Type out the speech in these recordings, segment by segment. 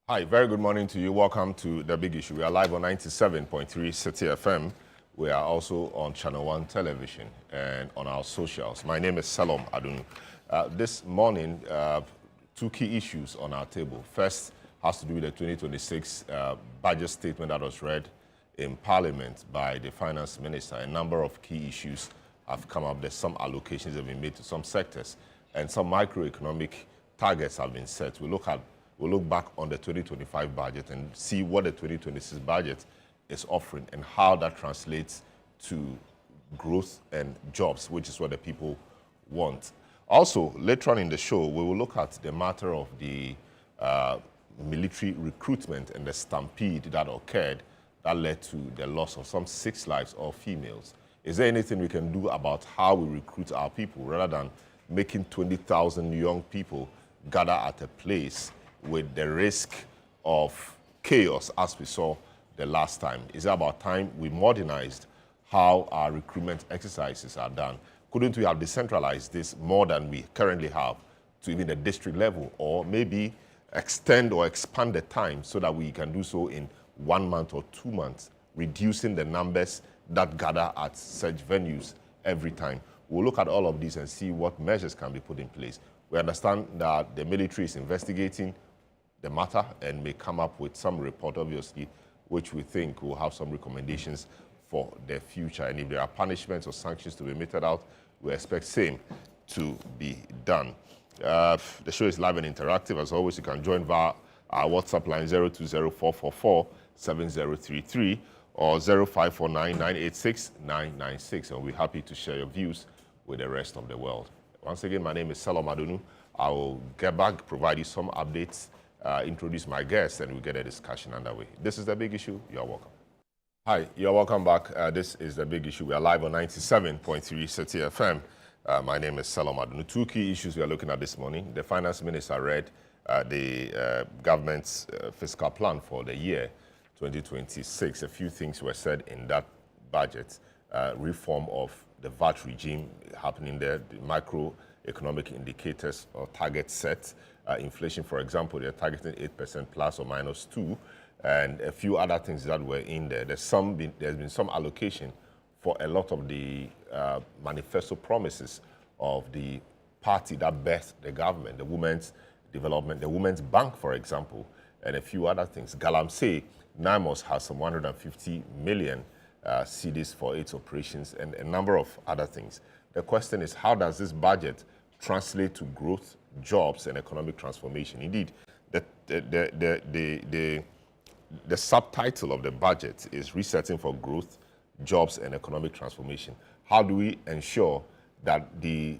Hi, very good morning to you. Welcome to The Big Issue. We are live on 97.3 City FM. We are also on ChannelOne television and on our socials. My name is Salom Adunu. This morning, two key issues on our table. First has to do with the 2026 budget statement that was read in Parliament by the Finance Minister. A number of key issues have come up. There's some allocations that have been made to some sectors, and some microeconomic targets have been set. We'll look back on the 2025 budget and see what the 2026 budget is offering and how that translates to growth and jobs, which is what the people want. Also, later on in the show, we will look at the matter of the military recruitment and the stampede that occurred that led to the loss of some 6 lives of females. Is there anything we can do about how we recruit our people rather than making 20,000 young people gather at a place with the risk of chaos as we saw the last time? Is it about time we modernized how our recruitment exercises are done? Couldn't we have decentralized this more than we currently have to even the district level, or maybe extend or expand the time so that we can do so in 1 month or 2 months, reducing the numbers that gather at such venues every time? We'll look at all of these and see what measures can be put in place. We understand that the military is investigating the matter and may come up with some report, obviously, which we think will have some recommendations for the future. And if there are punishments or sanctions to be meted out, we expect same to be done. The show is live and interactive. As always, you can join via our WhatsApp line 020-444-7033 or 0549-986-996. And we're happy to share your views with the rest of the world. Once again, my name is Salom Adunu. I will get back, provide you some updates, introduce my guests, and we'll get a discussion underway. This is The Big Issue. You're welcome. Hi, you're welcome back. This is The Big Issue. We are live on 97.3 City FM. My name is Salom Adunu. Two key issues we are looking at this morning. The Finance Minister read the government's fiscal plan for the year 2026. A few things were said in that budget. Reform of the VAT regime happening there, the macroeconomic indicators or target set. Inflation, for example, they're targeting 8% plus or minus 2, and a few other things that were in there. There's been some allocation for a lot of the manifesto promises of the party that birthed the government, the women's development, the women's bank, for example, and a few other things. Galamsey, NIMOS has some 150 million cedis for its operations and a number of other things. The question is, how does this budget translate to growth, jobs, and economic transformation? Indeed, the subtitle of the budget is Resetting for Growth, Jobs, and Economic Transformation. How do we ensure that the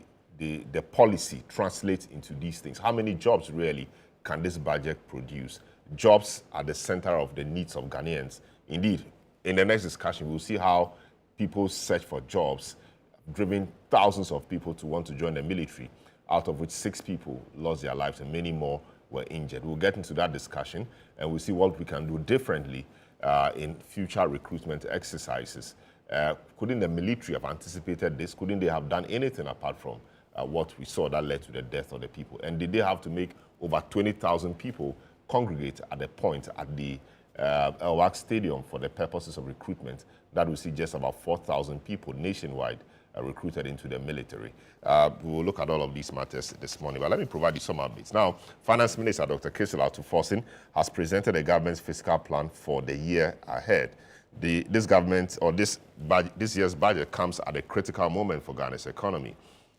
policy translates into these things? How many jobs really can this budget produce? Jobs are the center of the needs of Ghanaians. Indeed, in the next discussion, we'll see how people's search for jobs driven thousands of people to want to join the military, out of which 6 people lost their lives and many more were injured. We'll get into that discussion and we'll see what we can do differently in future recruitment exercises. Couldn't the military have anticipated this? Couldn't they have done anything apart from what we saw that led to the death of the people? And did they have to make over 20,000 people congregate at the point at the Elwak Stadium for the purposes of recruitment? That we see just about 4,000 people nationwide recruited into the military. We will look at all of these matters this morning, but let me provide you some updates. Now, Finance Minister Dr. Kisila Tuforsin has presented the government's fiscal plan for the year ahead. This year's budget comes at a critical moment for Ghana's economy.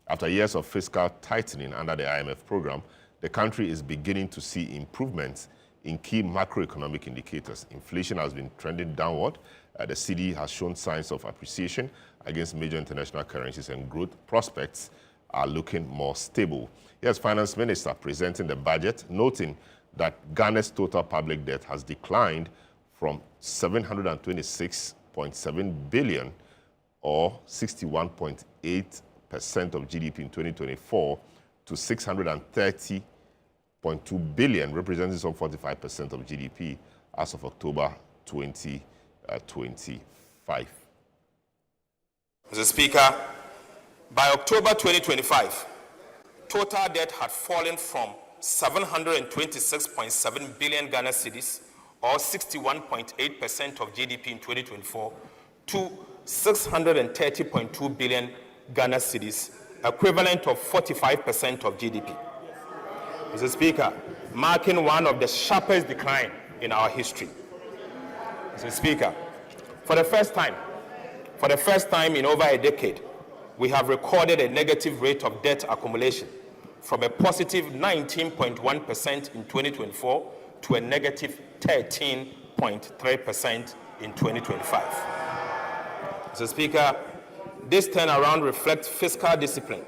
After years of fiscal tightening under the IMF program, the country is beginning to see improvements in key macroeconomic indicators. Inflation has been trending downward. The cedi has shown signs of appreciation against major international currencies, and growth prospects are looking more stable. Here's Finance Minister presenting the budget, noting that Ghana's total public debt has declined from 726.7 billion or 61.8% of GDP in 2024 to 630.2 billion, representing some 45% of GDP as of October 2025. Mr. Speaker, by October 2025, total debt had fallen from 726.7 billion Ghana cedis, or 61.8% of GDP in 2024, to 630.2 billion Ghana cedis, equivalent of 45% of GDP. Mr. Speaker, marking one of the sharpest decline in our history. Mr. Speaker, for the first time in over a decade, we have recorded a negative rate of debt accumulation from a positive 19.1% in 2024 to a negative 13.3% in 2025. Mr. Speaker, this turnaround reflects fiscal discipline,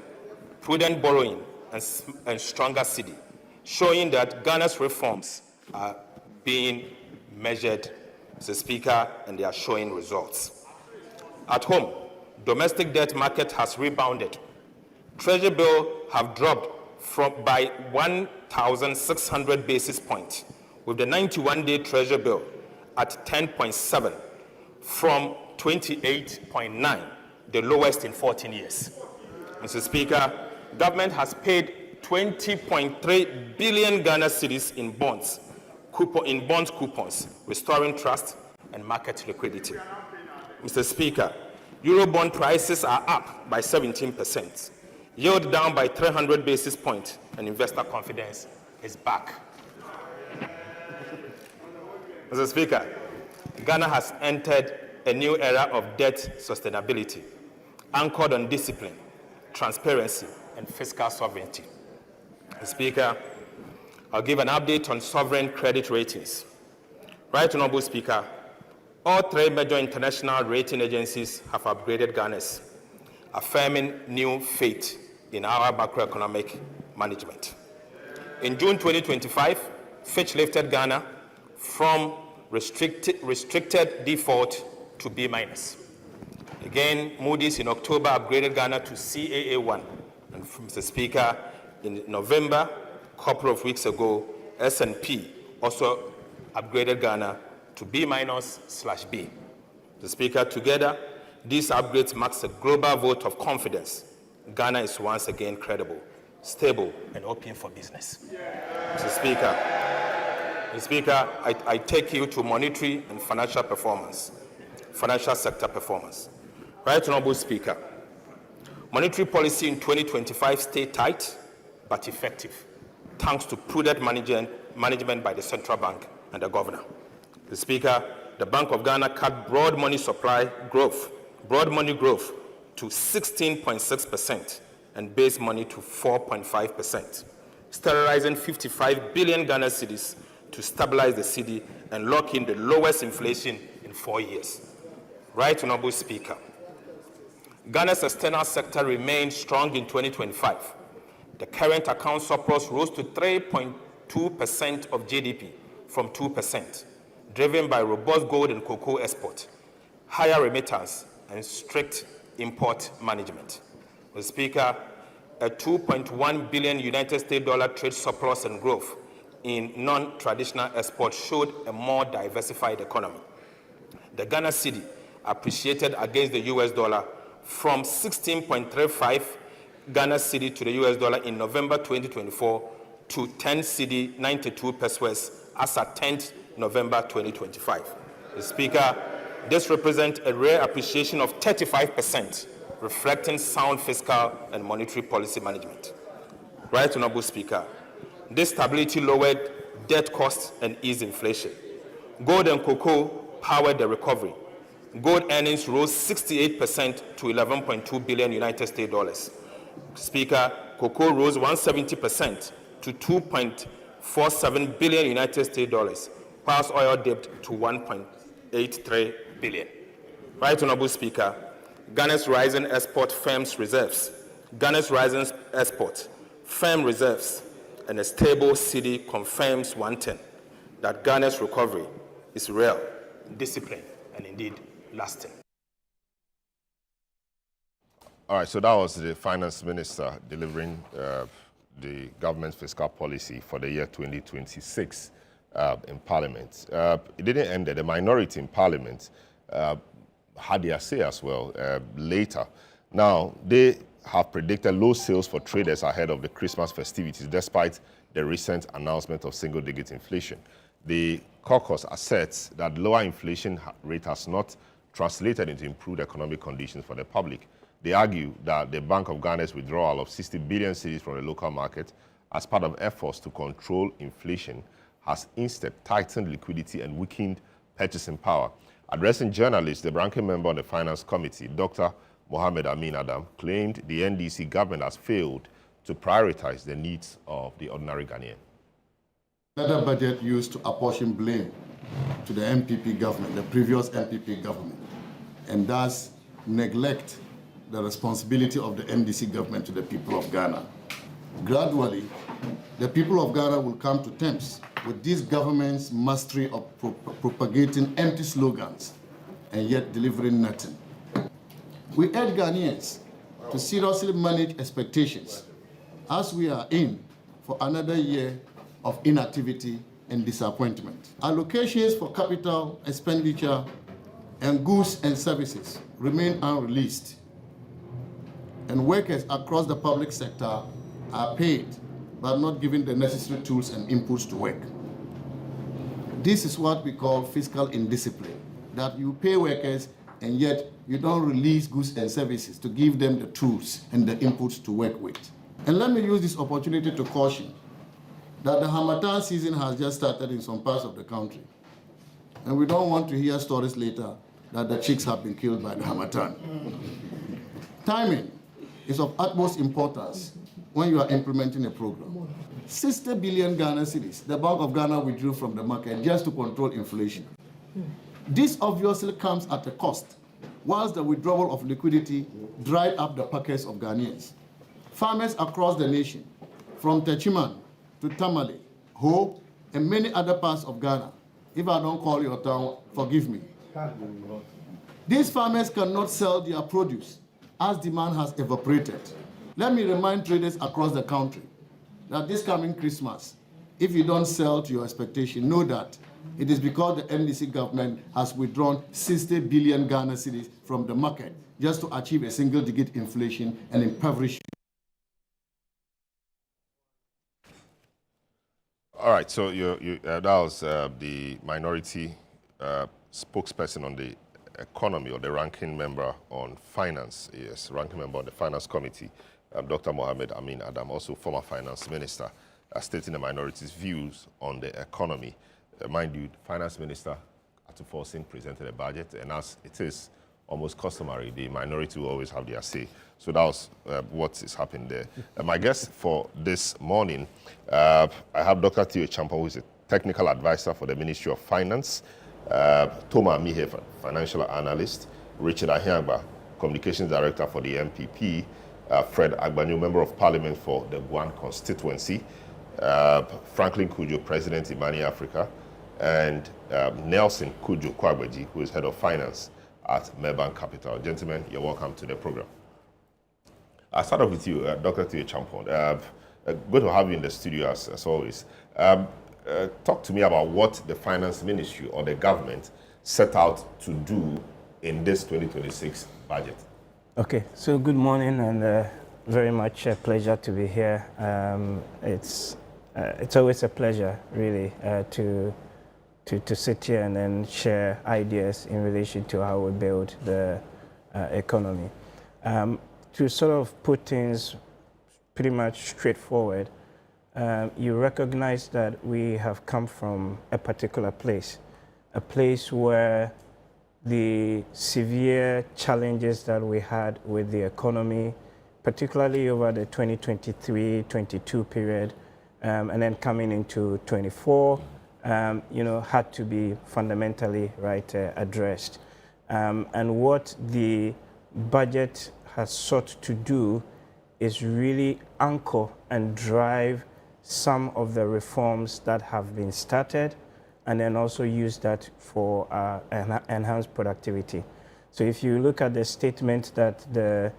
prudent borrowing, and stronger cedi, showing that Ghana's reforms are being measured, Mr. Speaker, and they are showing results. At home, domestic debt market has rebounded. Treasury bills have dropped by 1,600 basis points, with the 91-day Treasury bill at 10.7 from 28.9, the lowest in 14 years. Mr. Speaker, government has paid 20.3 billion Ghana cedis in bonds coupons, restoring trust and market liquidity. Mr. Speaker, Eurobond prices are up by 17%, yield down by 300 basis points, and investor confidence is back. Mr. Speaker, Ghana has entered a new era of debt sustainability, anchored on discipline, transparency, and fiscal sovereignty. Mr. Speaker, I'll give an update on sovereign credit ratings. Right Honorable Speaker, all three major international rating agencies have upgraded Ghana's, affirming new faith in our macroeconomic management. In June 2025, Fitch lifted Ghana from restricted default to B-. Again, Moody's in October upgraded Ghana to CAA1. And Mr. Speaker, in November, a couple of weeks ago, S&P also upgraded Ghana to B-/B. Mr. Speaker, together, these upgrades marks a global vote of confidence. Ghana is once again credible, stable, and open for business. Mr. Speaker, I take you to monetary and financial sector performance. Right Honorable Speaker, monetary policy in 2025 stayed tight but effective, thanks to prudent management by the central bank and the governor. Mr. Speaker, the Bank of Ghana cut broad money growth to 16.6% and base money to 4.5%, sterilizing 55 billion Ghana cedis to stabilize the cedi and lock in the lowest inflation in 4 years. Right Honorable Speaker, Ghana's external sector remained strong in 2025. The current account surplus rose to 3.2% of GDP from 2%, driven by robust gold and cocoa export, higher remittance, and strict import management. Mr. Speaker, a $2.1 billion United States dollar trade surplus and growth in non-traditional exports showed a more diversified economy. The Ghana cedi appreciated against the US dollar from 16.35 Ghana cedi to the US dollar in November 2024 to 10 cedi 92 pesos as at 10th November 2025. Mr. Speaker, this represents a rare appreciation of 35%, reflecting sound fiscal and monetary policy management. Right Honorable Speaker, this stability lowered debt costs and eased inflation. Gold and cocoa powered the recovery. Gold earnings rose 68% to 11.2 billion United States dollars. Speaker, cocoa rose 170% to 2.47 billion United States dollars, whilst oil dipped to 1.83 billion. Right Honorable Speaker, Ghana's rising export firms reserves, firm reserves, and a stable cedi confirms one thing, that Ghana's recovery is real, disciplined, and indeed lasting. All right, so that was the Finance Minister delivering the government's fiscal policy for the year 2026 in Parliament. It didn't end there. The minority in Parliament had their say as well later. Now, they have predicted low sales for traders ahead of the Christmas festivities, despite the recent announcement of single-digit inflation. The caucus asserts that lower inflation rate has not translated into improved economic conditions for the public. They argue that the Bank of Ghana's withdrawal of 60 billion cedis from the local market as part of efforts to control inflation has instead tightened liquidity and weakened purchasing power. Addressing journalists, the ranking member on the Finance Committee, Dr. Mohammed Amin Adam, claimed the NDC government has failed to prioritize the needs of the ordinary Ghanaian. Another budget used to apportion blame to the MPP government, the previous MPP government, and thus neglect the responsibility of the NDC government to the people of Ghana. Gradually, the people of Ghana will come to terms with this government's mastery of propagating empty slogans and yet delivering nothing. We urge Ghanaians to seriously manage expectations as we are in for another year of inactivity and disappointment. Allocations for capital expenditure and goods and services remain unreleased, and workers across the public sector are paid but not given the necessary tools and inputs to work. This is what we call fiscal indiscipline, that you pay workers and yet you don't release goods and services to give them the tools and the inputs to work with. And let me use this opportunity to caution that the Harmattan season has just started in some parts of the country. And we don't want to hear stories later that the chicks have been killed by the Harmattan. Timing is of utmost importance when you are implementing a program. 60 billion Ghana cedis, the Bank of Ghana withdrew from the market just to control inflation. This obviously comes at a cost, whilst the withdrawal of liquidity dried up the pockets of Ghanaians. Farmers across the nation, from Techiman to Tamale, Ho, and many other parts of Ghana, if I don't call your town, forgive me. These farmers cannot sell their produce as demand has evaporated. Let me remind traders across the country that this coming Christmas, if you don't sell to your expectation, know that it is because the NDC government has withdrawn 60 billion Ghana cedis from the market just to achieve a single-digit inflation and impoverish. All right, so that was the minority spokesperson on the economy, or the ranking member on finance, yes, ranking member on the Finance Committee, Dr. Mohammed Amin Adam, also former finance minister, stating the minority's views on the economy. Mind you, Finance Minister Atufo Singh presented a budget, and as it is almost customary, the minority will always have their say. So that was what is happening there. My guest for this morning, I have Dr. Theo Champon, who is a technical advisor for the Ministry of Finance, Toma Mihe, financial analyst, Richard Ahiagba, communications director for the MPP, Fred Agbanyo, member of parliament for the Guan constituency, Franklin Kujo, president Imani Africa, and Nelson Kujo Kwagbeji, who is head of finance at Mebank Capital. Gentlemen, you're welcome to the program. I'll start off with you, Dr. Theo Champon. Good to have you in the studio as always. Talk to me about what the Finance Ministry or the government set out to do in this 2026 budget. Okay, so good morning, and very much a pleasure to be here. It's always a pleasure, really, to sit here and then share ideas in relation to how we build the economy. To sort of put things pretty much straightforward, you recognize that we have come from a particular place, a place where the severe challenges that we had with the economy, particularly over the 2023-22 period, and then coming into 24, had to be fundamentally addressed. And what the budget has sought to do is really anchor and drive some of the reforms that have been started, and then also use that for enhanced productivity. So if you look at the statement that the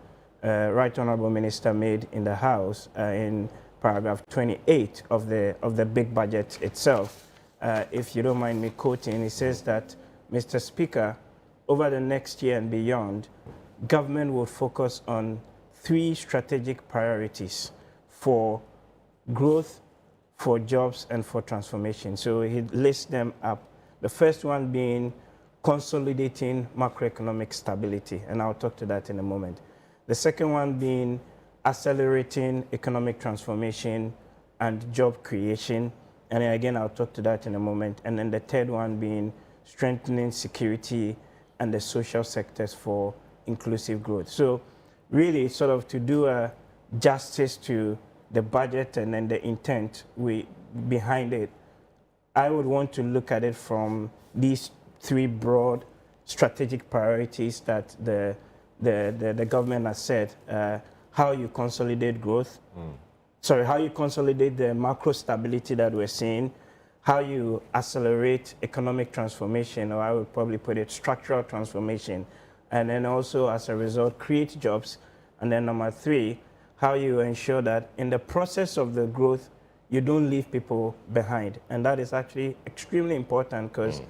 Right Honourable Minister made in the House in paragraph 28 of the big budget itself, if you don't mind me quoting, it says that, Mr. Speaker, over the next year and beyond, government will focus on 3 strategic priorities for growth, for jobs and for transformation. So he lists them up. The first one being consolidating macroeconomic stability, and I'll talk to that in a moment. The second one being accelerating economic transformation and job creation, and then again, I'll talk to that in a moment. And then the third one being strengthening security and the social sectors for inclusive growth. So really sort of to do a justice to the budget and then the intent behind it, I would want to look at it from these three broad strategic priorities that the government has said. How you consolidate growth, how you consolidate the macro stability that we're seeing, how you accelerate economic transformation, or I would probably put it structural transformation, and then also as a result create jobs. And then number three, how you ensure that in the process of the growth, you don't leave people behind. And that is actually extremely important because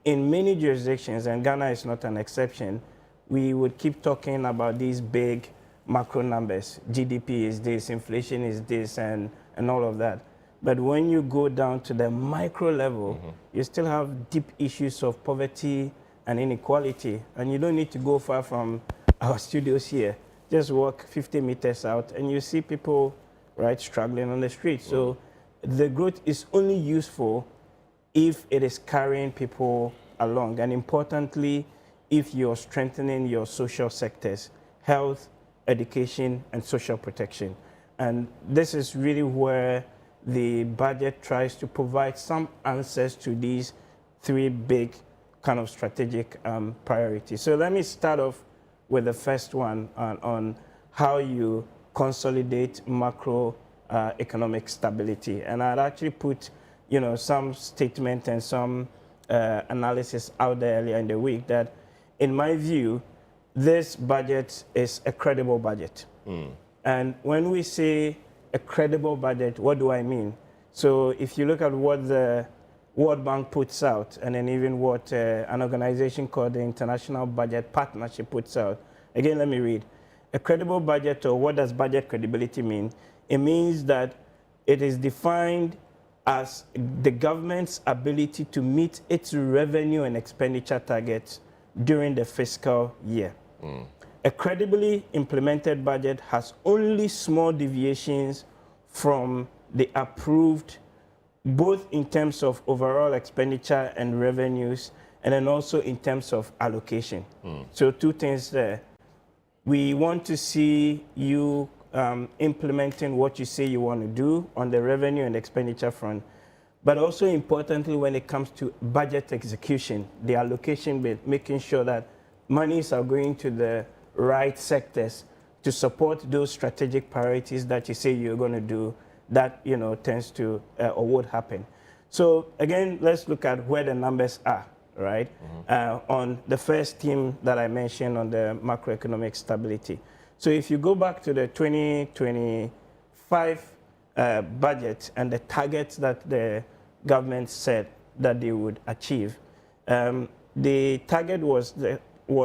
in many jurisdictions, and Ghana is not an exception, we would keep talking about these big macro numbers. GDP is this, inflation is this, and all of that. But when you go down to the micro level, you still have deep issues of poverty and inequality. And you don't need to go far from our studios here. Just walk 50 meters out and you see people, right, struggling on the street. So the growth is only useful if it is carrying people along. And importantly, if you're strengthening your social sectors, health, education, and social protection. And this is really where the budget tries to provide some answers to these three big kind of strategic priorities. So let me start off with the first one on how you consolidate macro economic stability. And I'd actually put, some statement and some analysis out there earlier in the week that, in my view, this budget is a credible budget. And when we say a credible budget, what do I mean? So if you look at what the World Bank puts out, and then even what an organization called the International Budget Partnership puts out, again, let me read. A credible budget, or what does budget credibility mean? It means that it is defined as the government's ability to meet its revenue and expenditure targets during the fiscal year. A credibly implemented budget has only small deviations from the approved, both in terms of overall expenditure and revenues, and then also in terms of allocation. So two things there. We want to see you implementing what you say you want to do on the revenue and expenditure front, but also importantly when it comes to budget execution, the allocation bit, making sure that monies are going to the right sectors to support those strategic priorities that you say you're going to do, that tends to or would happen. So again, let's look at where the numbers are, right? On the first theme that I mentioned on the macroeconomic stability. So if you go back to the 2025 budget and the targets that the government said that they would achieve, the target was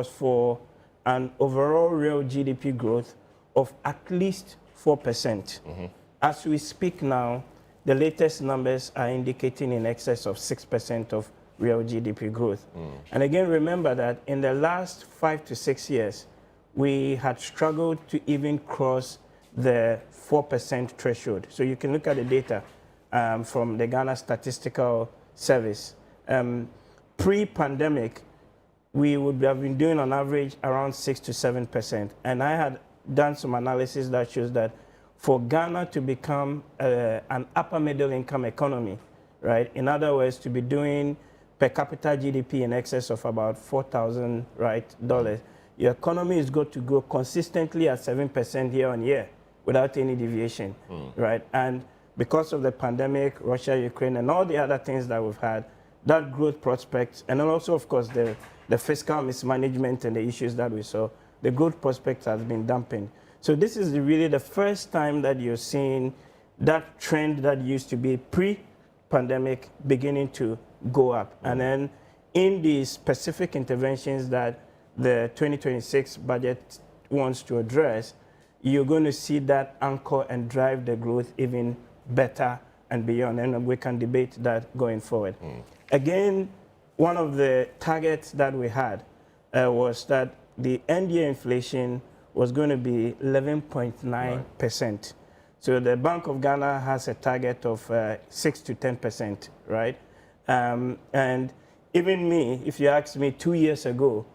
for an overall real GDP growth of at least 4%. As we speak now, the latest numbers are indicating in excess of 6% of real GDP growth. And again, remember that in the last 5 to 6 years, we had struggled to even cross the 4% threshold. So you can look at the data from the Ghana Statistical Service. Pre-pandemic, we would have been doing on average around 6 to 7%. And I had done some analysis that shows that for Ghana to become an upper middle income economy, right? In other words, to be doing per capita GDP in excess of about $4,000, right, dollars, your economy is going to grow consistently at 7% year on year without any deviation, right? And because of the pandemic, Russia, Ukraine, and all the other things that we've had, that growth prospects, and then also, of course, the fiscal mismanagement and the issues that we saw, the growth prospects has been dampened. So this is really the first time that you're seeing that trend that used to be pre-pandemic beginning to go up. And then in the specific interventions that the 2026 budget wants to address, you're going to see that anchor and drive the growth even better and beyond, and we can debate that going forward. Again, one of the targets that we had was that the end-year inflation was going to be 11.9%. So the Bank of Ghana has a target of 6 to 10%, right? And even me, if you asked me 2 years ago,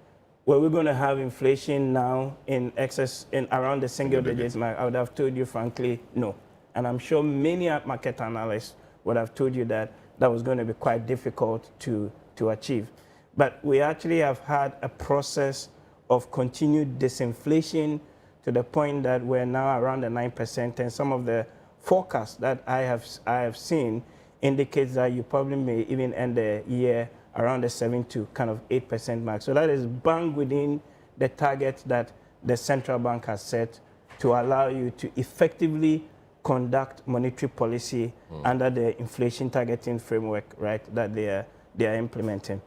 were we going to have inflation now in excess, in around the single digits mark, I would have told you, frankly, no. And I'm sure many market analysts would have told you that that was going to be quite difficult to achieve. But we actually have had a process of continued disinflation to the point that we're now around the 9%, and some of the forecasts that I have seen indicates that you probably may even end the year around the 7 to kind of 8% mark. So that is bang within the target that the central bank has set to allow you to effectively conduct monetary policy under the inflation targeting framework, right, that they are implementing.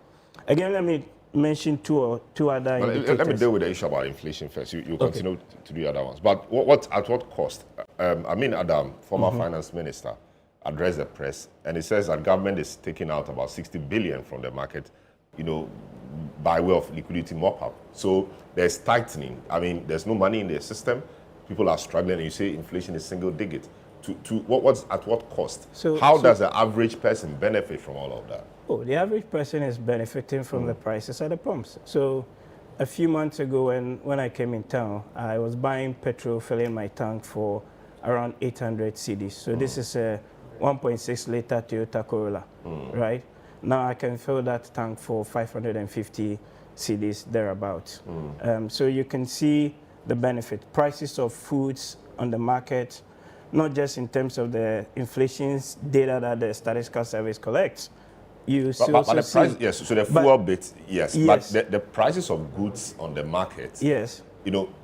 Again, let me mention two other indicators. Let me deal with the issue about inflation first. You continue to do the other ones. But at what cost? Amin Adam, former finance minister, addressed the press, and he says that government is taking out about 60 billion from the market, by way of liquidity mop-up. So there's tightening. I mean, there's no money in the system. People are struggling, and you say inflation is single digit. At what cost? How does the average person benefit from all of that? Oh, the average person is benefiting from the prices at the pumps. So a few months ago when I came in town, I was buying petrol, filling my tank for around 800 cedis. So this is a 1.6 liter Toyota Corolla, right? Now I can fill that tank for 550 cedis thereabouts. So you can see the benefit. Prices of foods on the market, not just in terms of the inflation data that the Statistical Service collects. But the price, yes, so the fuel bit, yes. But the prices of goods on the market, yes,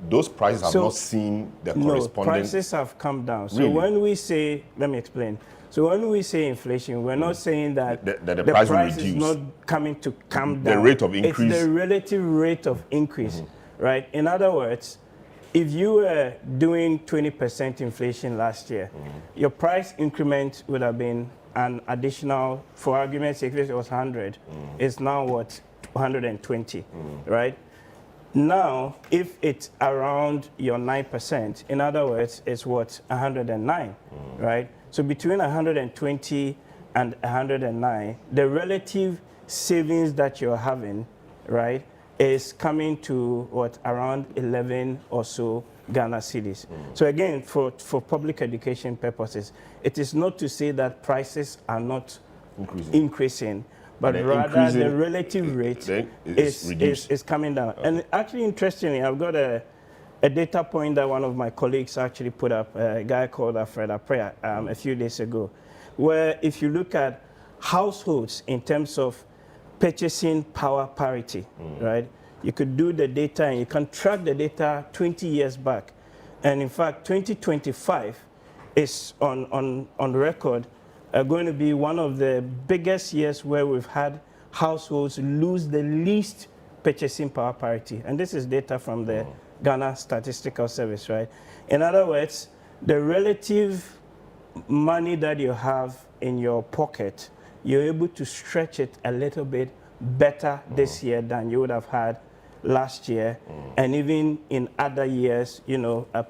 those prices have not seen the corresponding... No, prices have come down. So really? When we say, let me explain. So when we say inflation, we're not saying that the price is not coming to come down. The rate of increase. It's the relative rate of increase, right? In other words, if you were doing 20% inflation last year, your price increment would have been an additional, for argument's sake, if it was 100, it's now what, 120, right? Now, if it's around your 9%, in other words, it's what, 109, right? So between 120 and 109, the relative savings that you're having, right, is coming to what, around 11 or so Ghana cedis. So again, for public education purposes, it is not to say that prices are not increasing, but rather the relative rate is coming down. Okay. And actually, interestingly, I've got a data point that one of my colleagues actually put up, a guy called Alfred Aprea, a few days ago, where if you look at households in terms of purchasing power parity, right? You could do the data and you can track the data 20 years back. And in fact, 2025 is on record going to be one of the biggest years where we've had households lose the least purchasing power parity. And this is data from the Ghana Statistical Service, right? In other words, the relative money that you have in your pocket, you're able to stretch it a little bit better this year than you would have had last year, and even in other years,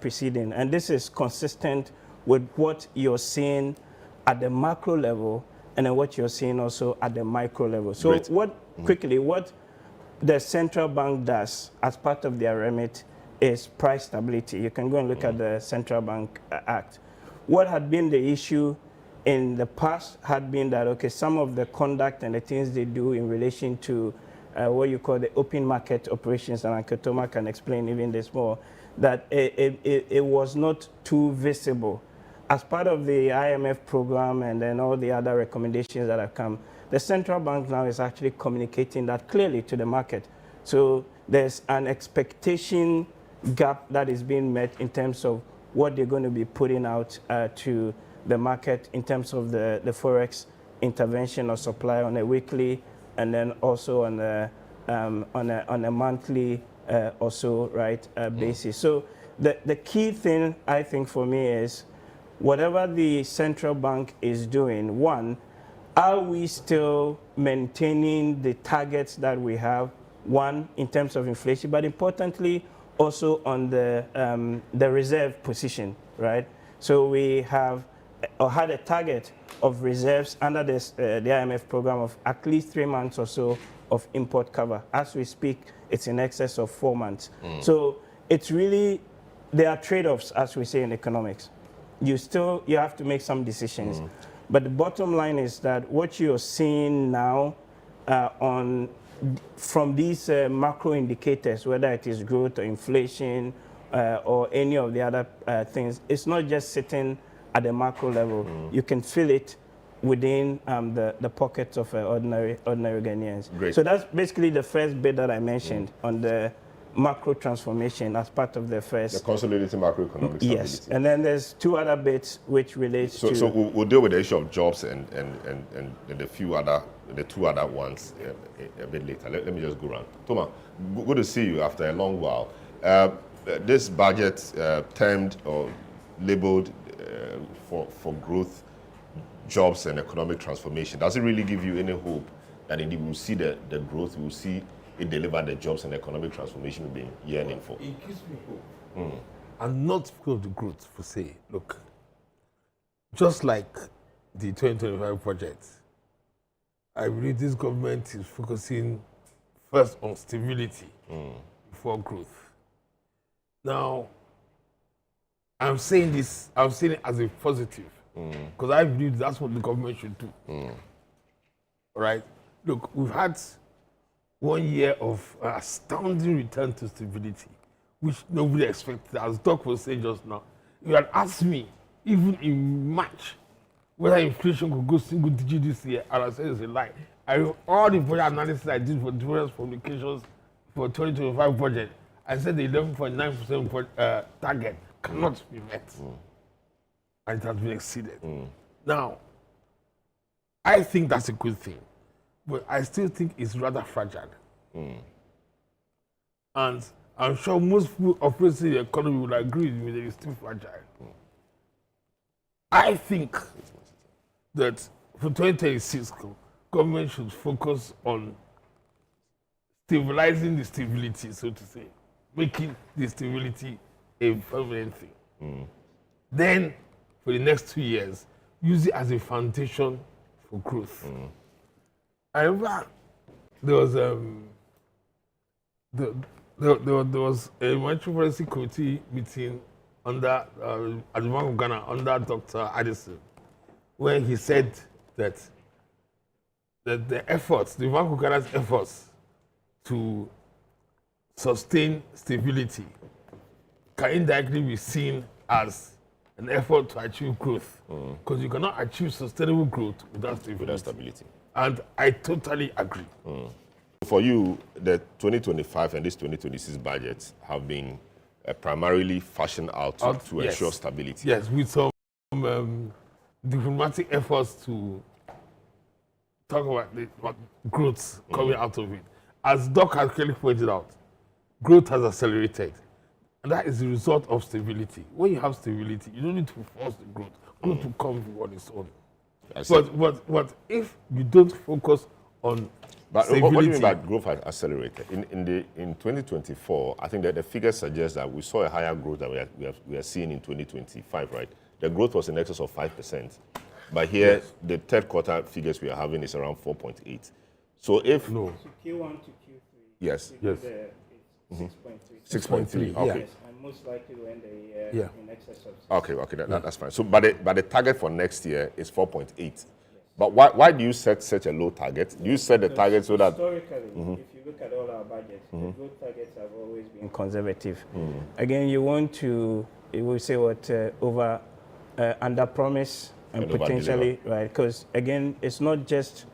preceding. And this is consistent with what you're seeing at the macro level and then what you're seeing also at the micro level. So what the central bank does as part of their remit is price stability. You can go and look at the Central Bank Act. What had been the issue in the past had been that, okay, some of the conduct and the things they do in relation to what you call the open market operations, and Uncle Toma can explain even this more, that it was not too visible. As part of the IMF program and then all the other recommendations that have come, the central bank now is actually communicating that clearly to the market. So there's an expectation gap that is being met in terms of what they're going to be putting out to the market in terms of the forex intervention or supply on a weekly and then also on a monthly or so, right, basis. So the key thing I think for me is whatever the central bank is doing, one, are we still maintaining the targets that we have, one, in terms of inflation, but importantly, also on the reserve position, right? So we have or had a target of reserves under this, the IMF program of at least 3 months or so of import cover. As we speak, it's in excess of 4 months. So it's really, there are trade-offs, as we say in economics. You have to make some decisions. But the bottom line is that what you're seeing now from these macro indicators, whether it is growth or inflation or any of the other things, it's not just sitting at the macro level. You can feel it within the pockets of ordinary Ghanaians. Great. So that's basically the first bit that I mentioned on the macro transformation as part of the first. The consolidating macroeconomic stability. Yes, and then there's two other bits which relates to. So we'll deal with the issue of jobs and the two other ones a bit later. Let me just go around. Thomas, good to see you after a long while. This budget termed or labeled for growth, jobs and economic transformation, does it really give you any hope that indeed we'll see the growth, we'll see it deliver the jobs and economic transformation we've been yearning for? It gives me hope. And not because of the growth, per se. Look, just like the 2025 project, I believe this government is focusing first on stability before growth. Now, I'm saying it as a positive, because I believe that's what the government should do. All right? Look, we've had 1 year of astounding return to stability, which nobody expected. As Doc was saying just now, you had asked me, even in March, whether inflation could go single digit this year, and I said it's a lie. All the project analysis I did for different publications for 2025 budget, I said the 11.9% target cannot be met. And it has been exceeded. Now, I think that's a good thing, but I still think it's rather fragile. And I'm sure most people operating the economy would agree with me that it's still fragile. I think that for 2026, government should focus on stabilizing the stability, so to say, making the stability a permanent thing. Then, for the next 2 years, use it as a foundation for growth. I remember there was there was a monetary policy committee meeting under at the Bank of Ghana under Dr. Addison, where he said that the efforts, the Bank of Ghana's efforts to sustain stability can indirectly be seen as an effort to achieve growth, because you cannot achieve sustainable growth without stability. And I totally agree. For you, the 2025 and this 2026 budgets have been primarily fashioned out to yes. ensure stability. Yes, with some diplomatic efforts to talk about growth coming out of it. As Doc has clearly pointed out, growth has accelerated. And that is the result of stability. When you have stability, you don't need to force the growth. Growth to come on its own. But if you don't focus on stability, what do you mean by growth has accelerated? In 2024, I think that the figures suggest that we saw a higher growth than we are seeing in 2025, right? The growth was in excess of 5%. But here, the third quarter figures we are having is around 4.8. So if... No. So Q1 to Q3. Yes. Yes. It's 6.3. Okay. Yes, and most likely to end the year in excess of 6. Okay, that's fine. So, but the target for next year is 4.8. But why do you set such a low target? Do you set the target so that... Historically, if you look at all our budgets, the growth targets have always been conservative. Again, you want to, we say what, under promise and potentially, right? Because again, it's not just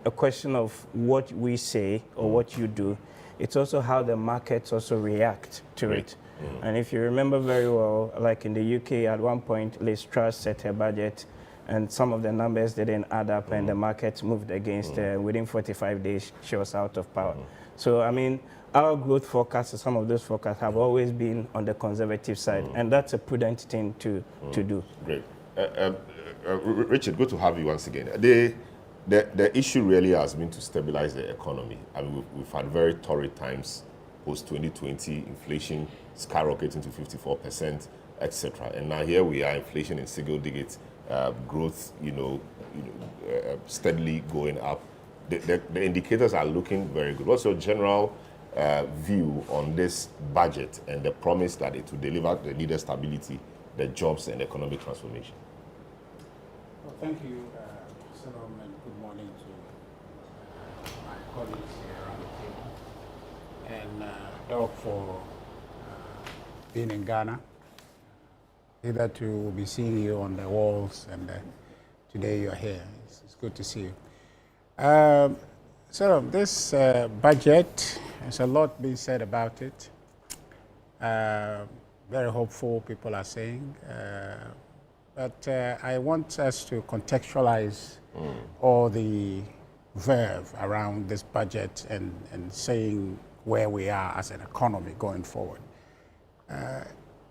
a question of what we say or what you do. It's also how the markets also react to it. And if you remember very well, like in the UK, at one point, Liz Truss set her budget, and some of the numbers didn't add up, and the markets moved against her. Within 45 days, she was out of power. So, I mean, our growth forecasts, some of those forecasts have always been on the conservative side, and that's a prudent thing to do. Great. Richard, good to have you once again. The issue really has been to stabilize the economy. I mean, we've had very torrid times post 2020, inflation skyrocketing to 54%, etc. And now here we are, inflation in single digits, growth, steadily going up. The indicators are looking very good. What's your general view on this budget and the promise that it will deliver the needed stability, the jobs, and economic transformation? Well, thank you, Salom, and good morning to my colleagues here around the table. And Doc for being in Ghana. Hitherto we'll be seeing you on the walls, and today you're here. It's good to see you. So this budget, there's a lot being said about it. Very hopeful, people are saying. But I want us to contextualize all the verve around this budget and saying where we are as an economy going forward.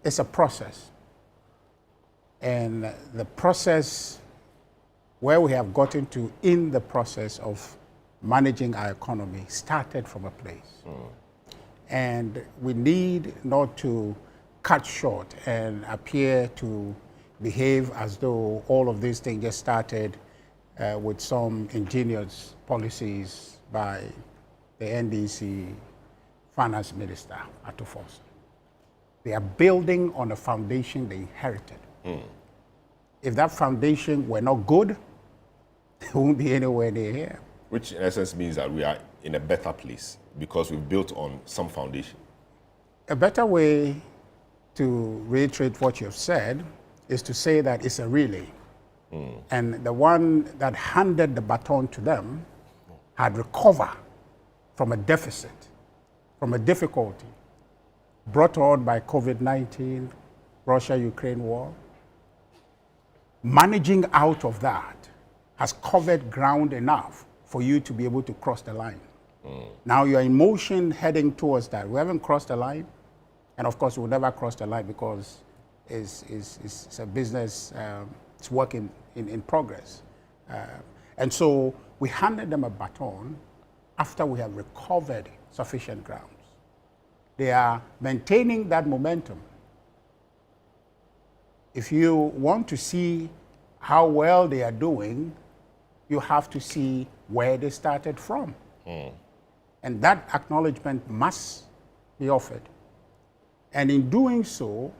It's a process. And the process, where we have gotten to in the process of managing our economy, started from a place. And we need not to cut short and appear to behave as though all of these things just started with some ingenious policies by the NDC finance minister, Atufos. They are building on a foundation they inherited. If that foundation were not good, it won't be anywhere near here. Which in essence means that we are in a better place because we've built on some foundation. A better way to reiterate what you have said is to say that it's a relay. And the one that handed the baton to them had recovered from a deficit, from a difficulty brought on by COVID-19, Russia-Ukraine war. Managing out of that has covered ground enough for you to be able to cross the line. Now you're in motion heading towards that. We haven't crossed the line, and of course we'll never cross the line because it's a business, it's work in progress. And so we handed them a baton after we have recovered sufficient grounds. They are maintaining that momentum. If you want to see how well they are doing, you have to see where they started from. And that acknowledgement must be offered. And in doing so,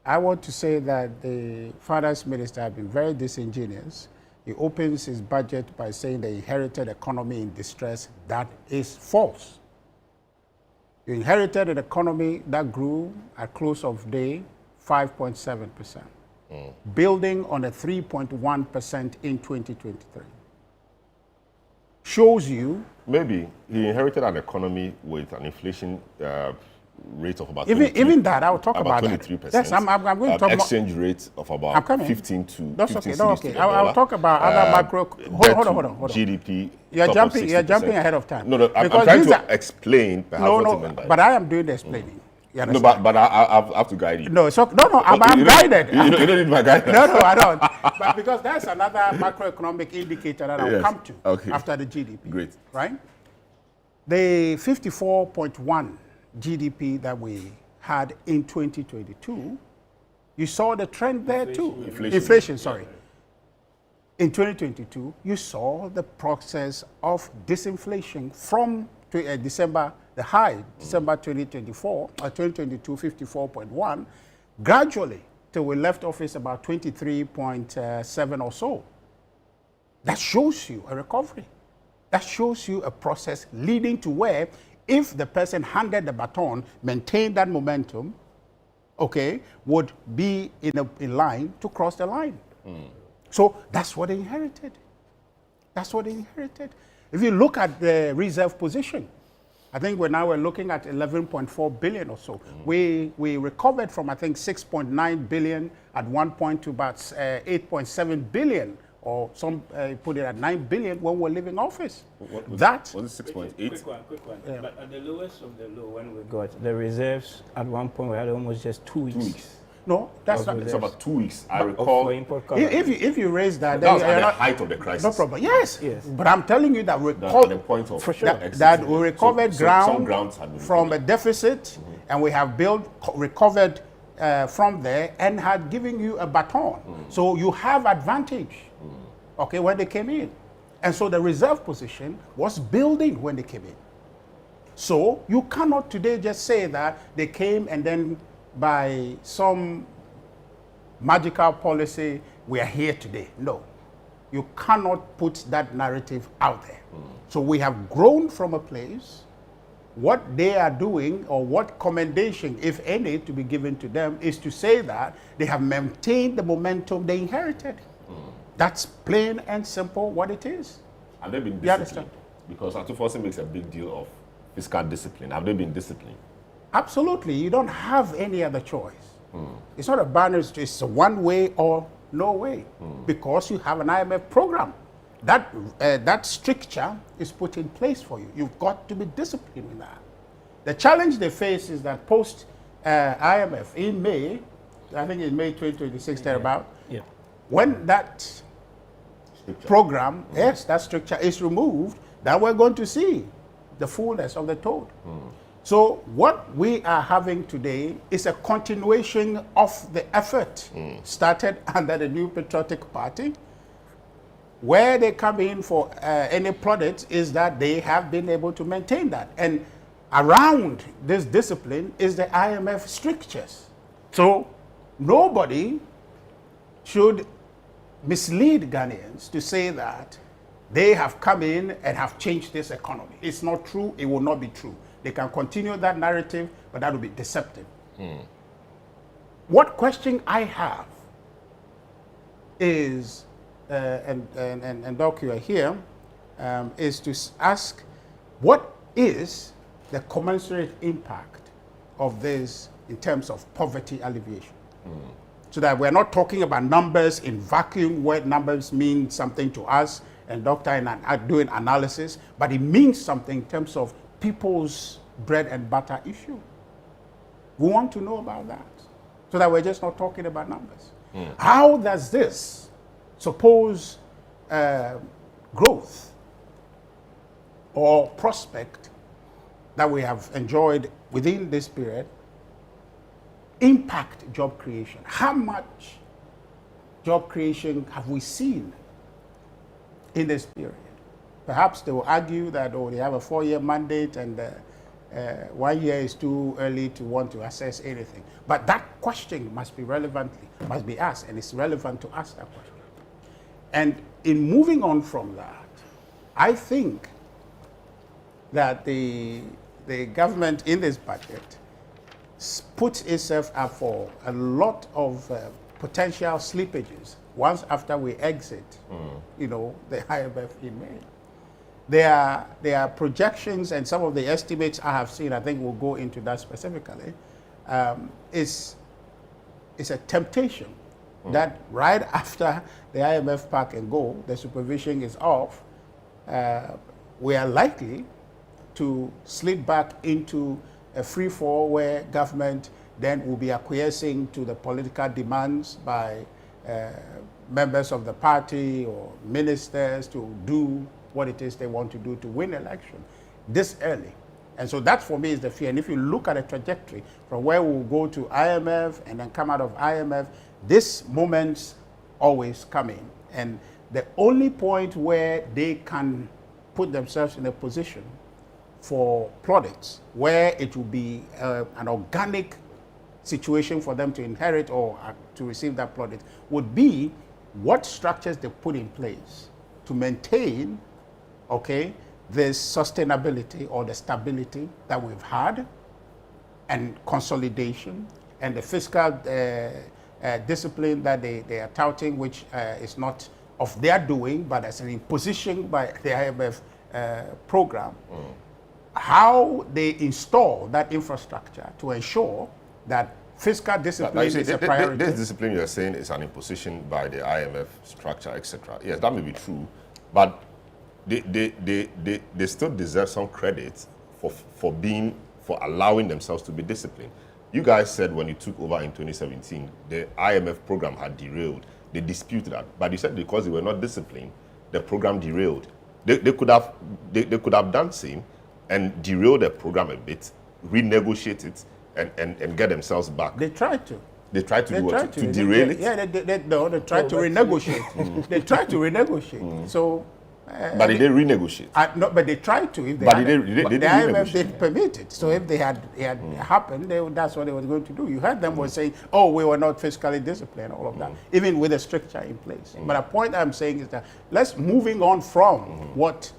I want to say that the finance minister has been very disingenuous. He opens his budget by saying the inherited economy in distress. That is false. You inherited an economy that grew at close of day 5.7%, building on a 3.1% in 2023. Shows you. Maybe he inherited an economy with an inflation rate of about even that. I'll talk about 23%. That. Yes, I'm going to talk exchange rate of about 15 to That's 15 okay. No, cities to okay. the I'll dollar. talk about other macro. Hold on. GDP. You're top of jumping. You're 60%. jumping ahead of time. No, I'm Because trying these to are- explain perhaps what you meant by but that. I am doing the explaining. You No, understand? but I have to guide you. No, so I'm You don't- guided. You don't need my guidance. No, I don't. But because that's another macroeconomic indicator that I'll Yes. come to Okay. after the GDP. Great. Right? The 54.1 GDP that we had in 2022, you saw the trend there too. Inflation, sorry. In 2022, you saw the process of disinflation from December, the high, December 2024, 2022, 54.1, gradually till we left office about 23.7 or so. That shows you a recovery. That shows you a process leading to where, if the person handed the baton, maintained that momentum, okay, would be in line to cross the line. So that's what they inherited. That's what they inherited. If you look at the reserve position, I think we're looking at 11.4 billion or so. We recovered from, I think, 6.9 billion at one point to about 8.7 billion, or some put it at 9 billion when we're leaving office. That was it 6.8? Quick one. Yeah. But at the lowest of the low, when we got the reserves, at one point we had almost just 2 weeks. No, that's not. It's about 2 weeks. I For recall. import color. If you raise that, That then was you're at the not, height of the crisis. no problem. Yes. Yes. But I'm telling you that That at the point of For sure. exiting that we it. recovered So ground some grounds had been from a deficit, and we have recovered from there and had given you a baton. So you have advantage, okay, when they came in. And so the reserve position was building when they came in. So you cannot today just say that they came and then by some magical policy, we are here today. No. You cannot put that narrative out there. So we have grown from a place. What they are doing, or what commendation, if any, to be given to them, is to say that they have maintained the momentum they inherited. That's plain and simple what it is. Have they been You understand? disciplined? Because Atufosi makes a big deal of fiscal discipline. Have they been disciplined? Absolutely. You don't have any other choice. It's not a banner, it's a one way or no way, because you have an IMF program. That stricture is put in place for you. You've got to be disciplined in that. The challenge they face is that post IMF in May, I think in May 2026, thereabout, Yeah. when that program, yes, that stricture is removed, then we're going to see the fullness of the toad. So what we are having today is a continuation of the effort started under the New Patriotic Party. Where they come in for any plaudits is that they have been able to maintain that. And around this discipline is the IMF strictures. So nobody should mislead Ghanaians to say that they have come in and have changed this economy. It's not true. It will not be true. They can continue that narrative, but that will be deceptive. What question I have is, and Doc, you are here, is to ask, what is the commensurate impact of this in terms of poverty alleviation? So that we're not talking about numbers in vacuum, where numbers mean something to us, and Doctor are doing analysis, but it means something in terms of people's bread and butter issue. We want to know about that, so that we're just not talking about numbers. How does this suppose growth or prospect that we have enjoyed within this period impact job creation? How much job creation have we seen in this period? Perhaps they will argue that, oh, they have a 4-year mandate and 1 year is too early to want to assess anything. But that question must be asked, and it's relevant to ask that question. And in moving on from that, I think that the government in this budget puts itself up for a lot of potential slippages once after we exit, the IMF in May. There are projections, and some of the estimates I have seen, I think we'll go into that specifically, is a temptation that right after the IMF pack and go, the supervision is off, we are likely to slip back into a free fall where government then will be acquiescing to the political demands by members of the party or ministers to do what it is they want to do to win election this early. And so that for me is the fear. And if you look at a trajectory from where we'll go to IMF and then come out of IMF, this moments always come in. And the only point where they can put themselves in a position for plaudits, where it will be an organic situation for them to inherit or to receive that plaudit, would be what structures they put in place to maintain, this sustainability or the stability that we've had, and consolidation, and the fiscal discipline that they are touting, which is not of their doing, but as an imposition by the IMF program. How they install that infrastructure to ensure that fiscal discipline is a priority. This discipline you're saying is an imposition by the IMF structure, etc. Yes, that may be true, but they still deserve some credit for allowing themselves to be disciplined. You guys said when you took over in 2017, the IMF program had derailed. They disputed that, but you said because they were not disciplined, the program derailed. They could have done same and derail the program a bit, renegotiate it, and get themselves back. They tried to. They tried to They do tried what? to. To derail it? Yeah, they tried to renegotiate. They tried to renegotiate. So. But they didn't renegotiate. No, but they tried to. If they But had they it. didn't But the renegotiate. IMF didn't permit it. So if they had happened, that's what they were going to do. You heard them were saying, "Oh, we were not fiscally disciplined," all of that, even with a stricture in place. But the point I'm saying is that moving on from what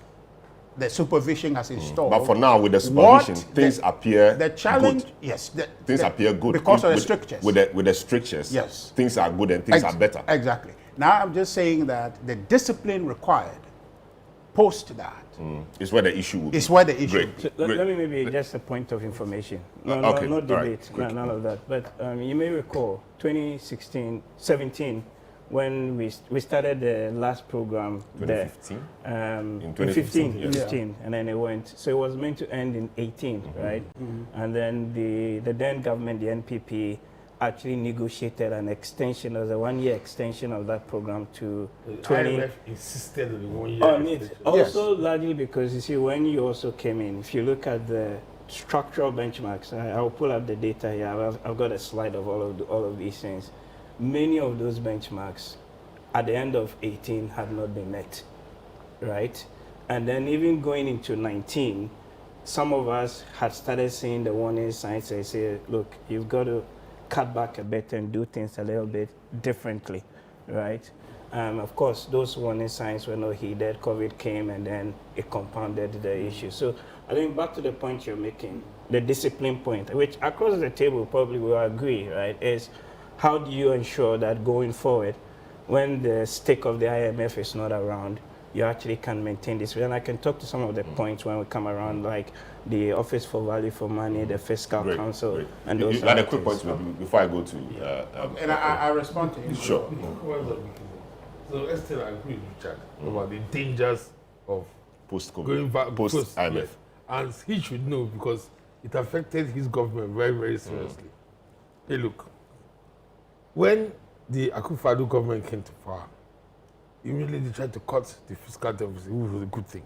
the supervision has installed. But for now, with the supervision, things appear the challenge. good. Yes, Things appear good because of the strictures. With the strictures, yes, things are good and things are better. Exactly. Now I'm just saying that the discipline required post that It's where the issue will be. is where the issue. Great. So let me maybe just a point of information. No, okay, no all right, debate, quick. none of that. But you may recall 2016, 17, when we started the last program 2015? there. In 2015, 2015, yes. 15, and then it went. So it was meant to end in 18, right? And then the then government, the NPP, actually negotiated an extension, there was a 1-year extension of that program to 20. IMF insisted on the 1 year. On it. Also, largely because you see, when you also came in, if you look at the structural benchmarks, I'll pull up the data here. I've got a slide of all of these things. Many of those benchmarks at the end of 18 had not been met, right? And then even going into 19, some of us had started seeing the warning signs. They say, look, you've got to cut back a bit and do things a little bit differently, right? Of course, those warning signs were not heeded. COVID came and then it compounded the issue. So I think back to the point you're making, the discipline point, which across the table probably will agree, right, is how do you ensure that going forward, when the stick of the IMF is not around, you actually can maintain this. And I can talk to some of the points when we come around, like the Office for Value for Money, the Fiscal Council, and those You had a other quick things. point before I go to... And I respond to you. Sure. So let's still agree with Richard about the dangers of Post-COVID. going back Post-IMF. yes. And he should know because it affected his government very, very seriously. Hey, look, when the Akufo-Addo government came to power, immediately they tried to cut the fiscal deficit, which was a good thing.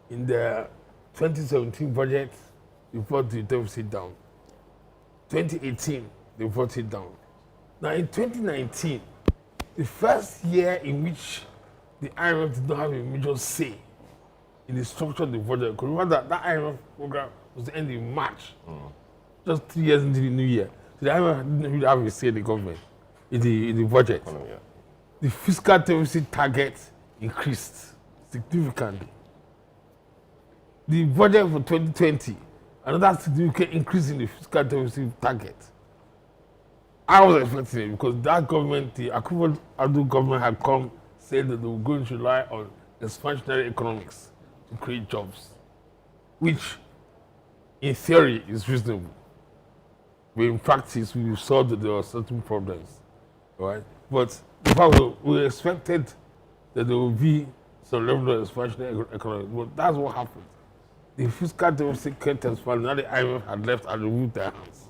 In the 2017 budget, they brought the deficit down. 2018, they brought it down. Now in 2019, the first year in which the IMF did not have a major say in the structure of the budget, because remember that IMF program was to end in March, just 3 years into the new year. So the IMF didn't really have a say in the government, in the budget. Yeah. The fiscal deficit target increased significantly. The budget for 2020, another significant increase in the fiscal deficit target. I was expecting it because that government, the Akufo-Addo government, had come saying that they were going to rely on expansionary economics to create jobs, which in theory is reasonable. But in practice, we saw that there were certain problems, right? But in fact, we expected that there would be some level of expansionary economics, but that's what happened. The fiscal deficit kept expanding. Now the IMF had left and removed their hands.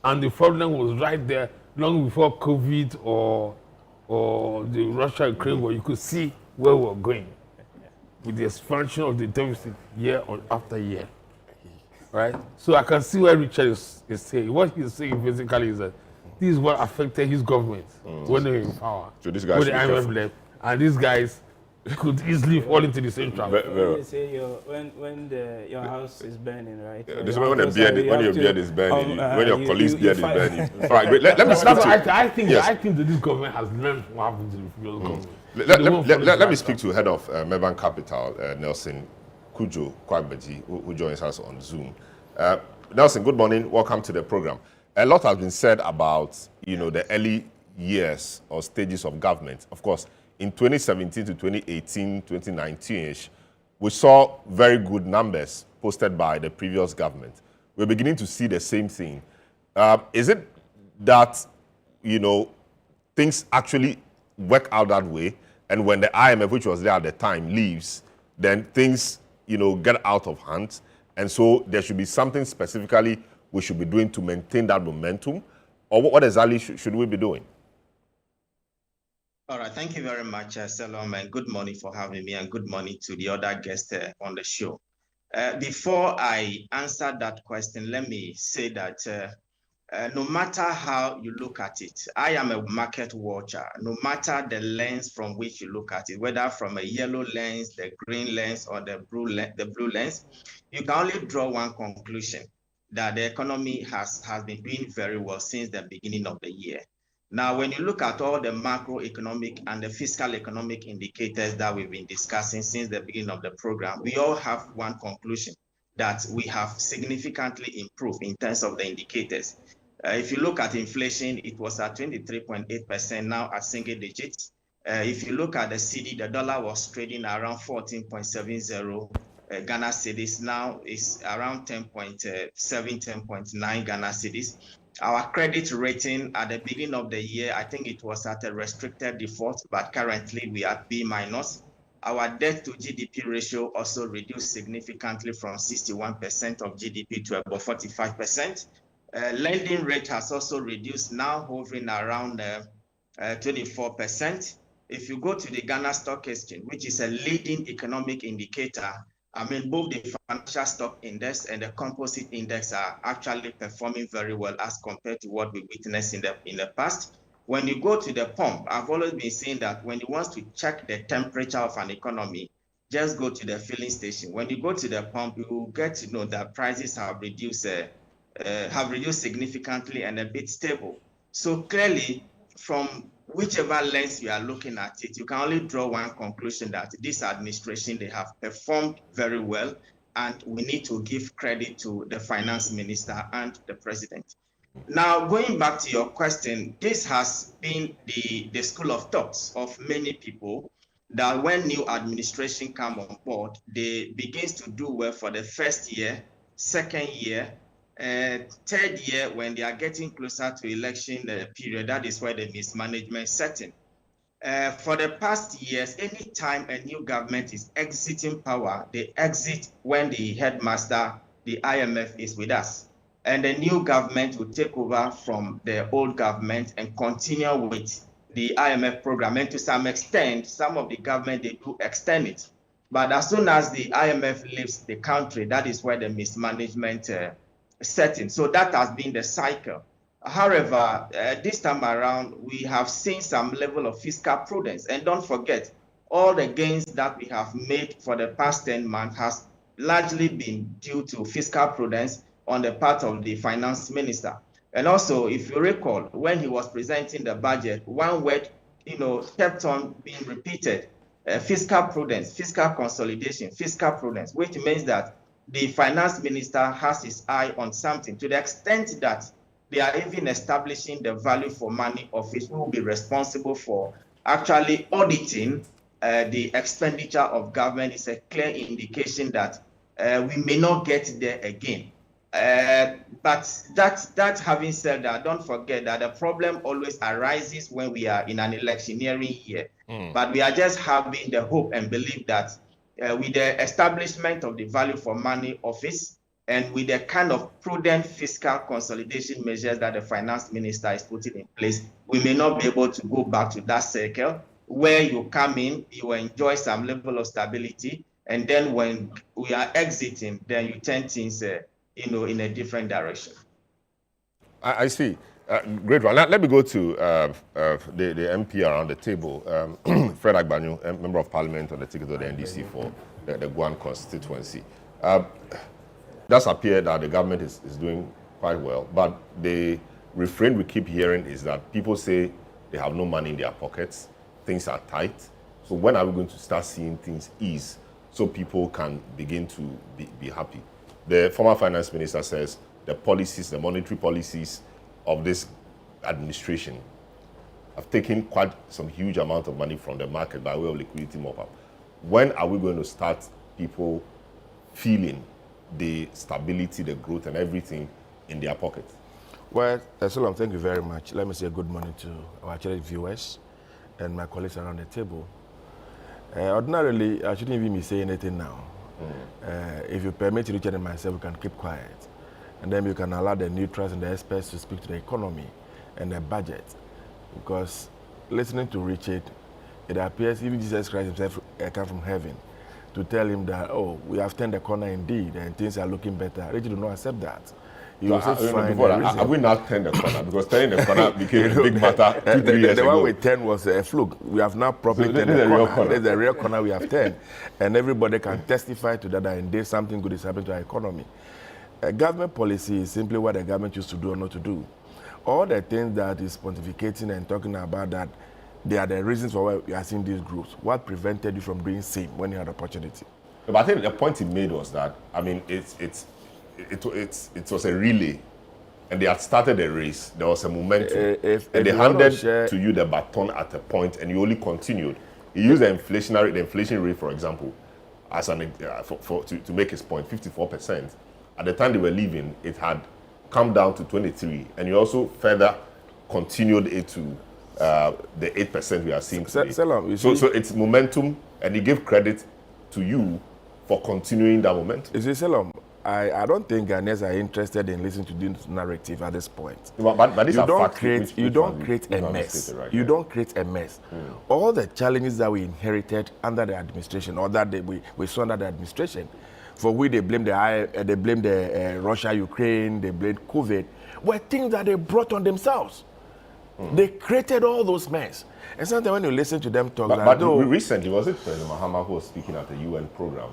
And the problem was right there long before COVID or the Russia-Ukraine war. You could see where we were going with the expansion of the deficit year after year, right? So I can see where Richard is saying. What he's saying basically is that this is what affected his government when they were in power. So these guys when the should be IMF careful. left, and these guys could easily fall into the same trap. They say your house is burning, right? This is Your when the house, beard, you when have your to, beard is burning, when your you- colleague's you beard is fight- burning. All right, wait, let me That's speak why to... I think Yes. that this government has learned what happened to the previous government. Let me speak to head of Meban Capital, Nelson Kujo Kwagbeji, who joins us on Zoom. Nelson, good morning. Welcome to the program. A lot has been said about, the early years or stages of government. Of course, in 2017 to 2018, 2019-ish, we saw very good numbers posted by the previous government. We're beginning to see the same thing. Is it that, things actually work out that way, and when the IMF, which was there at the time, leaves, then things, get out of hand, and so there should be something specifically we should be doing to maintain that momentum? Or what exactly should we be doing? All right, thank you very much, Salom, and good morning for having me, and good morning to the other guests on the show. Before I answer that question, let me say that no matter how you look at it, I am a market watcher. No matter the lens from which you look at it, whether from a yellow lens, the green lens, or the blue lens, you can only draw one conclusion, that the economy has been doing very well since the beginning of the year. Now, when you look at all the macroeconomic and the fiscal economic indicators that we've been discussing since the beginning of the program, we all have one conclusion, that we have significantly improved in terms of the indicators. If you look at inflation, it was at 23.8%, now at single digits. If you look at the cedi, the dollar was trading around 14.70 Ghana cedis, now is around 10.7, 10.9 Ghana cedis. Our credit rating at the beginning of the year, I think it was at a restricted default, but currently we are at B-. Our debt to GDP ratio also reduced significantly from 61% of GDP to about 45%. Lending rate has also reduced, now hovering around 24%. If you go to the Ghana Stock Exchange, which is a leading economic indicator, I mean, both the financial stock index and the composite index are actually performing very well as compared to what we witnessed in the past. When you go to the pump, I've always been saying that when you want to check the temperature of an economy, just go to the filling station. When you go to the pump, you will get to know that prices have reduced significantly and a bit stable. So clearly, from whichever lens you are looking at it, you can only draw one conclusion, that this administration, they have performed very well, and we need to give credit to the finance minister and the president. Now, going back to your question, this has been the school of thoughts of many people, that when new administration come on board, they begins to do well for the first year, second year, third year, when they are getting closer to election period, that is where the mismanagement sets in. For the past years, anytime a new government is exiting power, they exit when the headmaster, the IMF, is with us. And the new government will take over from the old government and continue with the IMF program. And to some extent, some of the government, they do extend it. But as soon as the IMF leaves the country, that is where the mismanagement setting. So that has been the cycle. However, this time around, we have seen some level of fiscal prudence. And don't forget, all the gains that we have made for the past 10 months has largely been due to fiscal prudence on the part of the finance minister. And also, if you recall, when he was presenting the budget, one word, kept on being repeated: fiscal prudence, fiscal consolidation, fiscal prudence, which means that the finance minister has his eye on something, to the extent that they are even establishing the value for money office, who will be responsible for actually auditing the expenditure of government. Is a clear indication that we may not get there again. But that having said that, don't forget that the problem always arises when we are in an electioneering year. But we are just having the hope and belief that with the establishment of the value for money office, and with the kind of prudent fiscal consolidation measures that the finance minister is putting in place, we may not be able to go back to that circle where you come in, you enjoy some level of stability, and then when we are exiting, then you turn things in a different direction. I see. Great one. Let me go to the MP around the table, Fred Agbanyu, Member of Parliament on the ticket of the NDC for the Guan constituency. Does appear that the government is doing quite well, but the refrain we keep hearing is that people say they have no money in their pockets, things are tight. So when are we going to start seeing things ease so people can begin to be happy? The former finance minister says the policies, the monetary policies of this administration have taken quite some huge amount of money from the market by way of liquidity mop-up. When are we going to start people feeling the stability, the growth, and everything in their pockets? Well, Salam, thank you very much. Let me say good morning to our channel viewers and my colleagues around the table. Ordinarily, I shouldn't even be saying anything now. If you permit Richard and myself, we can keep quiet. and then you can allow the neutrals and the experts to speak to the economy and the budget. Because listening to Richard, it appears even Jesus Christ himself came from heaven to tell him that, oh, we have turned the corner indeed and things are looking better. Richard did not accept that. Have we not turned the corner? Because turning the corner became a big matter 2-3 years ago. The one we turned was a fluke. We have now properly turned the corner. There's a real corner we have turned. And everybody can testify to that, and indeed something good is happening to our economy. Government policy is simply what the government used to do or not to do. All the things that is pontificating and talking about that, they are the reasons for why we are seeing these groups. What prevented you from doing same when you had opportunity? But I think the point he made was that, I mean, it was a relay, and they had started a race. There was a momentum, and they handed to you the baton at a point, and you only continued. He used the inflation rate, for example, as an to make his point, 54%. At the time they were leaving, it had come down to 23, and you also further continued it to the 8% we are seeing today. So it's momentum, and he gave credit to you for continuing that momentum. You see, Salom, I don't think Ghanaians are interested in listening to this narrative at this point. But these you are don't facts create, you don't create a mess. You don't create a mess. All the challenges that we inherited under the administration, or that we saw under the administration, for which they blame the Russia, Ukraine, they blame COVID, were things that they brought on themselves. They created all those mess. And sometimes when you listen to them talk, but recently, was it President Mahama who was speaking at the UN program?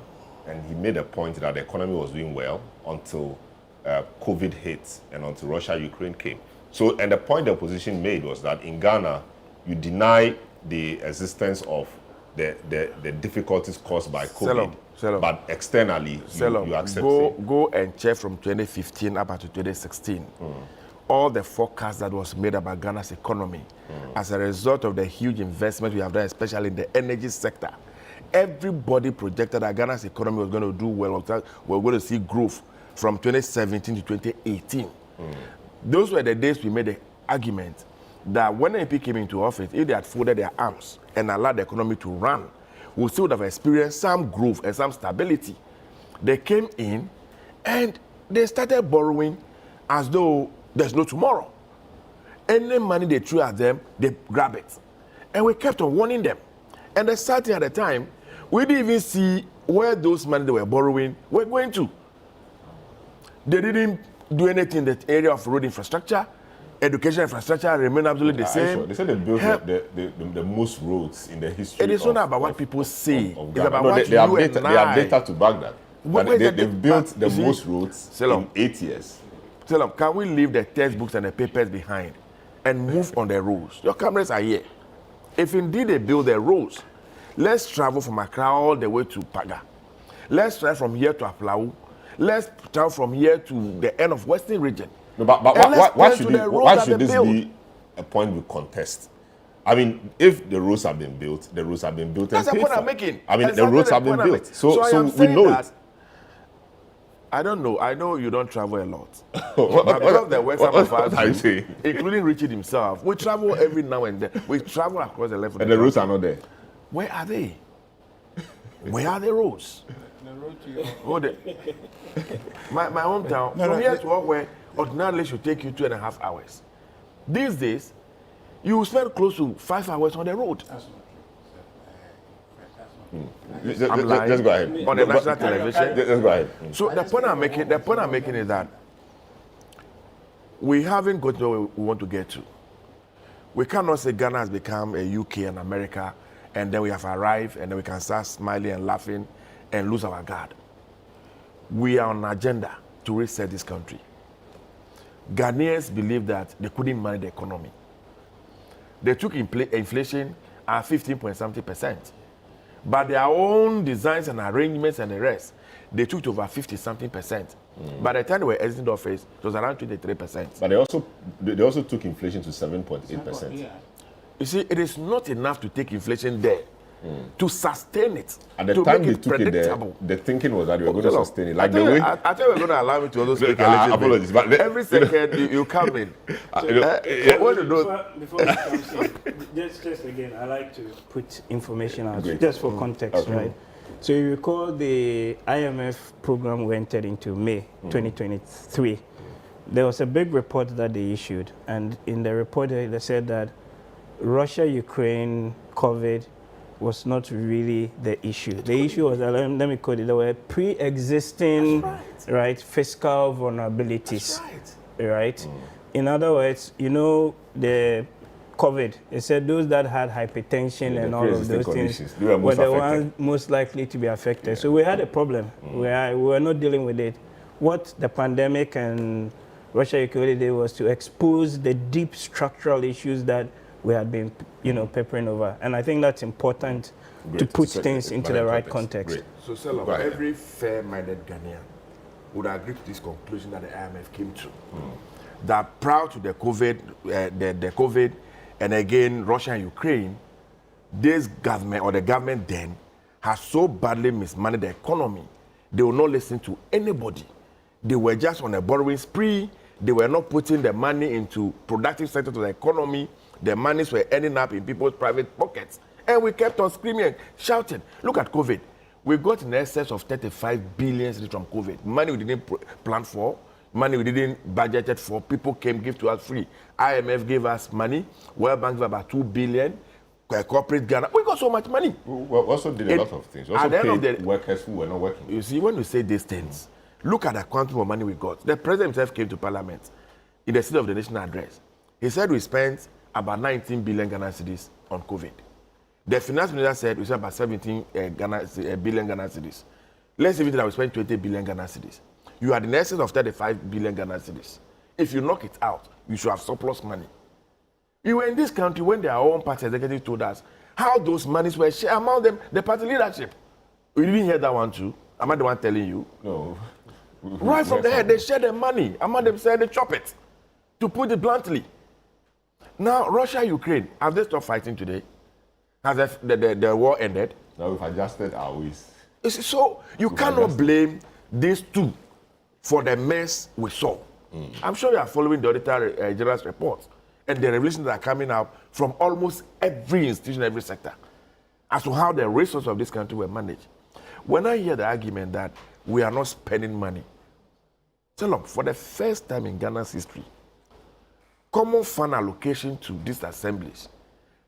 And he made a point that the economy was doing well until COVID hit and until Russia, Ukraine came. So, and the point the opposition made was that in Ghana, you deny the existence of the difficulties caused by COVID, but externally, you accept it. Go and check from 2015 up to 2016. All the forecasts that was made about Ghana's economy as a result of the huge investment we have done, especially in the energy sector. Everybody projected that Ghana's economy was going to do well. We're going to see growth from 2017 to 2018. Those were the days we made the argument that when AP came into office, if they had folded their arms and allowed the economy to run, we still would have experienced some growth and some stability. They came in and they started borrowing as though there's no tomorrow. Any money they threw at them, they grab it. And we kept on warning them. And the sad thing at the time, we didn't even see where those money they were borrowing were going to. They didn't do anything in the area of road infrastructure. Education infrastructure remained absolutely the same. Sure? They said they built the most roads in the history. It is not about what people say. It's about what you and I. They have data to back that. They've built the most roads in 8 years. Salom, can we leave the textbooks and the papers behind and move on the roads? Your cameras are here. If indeed they build the roads, let's travel from Accra all the way to Paga. Let's travel from here to Aflau. Let's travel from here to the end of Western region. No, but why should this be a point we contest? I mean, if the roads have been built, the roads have been built. That's the point I'm making. I mean, the roads have been built. So we know it. I don't know. I know you don't travel a lot. But because of the western of us, including Richard himself, we travel every now and then. We travel across the left. And the roads are not there. Where are they? Where are the roads? My hometown, from here to where ordinarily should take you 2.5 hours. These days, you spend close to 5 hours on the road. Let's go ahead. On the national television. Let's go ahead. So the point I'm making is that we haven't got to where we want to get to. We cannot say Ghana has become a UK and America, and then we have arrived, and then we can start smiling and laughing and lose our guard. We are on an agenda to reset this country. Ghanaians believe that they couldn't manage the economy. They took inflation at 15.something%. But their own designs and arrangements and the rest, they took it over 50-something%. By the time they were exiting the office, it was around 23%. But they also took inflation to 7.8%. Yeah. You see, it is not enough to take inflation there. To sustain it. At the time they took it there, the thinking was that they were going to sustain it. Like the way I thought we were going to allow me to also speak a little apologies, bit. but Every second you come in. Before you come in, just again, I like to put information out just for context, right? So you recall the IMF program we entered into May 2023. There was a big report that they issued, and in the report they said that Russia-Ukraine COVID was not really the issue. The issue was, let me quote it, there were pre-existing right, fiscal vulnerabilities. Right? In other words, you know, the COVID, it said those that had hypertension and all of those things were the ones most likely to be affected. Yeah. So we had a problem. We were not dealing with it. What the pandemic and Russia-Ukraine did was to expose the deep structural issues that we had been, you know, peppering over. And I think that's important to put things into the right context. So, Selam, every fair-minded Ghanaian would agree to this conclusion that the IMF came to. That prior to the COVID, and again, Russia and Ukraine, this government, or the government then, has so badly mismanaged the economy, they will not listen to anybody. They were just on a borrowing spree. They were not putting the money into productive sector of the economy. The monies were ending up in people's private pockets. And we kept on screaming, shouting. Look at COVID. We got in excess of 35 billion from COVID. Money we didn't plan for, money we didn't budget for. People came, give to us free. IMF gave us money. World Bank gave about 2 billion. Corporate Ghana. We got so much money. We also did a lot of things. Also paid workers who were not working. You see, when we say these things, look at the quantum of money we got. The president himself came to Parliament in the State of the Nation address. He said we spent about 19 billion Ghana cedis on COVID. The finance minister said we spent about 17 billion Ghana cedis. Let's even that we spent 20 billion Ghana cedis. You are in excess of 35 billion Ghana cedis. If you knock it out, you should have surplus money. We were in this country when their own party executive told us how those monies were shared among them, the party leadership. We didn't hear that one too. Am I the one telling you? No. Right from the head, they share the money. Among them said they chop it. To put it bluntly. Now, Russia, Ukraine, have they stopped fighting today? Has the war ended? Now we've adjusted our ways. So you cannot blame these two for the mess we saw. I'm sure you are following the Auditor General's reports and the revelations that are coming out from almost every institution, every sector, as to how the resources of this country were managed. When I hear the argument that we are not spending money, so look, for the first time in Ghana's history, common fund allocation to these assemblies,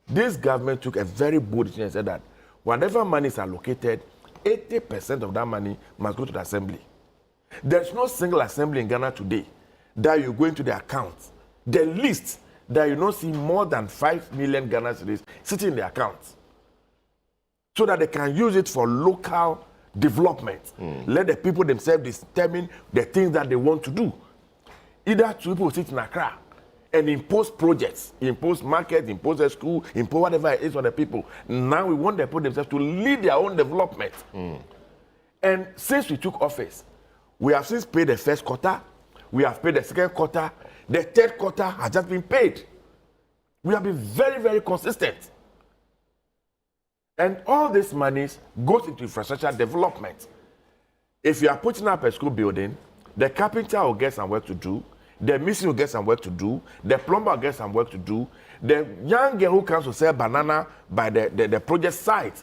this government took a very bold decision and said that whatever money is allocated, 80% of that money must go to the assembly. There's no single assembly in Ghana today that you go into the accounts, the list that you don't see more than 5 million Ghana cedis sitting in the accounts, so that they can use it for local development. Let the people themselves determine the things that they want to do. Either two people sit in Accra and impose projects, impose markets, impose a school, impose whatever it is on the people. Now we want the people themselves to lead their own development. And since we took office, we have since paid the first quarter, we have paid the second quarter, the third quarter has just been paid. We have been very, very consistent. And all this money goes into infrastructure development. If you are putting up a school building, the carpenter will get some work to do, the mason will get some work to do, the plumber will get some work to do, the young girl who comes to sell banana by the project site,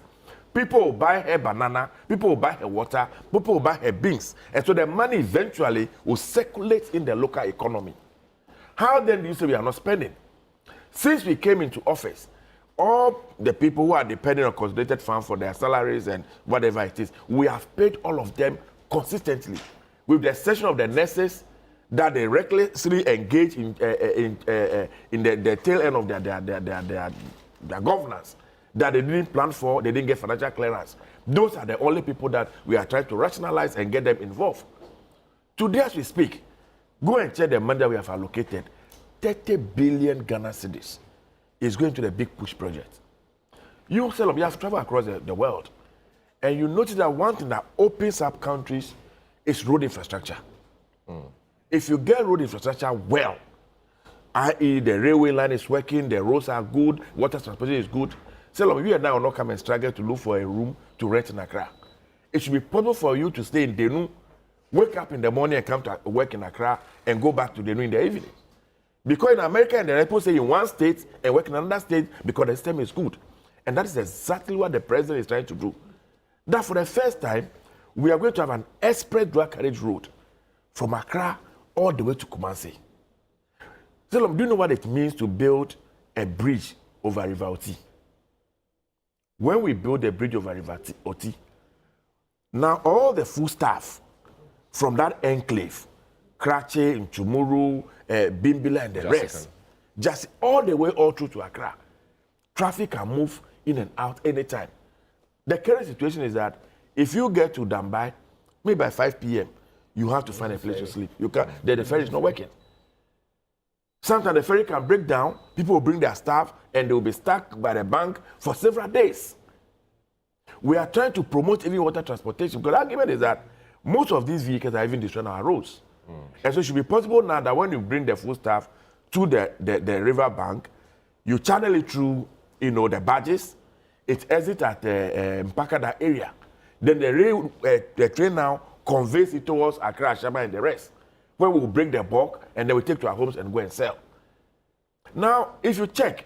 people will buy her banana, people will buy her water, people will buy her beans. And so the money eventually will circulate in the local economy. How then do you say we are not spending? Since we came into office, all the people who are depending on consolidated funds for their salaries and whatever it is, we have paid all of them consistently, with the exception of the nurses that they recklessly engage in the tail end of their governance, that they didn't plan for, they didn't get financial clearance. Those are the only people that we are trying to rationalize and get them involved. Today as we speak, go and check the money that we have allocated. 30 billion Ghana cedis is going to the Big Push project. You have traveled across the world, and you notice that one thing that opens up countries is road infrastructure. If you get road infrastructure well, i.e. the railway line is working, the roads are good, water transportation is good, you and I will not come and struggle to look for a room to rent in Accra. It should be possible for you to stay in Denu, wake up in the morning and come to work in Accra, and go back to Denu in the evening. Because in America, and the people say in one state and work in another state because the system is good. And that is exactly what the president is trying to do. that for the first time, we are going to have an express dual carriage road from Accra all the way to Kumasi. So, do you know what it means to build a bridge over River Oti? When we build a bridge over River Oti, now all the full staff from that enclave, Krache, Nchumuru, Bimbila, and the rest, just all the way all through to Accra, traffic can move in and out anytime. The current situation is that if you get to Dambai, maybe by 5 p.m., you have to find a place to sleep. You can't, the ferry is not working. Sometimes the ferry can break down, people will bring their staff, and they will be stuck by the bank for several days. We are trying to promote even water transportation, because the argument is that most of these vehicles are even destroying our roads. And so it should be possible now that when you bring the food staff to the river bank, you channel it through, the barges, it exits at Mpakada area. Then the train now conveys it towards Accra, Ashama, and the rest, where we will bring the bulk and then we take to our homes and go and sell. Now, if you check,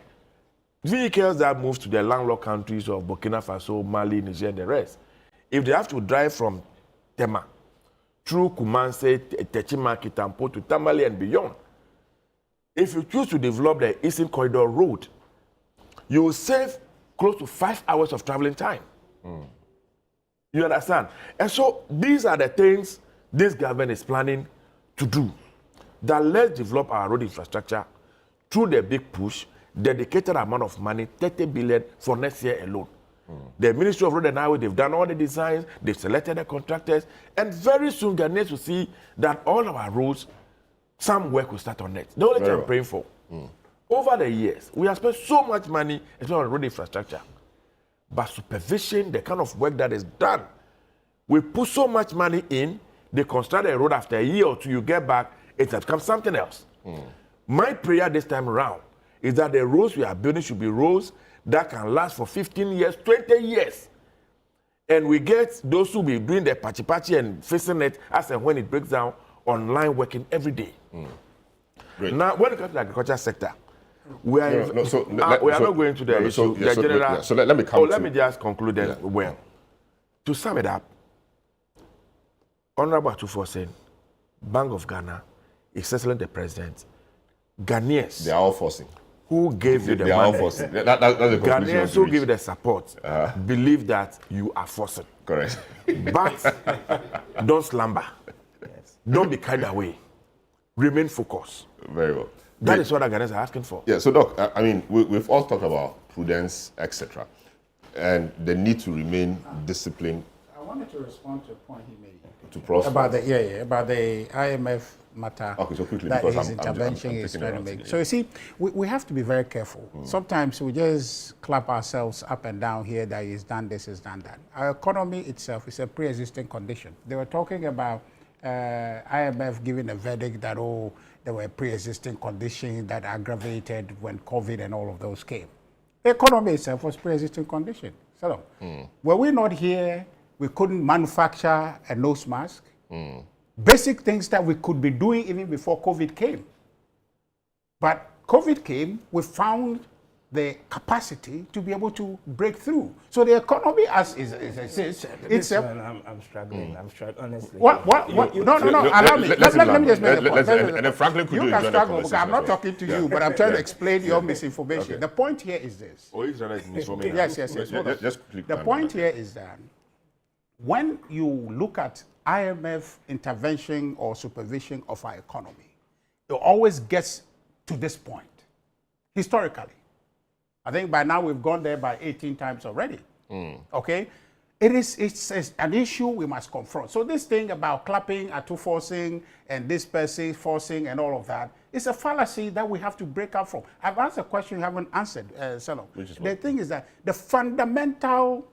vehicles that move to the landlocked countries of Burkina Faso, Mali, Niger, and the rest, if they have to drive from Tema through Kumasi, Techima, Kitampo to Tamale and beyond, if you choose to develop the Eastern Corridor Road, you will save close to 5 hours of traveling time. You understand? And so these are the things this government is planning to do. That let's develop our road infrastructure through the big push, dedicated amount of money, 30 billion for next year alone. The Ministry of Road and Highway, they've done all the designs, they've selected the contractors, and very soon Ghanaians will see that all our roads, some work will start on it. The only thing I'm praying for, over the years, we have spent so much money on road infrastructure, but supervision, the kind of work that is done, we put so much money in, they construct a road after a year or two, you get back, it has become something else. My prayer this time around is that the roads we are building should be roads that can last for 15 years, 20 years. And we get those who be doing the patchy and fixing it as and when it breaks down, online working every day. Great. Now, when it comes to the agriculture sector, we are, we are not going to the issue. So let me come let me just conclude then. Well, to sum it up, Honorable Atufo saying, Bank of Ghana, Excellency the President, Ghanaians, they are all forcing. Who gave you the they money? are all forcing. That's the conclusion. Ghanaians who give you the support believe that you are forcing. Correct. But don't slumber. Don't be carried away. Remain focused. Very well. That is what the Ghanaians are asking for. Yeah, so Doc, I mean, we've all talked about prudence, etc., and the need to remain disciplined. I wanted to respond to a point he made. To prosper. About the IMF matter. Okay, so quickly, that because his intervention is trying to make. So you see, we have to be very careful. Sometimes we just clap ourselves up and down here that he's done this, he's done that. Our economy itself is a pre-existing condition. They were talking about IMF giving a verdict that, oh, there were pre-existing conditions that aggravated when COVID and all of those came. The economy itself was pre-existing condition. So, were we not here, we couldn't manufacture a nose mask. Basic things that we could be doing even before COVID came. But COVID came, we found the capacity to be able to break through. So the economy, as is it's I'm struggling. I'm struggling, honestly. What? No. Allow me. Let me just make a point. And then Franklin could you can struggle because I'm not talking to you, but I'm trying to explain your misinformation. Okay. The point here is this. Oh, he's right. Yes. Hold on. Just quickly. The point here is that when you look at IMF intervention or supervision of our economy, it always gets to this point, historically. I think by now we've gone there by 18 times already. Okay? It's an issue we must confront. So this thing about clapping, forcing, and this person forcing and all of that, it's a fallacy that we have to break out from. I've asked a question you haven't answered, Selo. The thing is that the fundamental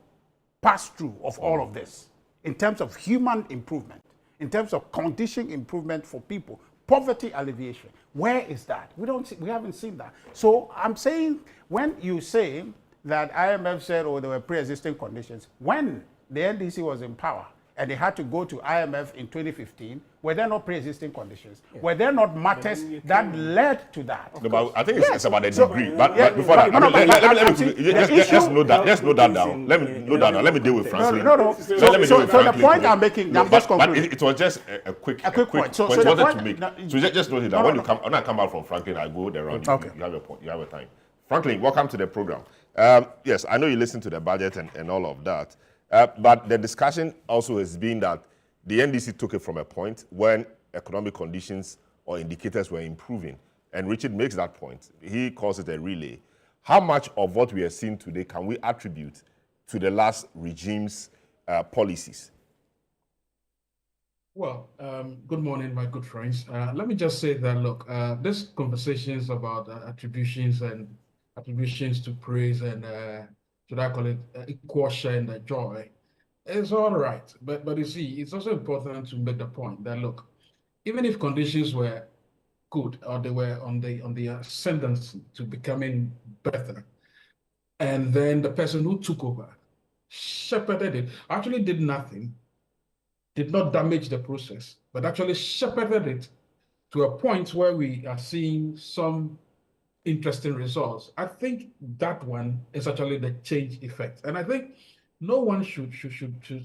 pass-through of all of this, in terms of human improvement, in terms of condition improvement for people, poverty alleviation, where is that? We haven't seen that. So I'm saying, when you say that IMF said, oh, there were pre-existing conditions, when the NDC was in power, and they had to go to IMF in 2015, were there not pre-existing conditions? Were there not matters that led to that? No, but I think it's about the So- degree. But Yeah, before that, no, no, but let's note that. Let's note that down. Let me note that down. Let me deal with Franklin. No. So let me deal with So the Franklin point today. I'm making, No, I'm just but concluding. it was just a quick point. So point the I wanted point- to make. no, So just note it that no, when no. when I come out from Franklin, I go there around. Okay. You have a point. You have a time. Franklin, welcome to the program. Yes, I know you listened to the budget and all of that, but the discussion also has been that the NDC took it from a point when economic conditions or indicators were improving, and Richard makes that point. He calls it a relay. How much of what we are seeing today can we attribute to the last regime's policies? Well, good morning, my good friends. Let me just say that, look, this conversations about attributions to praise and, should I call it, equal share in the joy, it's all right. But you see, it's also important to make the point that, look, even if conditions were good or they were on the ascendancy to becoming better, and then the person who took over shepherded it, actually did nothing, did not damage the process, but actually shepherded it to a point where we are seeing some interesting results. I think that one is actually the change effect. And I think no one should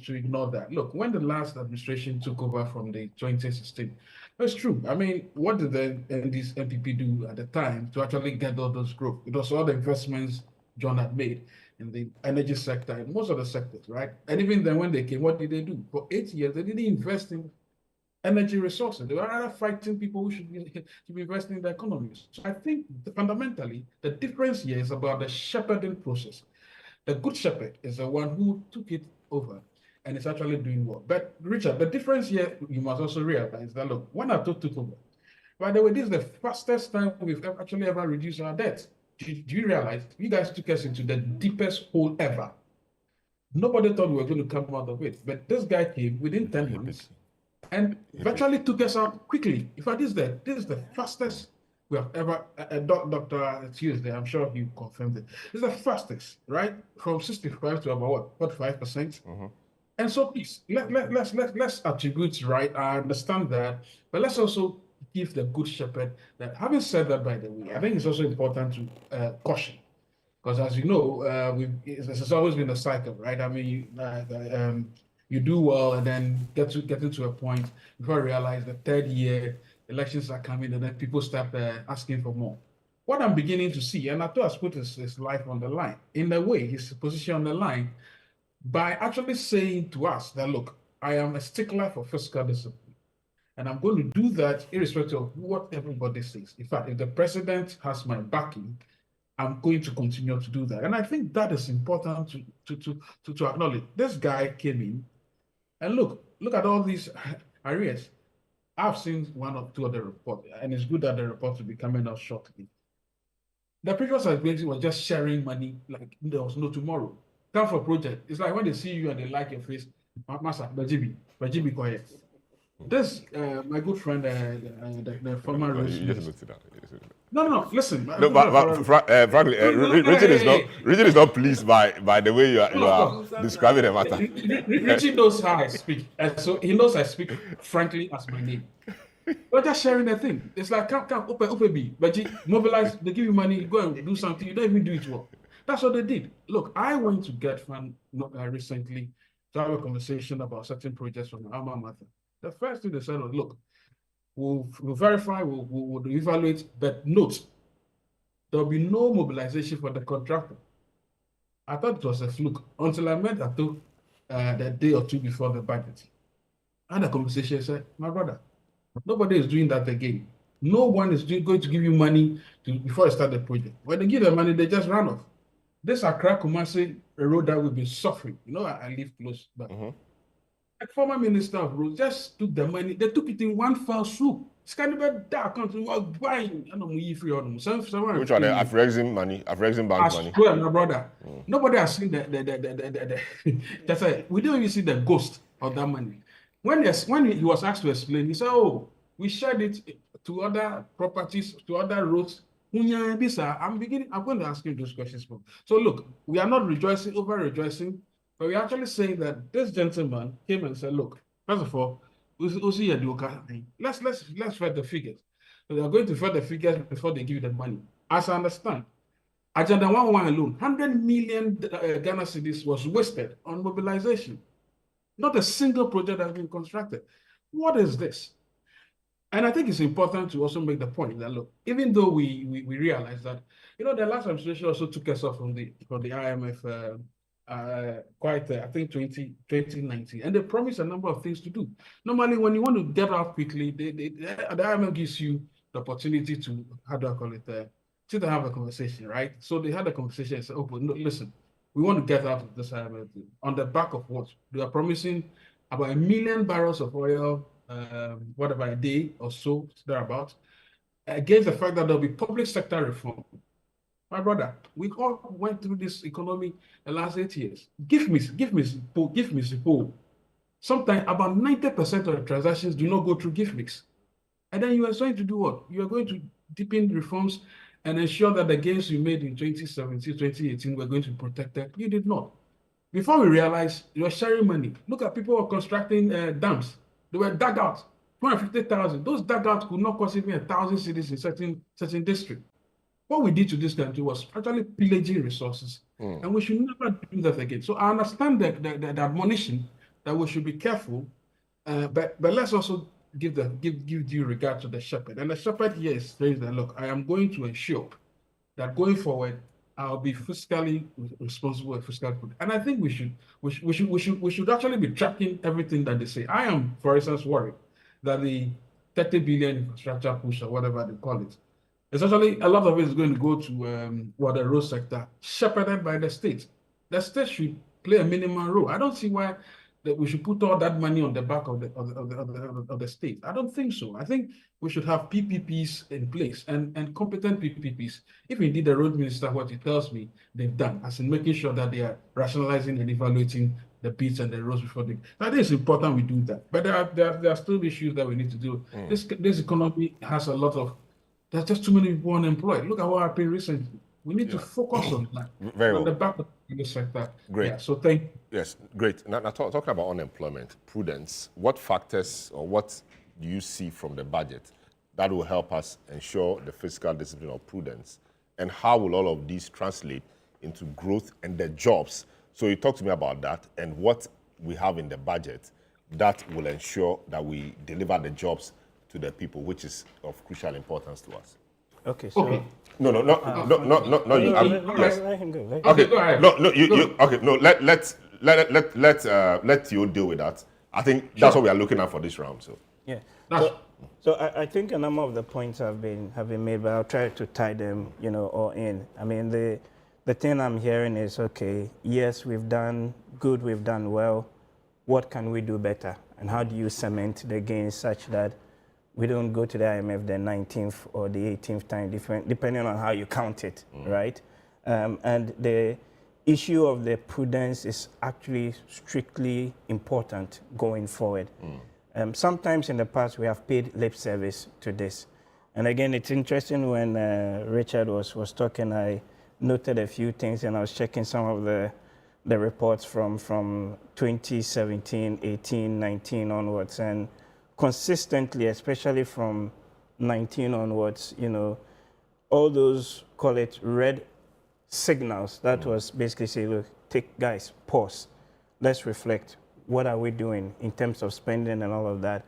ignore that. Look, when the last administration took over from the 2016, that's true. I mean, what did the NPP do at the time to actually get all those growth? It was all the investments John had made in the energy sector and most of the sectors, right? And even then when they came, what did they do? For 8 years, they didn't invest in energy resources. They were rather fighting people who should be investing in the economies. So I think fundamentally, the difference here is about the shepherding process. The good shepherd is the one who took it over and is actually doing well. But Richard, the difference here, you must also realize that, look, when I took over, by the way, this is the fastest time we've actually ever reduced our debt. Do you realize you guys took us into the deepest hole ever? Nobody thought we were going to come out of it. But this guy came within 10 months and virtually took us out quickly. In fact, this is the fastest we have ever, Dr. Tuesday, I'm sure he confirmed it. It's the fastest, right? From 65 to about what, 45%? And so please, let's attribute, right? I understand that, but let's also give the good shepherd that. Having said that, by the way, I think it's also important to caution, because as you know, this has always been a cycle, right? I mean, you do well and then get into a point before you realize the third year elections are coming and then people start asking for more. What I'm beginning to see, and Ato has put his life on the line, in a way, his position on the line, by actually saying to us that, look, I am a stickler for fiscal discipline. And I'm going to do that irrespective of what everybody says. In fact, if the president has my backing, I'm going to continue to do that. And I think that is important to acknowledge. This guy came in and look at all these arrears. I've seen one or two of the reports, and it's good that the reports will be coming out shortly. The previous administration was just sharing money like there was no tomorrow. Come for project. It's like when they see you and they like your face, Masa, Bajibi, quiet. This, my good friend, the former You just looked it up. No, listen. No, but frankly, Richard is not pleased by the way you are describing the matter. Richard knows how I speak, and so he knows I speak frankly as my name. We're just sharing the thing. It's like, come, open, but you mobilize, they give you money, go and do something, you don't even do it well. That's what they did. Look, I went to get fund recently to have a conversation about certain projects from my alma mater. The first thing they said was, look, we'll verify, we'll evaluate, but note, there'll be no mobilization for the contractor. I thought it was a fluke until I met Ato the day or two before the budget. I had a conversation, I said, my brother, nobody is doing that again. No one is going to give you money before you start the project. When they give the money, they just run off. This Accra Kumasi, a road that we've been suffering. You know, I live close, but like former minister of roads just took the money. They took it in one fell swoop. It's kind of a dark country. Was buying. I don't know free on them. Which one? Afrexim money, Afrexim bank money. I swear, my brother. Nobody has seen the that's it. We don't even see the ghost of that money. When he was asked to explain, he said, "Oh, we shared it to other properties, to other roads." I'm going to ask him those questions. So look, we are not rejoicing, over rejoicing, But we're actually saying that this gentleman came and said, look, first of all, let's vet the figures. So they are going to vet the figures before they give you the money. As I understand, Agenda 1 alone, 100 million Ghana cedis was wasted on mobilization. Not a single project has been constructed. What is this? And I think it's important to also make the point that, look, even though we realize that, the last administration also took us off from the IMF I think 2019, and they promised a number of things to do. Normally, when you want to get out quickly, the IMF gives you the opportunity to, how do I call it, to have a conversation, right? So they had a conversation and said, oh, but no, listen, we want to get out of this IMF on the back of what? They are promising about 1 million barrels of oil, whatever, a day or so, thereabout, against the fact that there'll be public sector reform. My brother, we all went through this economy the last 8 years. Give me support. Sometimes about 90% of the transactions do not go through gift mix. And then you are going to do what? You are going to deepen reforms and ensure that the gains you made in 2017, 2018 were going to be protected. You did not. Before we realized, you were sharing money. Look at people who are constructing dams. They were dug out, 250,000. Those dugouts could not cost even 1,000 cities in certain districts. What we did to this country was actually pillaging resources, and we should never do that again. So I understand the admonition that we should be careful, but let's also give due regard to the shepherd. And the shepherd here is saying that, look, I am going to ensure that going forward, I'll be fiscally responsible and fiscally prudent. And I think we should actually be tracking everything that they say. I am, for instance, worried that the 30 billion infrastructure push or whatever they call it, essentially a lot of it is going to go to the road sector, shepherded by the state. The state should play a minimum role. I don't see why that we should put all that money on the back of the state. I don't think so. I think we should have PPPs in place and competent PPPs. If indeed the road minister, what he tells me they've done, as in making sure that they are rationalizing and evaluating the beats and the roads before they. I think it's important we do that. But there are still issues that we need to do. This economy has a lot of. There's just too many people unemployed. Look at what happened recently. We need to focus on that. Very well. On the back of the sector. Great. Yeah, so thank you. Yes, great. Now talking about unemployment, prudence, what factors or what do you see from the budget that will help us ensure the fiscal discipline of prudence? And how will all of these translate into growth and the jobs? So you talk to me about that and what we have in the budget that will ensure that we deliver the jobs to the people, which is of crucial importance to us. Okay, so Okay. No, you. Yes. let him go. Okay. Go ahead. No, you. Okay. No, let you deal with that. I think that's what we are looking at for this round. So. Yeah. That's- So I think a number of the points have been made, but I'll try to tie them, all in. I mean, the thing I'm hearing is, okay, yes, we've done good, we've done well. What can we do better? And how do you cement the gains such that we don't go to the IMF the 19th or the 18th time, depending on how you count it, right? And the issue of the prudence is actually strictly important going forward. Sometimes in the past, we have paid lip service to this. And again, it's interesting when Richard was talking, I noted a few things and I was checking some of the reports from 2017, 18, 19 onwards. And consistently, especially from 19 onwards, all those, call it red signals, that was basically say, look, guys, pause, let's reflect. What are we doing in terms of spending and all of that?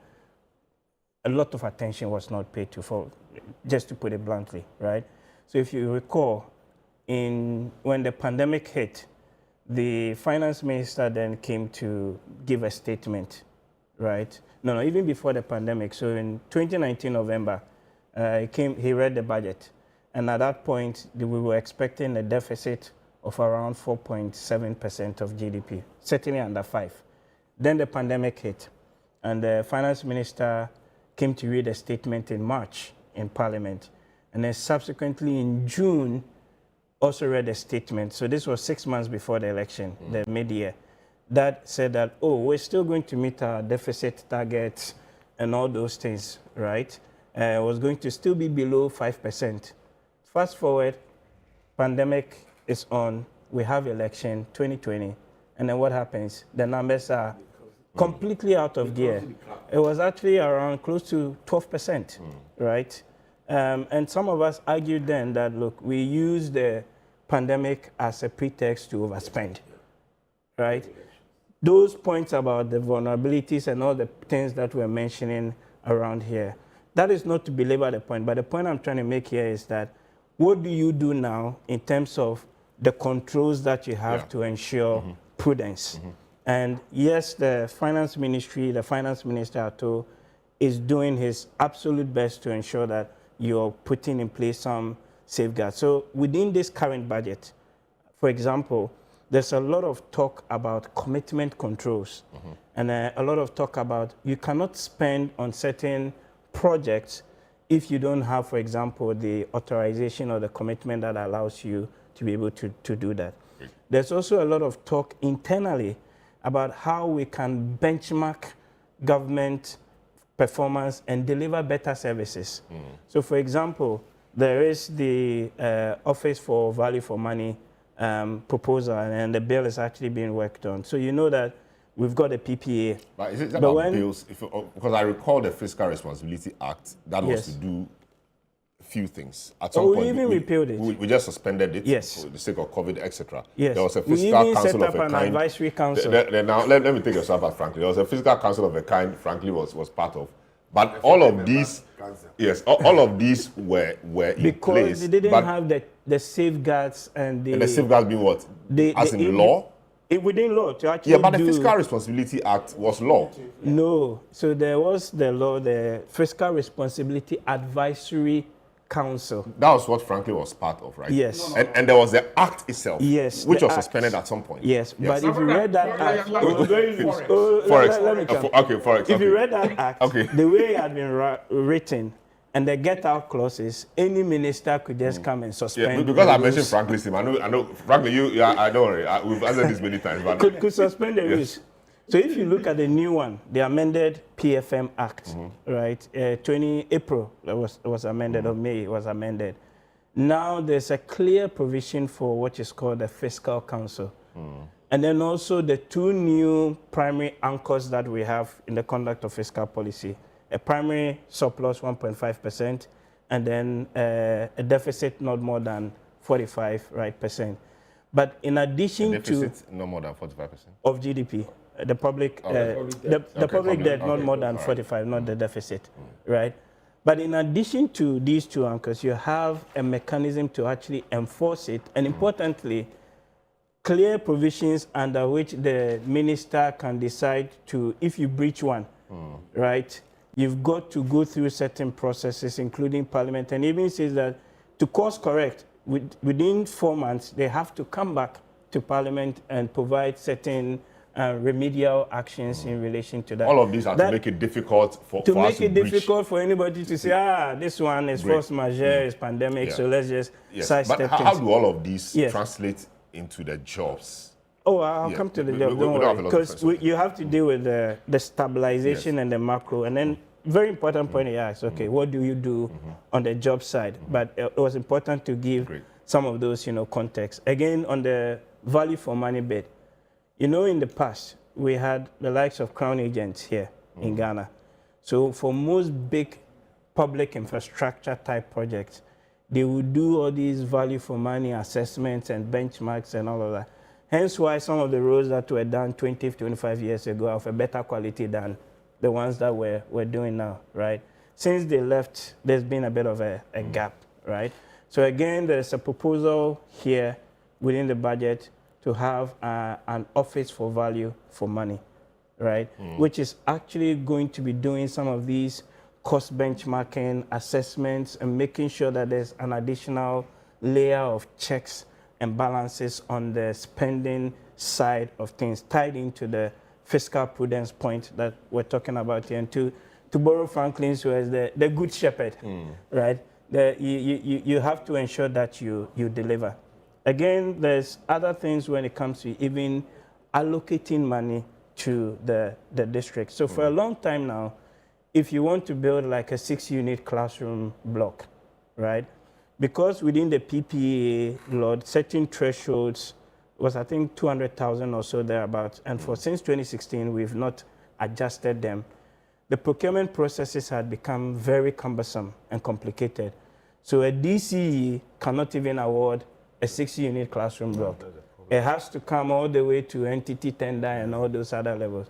A lot of attention was not paid to, just to put it bluntly, right? So if you recall, when the pandemic hit, the finance minister then came to give a statement, right? No, even before the pandemic. So in 2019 November, he read the budget. And at that point, we were expecting a deficit of around 4.7% of GDP, certainly under 5%. Then the pandemic hit, and the finance minister came to read a statement in March in Parliament. And then subsequently in June, also read a statement. So this was 6 months before the election, the mid-year, that said that, we're still going to meet our deficit targets and all those things, right? It was going to still be below 5%. Fast forward, pandemic is on, we have election 2020, and then what happens? The numbers are completely out of gear. It was actually around close to 12%, right? And some of us argued then that, look, we use the pandemic as a pretext to overspend, right? Those points about the vulnerabilities and all the things that we're mentioning around here, that is not to belabor the point, but the point I'm trying to make here is that what do you do now in terms of the controls that you have to ensure prudence? And yes, the finance ministry, the finance minister Ato, is doing his absolute best to ensure that you're putting in place some safeguards. So within this current budget, for example, there's a lot of talk about commitment controls and a lot of talk about you cannot spend on certain projects if you don't have, for example, the authorization or the commitment that allows you to be able to do that. There's also a lot of talk internally about how we can benchmark government performance and deliver better services. So for example, there is the Office for Value for Money proposal, and the bill is actually being worked on. So you know that we've got a PPA. But is it about bills? Because I recall the Fiscal Responsibility Act that was to do a few things. At some point, we even repealed it. We just suspended it for the sake of COVID, etc. There was a Fiscal Council of a kind. Advisory council. Now, let me take a step back, frankly. There was a Fiscal Council of a kind, frankly, was part of. But all of these, all of these were in place. Because they didn't have the safeguards and the safeguards being what? As in law? Within law to actually but the Fiscal Responsibility Act was law. No, so there was the law, the Fiscal Responsibility Advisory Council. That was what Franklin was part of, right? Yes. And there was the act itself, which was suspended at some point. Yes, but if you read that act, if you read that act, the way it had been written, and the get-out clauses, any minister could just come and suspend. Yeah, because I mentioned Franklin's name, I know, Franklin, I don't worry, we've answered this many times. But could suspend the rules. So if you look at the new one, the amended PFM Act, right, 20 April, it was amended, or May, it was amended. Now there's a clear provision for what is called the Fiscal Council. And then also the two new primary anchors that we have in the conduct of fiscal policy. A primary surplus 1.5%, and then a deficit not more than 45%. But in addition to no more than 45% of GDP, the public public debt not more than 45, not the deficit, right? But in addition to these two anchors, you have a mechanism to actually enforce it, and importantly, clear provisions under which the minister can decide to, if you breach one, right? You've got to go through certain processes, including Parliament, and even says that to course correct, within 4 months, they have to come back to Parliament and provide certain remedial actions in relation to that. All of these are to make it difficult for us to make it difficult for anybody to say, this one is force majeure, is pandemic, so let's just sidestep things. But how do all of these translate into the jobs? Oh, I'll come to the job, don't worry. Because you have to deal with the stabilization and the macro. And then, very important point you asked, okay, what do you do on the job side? But it was important to give some of those, context. Again, on the value for money bit, in the past, we had the likes of crown agents here in Ghana. So for most big public infrastructure type projects, they would do all these value for money assessments and benchmarks and all of that. Hence why some of the roads that were done 20, 25 years ago are of a better quality than the ones that we're doing now, right? Since they left, there's been a bit of a gap, right? So again, there's a proposal here within the budget to have an office for value for money, right? Which is actually going to be doing some of these cost benchmarking assessments and making sure that there's an additional layer of checks and balances on the spending side of things tied into the fiscal prudence point that we're talking about here. And to borrow Franklin's words, the good shepherd, right? You have to ensure that you deliver. Again, there's other things when it comes to even allocating money to the district. So for a long time now, if you want to build like a 6-unit classroom block, right? Because within the PPA law, certain thresholds was, I think, 200,000 or so thereabouts. And for since 2016, we've not adjusted them. The procurement processes had become very cumbersome and complicated. So a DCE cannot even award a 60-unit classroom block. It has to come all the way to entity tender and all those other levels.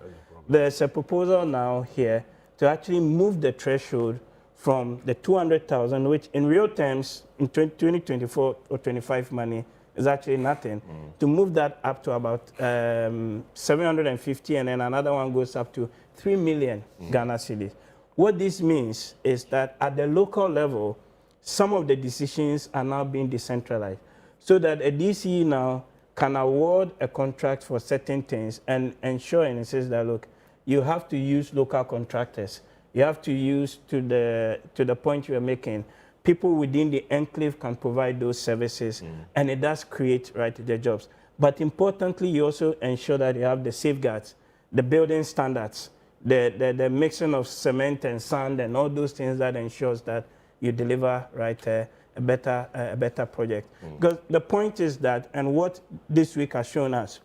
There's a proposal now here to actually move the threshold from the 200,000, which in real terms, in 2024 or 25 money, is actually nothing, to move that up to about 750, and then another one goes up to 3 million Ghana cedis. What this means is that at the local level, some of the decisions are now being decentralized, so that a DCE now can award a contract for certain things and ensure and insist that, look, you have to use local contractors. You have to use, to the point you are making, people within the enclave can provide those services, and it does create, right, the jobs. But importantly, you also ensure that you have the safeguards, the building standards, the mixing of cement and sand and all those things that ensures that you deliver, right, a better project. Because the point is that, and what this week has shown us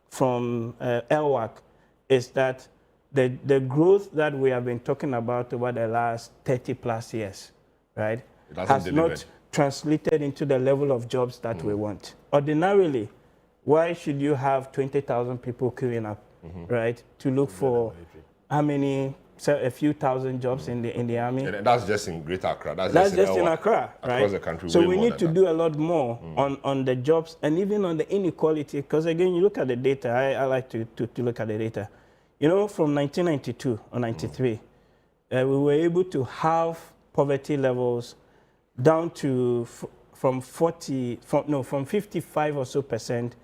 from LWAC is that the growth that we have been talking about over the last 30 plus years, right, has not translated into the level of jobs that we want. Ordinarily, why should you have 20,000 people queuing up, right, to look for how many, a few thousand jobs in the army? And that's just in Greater Accra. That's just in Accra, right? Across the country. So we need to do a lot more on the jobs and even on the inequality. Because again, you look at the data. I like to look at the data. You know, from 1992 or 93, we were able to halve poverty levels down to from 55 or so percent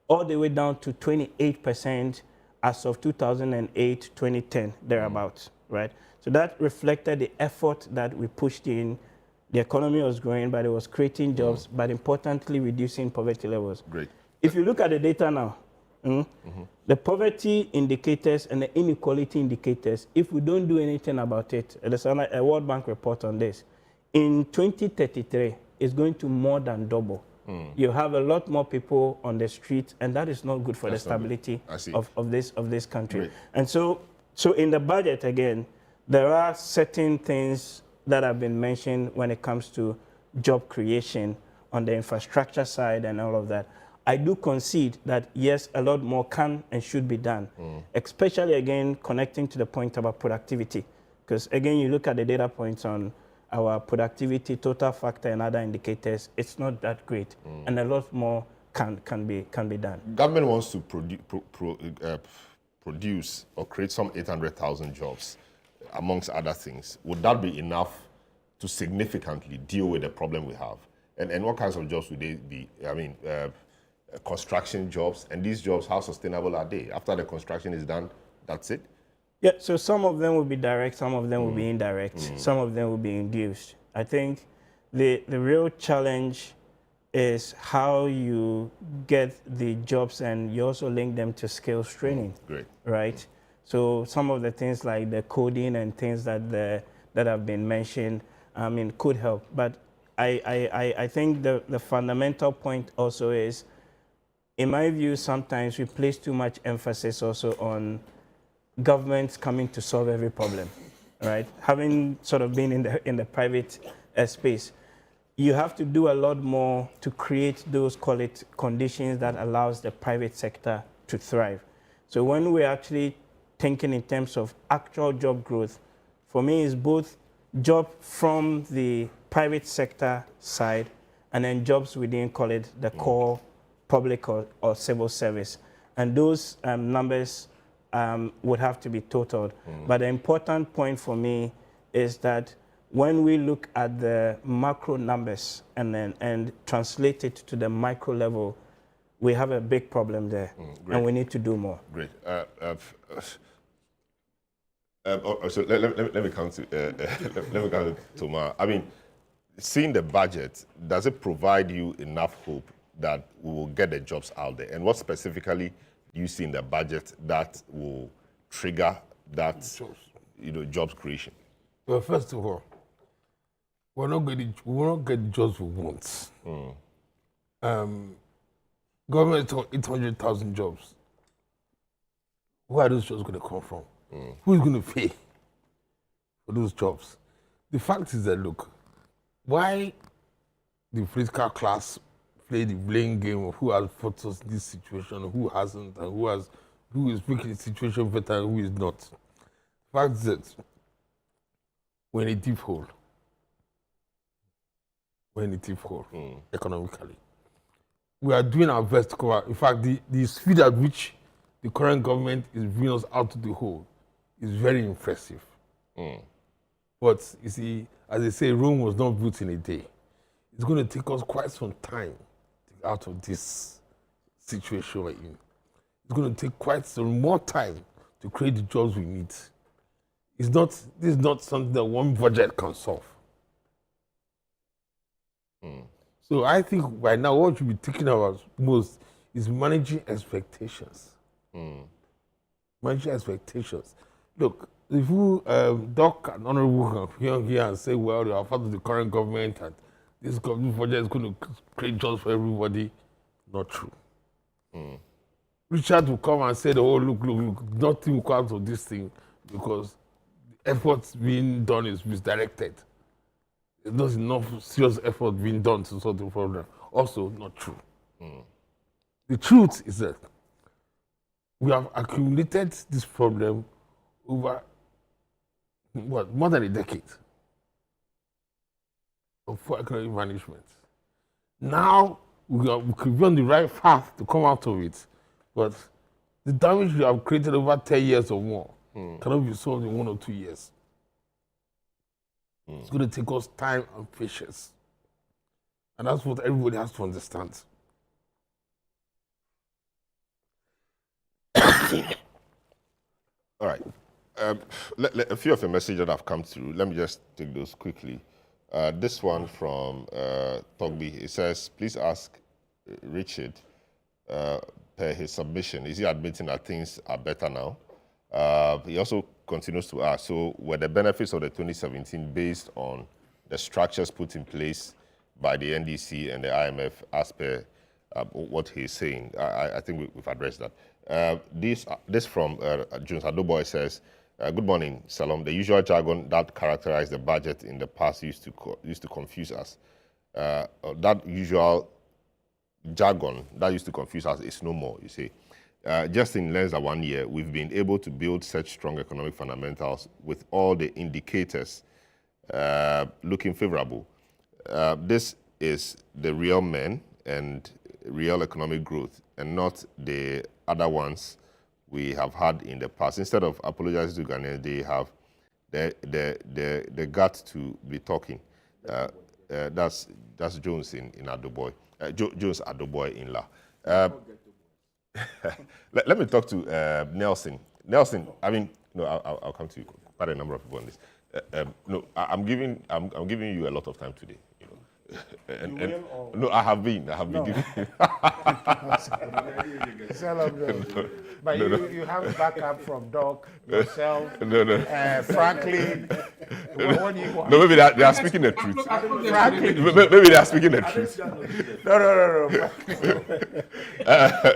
all the way down to 28% as of 2008, 2010, thereabouts, right? So that reflected the effort that we pushed in. The economy was growing, but it was creating jobs, but importantly, reducing poverty levels. Great. If you look at the data now, the poverty indicators and the inequality indicators, if we don't do anything about it, there's a World Bank report on this, in 2033, it's going to more than double. You have a lot more people on the street, and that is not good for the stability of this country. Great. And so in the budget, again, there are certain things that have been mentioned when it comes to job creation on the infrastructure side and all of that. I do concede that, yes, a lot more can and should be done, especially, again, connecting to the point about productivity. Because, again, you look at the data points on our productivity, total factor, and other indicators, it's not that great. And a lot more can be done. Government wants to produce or create some 800,000 jobs, amongst other things. Would that be enough to significantly deal with the problem we have? And what kinds of jobs would they be? I mean, construction jobs, and these jobs, how sustainable are they? After the construction is done, that's it? Yeah, so some of them will be direct, some of them will be indirect, some of them will be induced. I think the real challenge is how you get the jobs and you also link them to skills training. Great. Right? So some of the things like the coding and things that have been mentioned, could help. But I think the fundamental point also is, in my view, sometimes we place too much emphasis also on governments coming to solve every problem, right? Having sort of been in the private space, you have to do a lot more to create those, call it, conditions that allows the private sector to thrive. So when we're actually thinking in terms of actual job growth, for me, it's both job from the private sector side and then jobs within, call it, the core public or civil service. And those numbers would have to be totaled. But the important point for me is that when we look at the macro numbers and translate it to the micro level, we have a big problem there, and we need to do more. Great. So let me come to Toma. I mean, seeing the budget, does it provide you enough hope that we will get the jobs out there? And what specifically do you see in the budget that will trigger that jobs creation? Well, first of all, we will not get the jobs we want. Government took 800,000 jobs. Where are those jobs going to come from? Who is going to pay for those jobs? The fact is that, look, why the political class play the blame game of who has put us in this situation, who hasn't, and who is making the situation better and who is not. The fact is that we're in a deep hole. We're in a deep hole economically. We are doing our best to cover. In fact, the speed at which the current government is bringing us out of the hole is very impressive. But you see, as they say, Rome was not built in a day. It's going to take us quite some time to get out of this situation we're in. It's going to take quite some more time to create the jobs we need. This is not something that one budget can solve. So I think right now what we should be thinking about most is managing expectations. Managing expectations. Look, if you Doc and Honorable come here and say, well, they are part of the current government and this government budget is going to create jobs for everybody, not true. Richard will come and say, oh, look, nothing will come out of this thing because the efforts being done is misdirected. There's not enough serious effort being done to solve the problem. Also, not true. The truth is that we have accumulated this problem over more than a decade of poor economic management. Now we could be on the right path to come out of it, but the damage we have created over 10 years or more cannot be solved in 1 or 2 years. It's going to take us time and patience. And that's what everybody has to understand. All right. A few of the messages that have come through, let me just take those quickly. This one from Togbi, it says, please ask Richard, per his submission, is he admitting that things are better now? He also continues to ask, so were the benefits of the 2017 based on the structures put in place by the NDC and the IMF as per what he's saying? I think we've addressed that. This from Jones Adoboy says, good morning, Salom. The usual jargon that characterized the budget in the past used to confuse us. That usual jargon that used to confuse us is no more, you see. Just in less than 1 year, we've been able to build such strong economic fundamentals with all the indicators looking favorable. This is the real men and real economic growth and not the other ones we have had in the past. Instead of apologizing to Ghanaians, they have the guts to be talking. That's Jones in Adoboy. Jones Adoboy in La. Let me talk to Nelson. Nelson, I mean, no, I'll come to you. Quite a number of people on this. No, I'm giving you a lot of time today. You know, no, I have been giving. But you have backup from Doc, yourself, Franklin. What do you want? No, maybe they are speaking the truth. Maybe they are speaking the truth. No.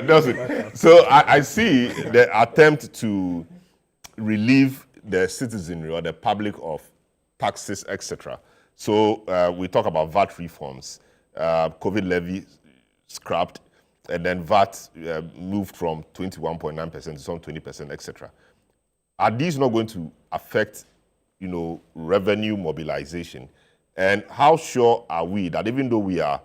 Nelson, so I see the attempt to relieve the citizenry or the public of taxes, etc. So we talk about VAT reforms, COVID levy scrapped, and then VAT moved from 21.9% to some 20%, etc. Are these not going to affect, revenue mobilization? And how sure are we that even though we are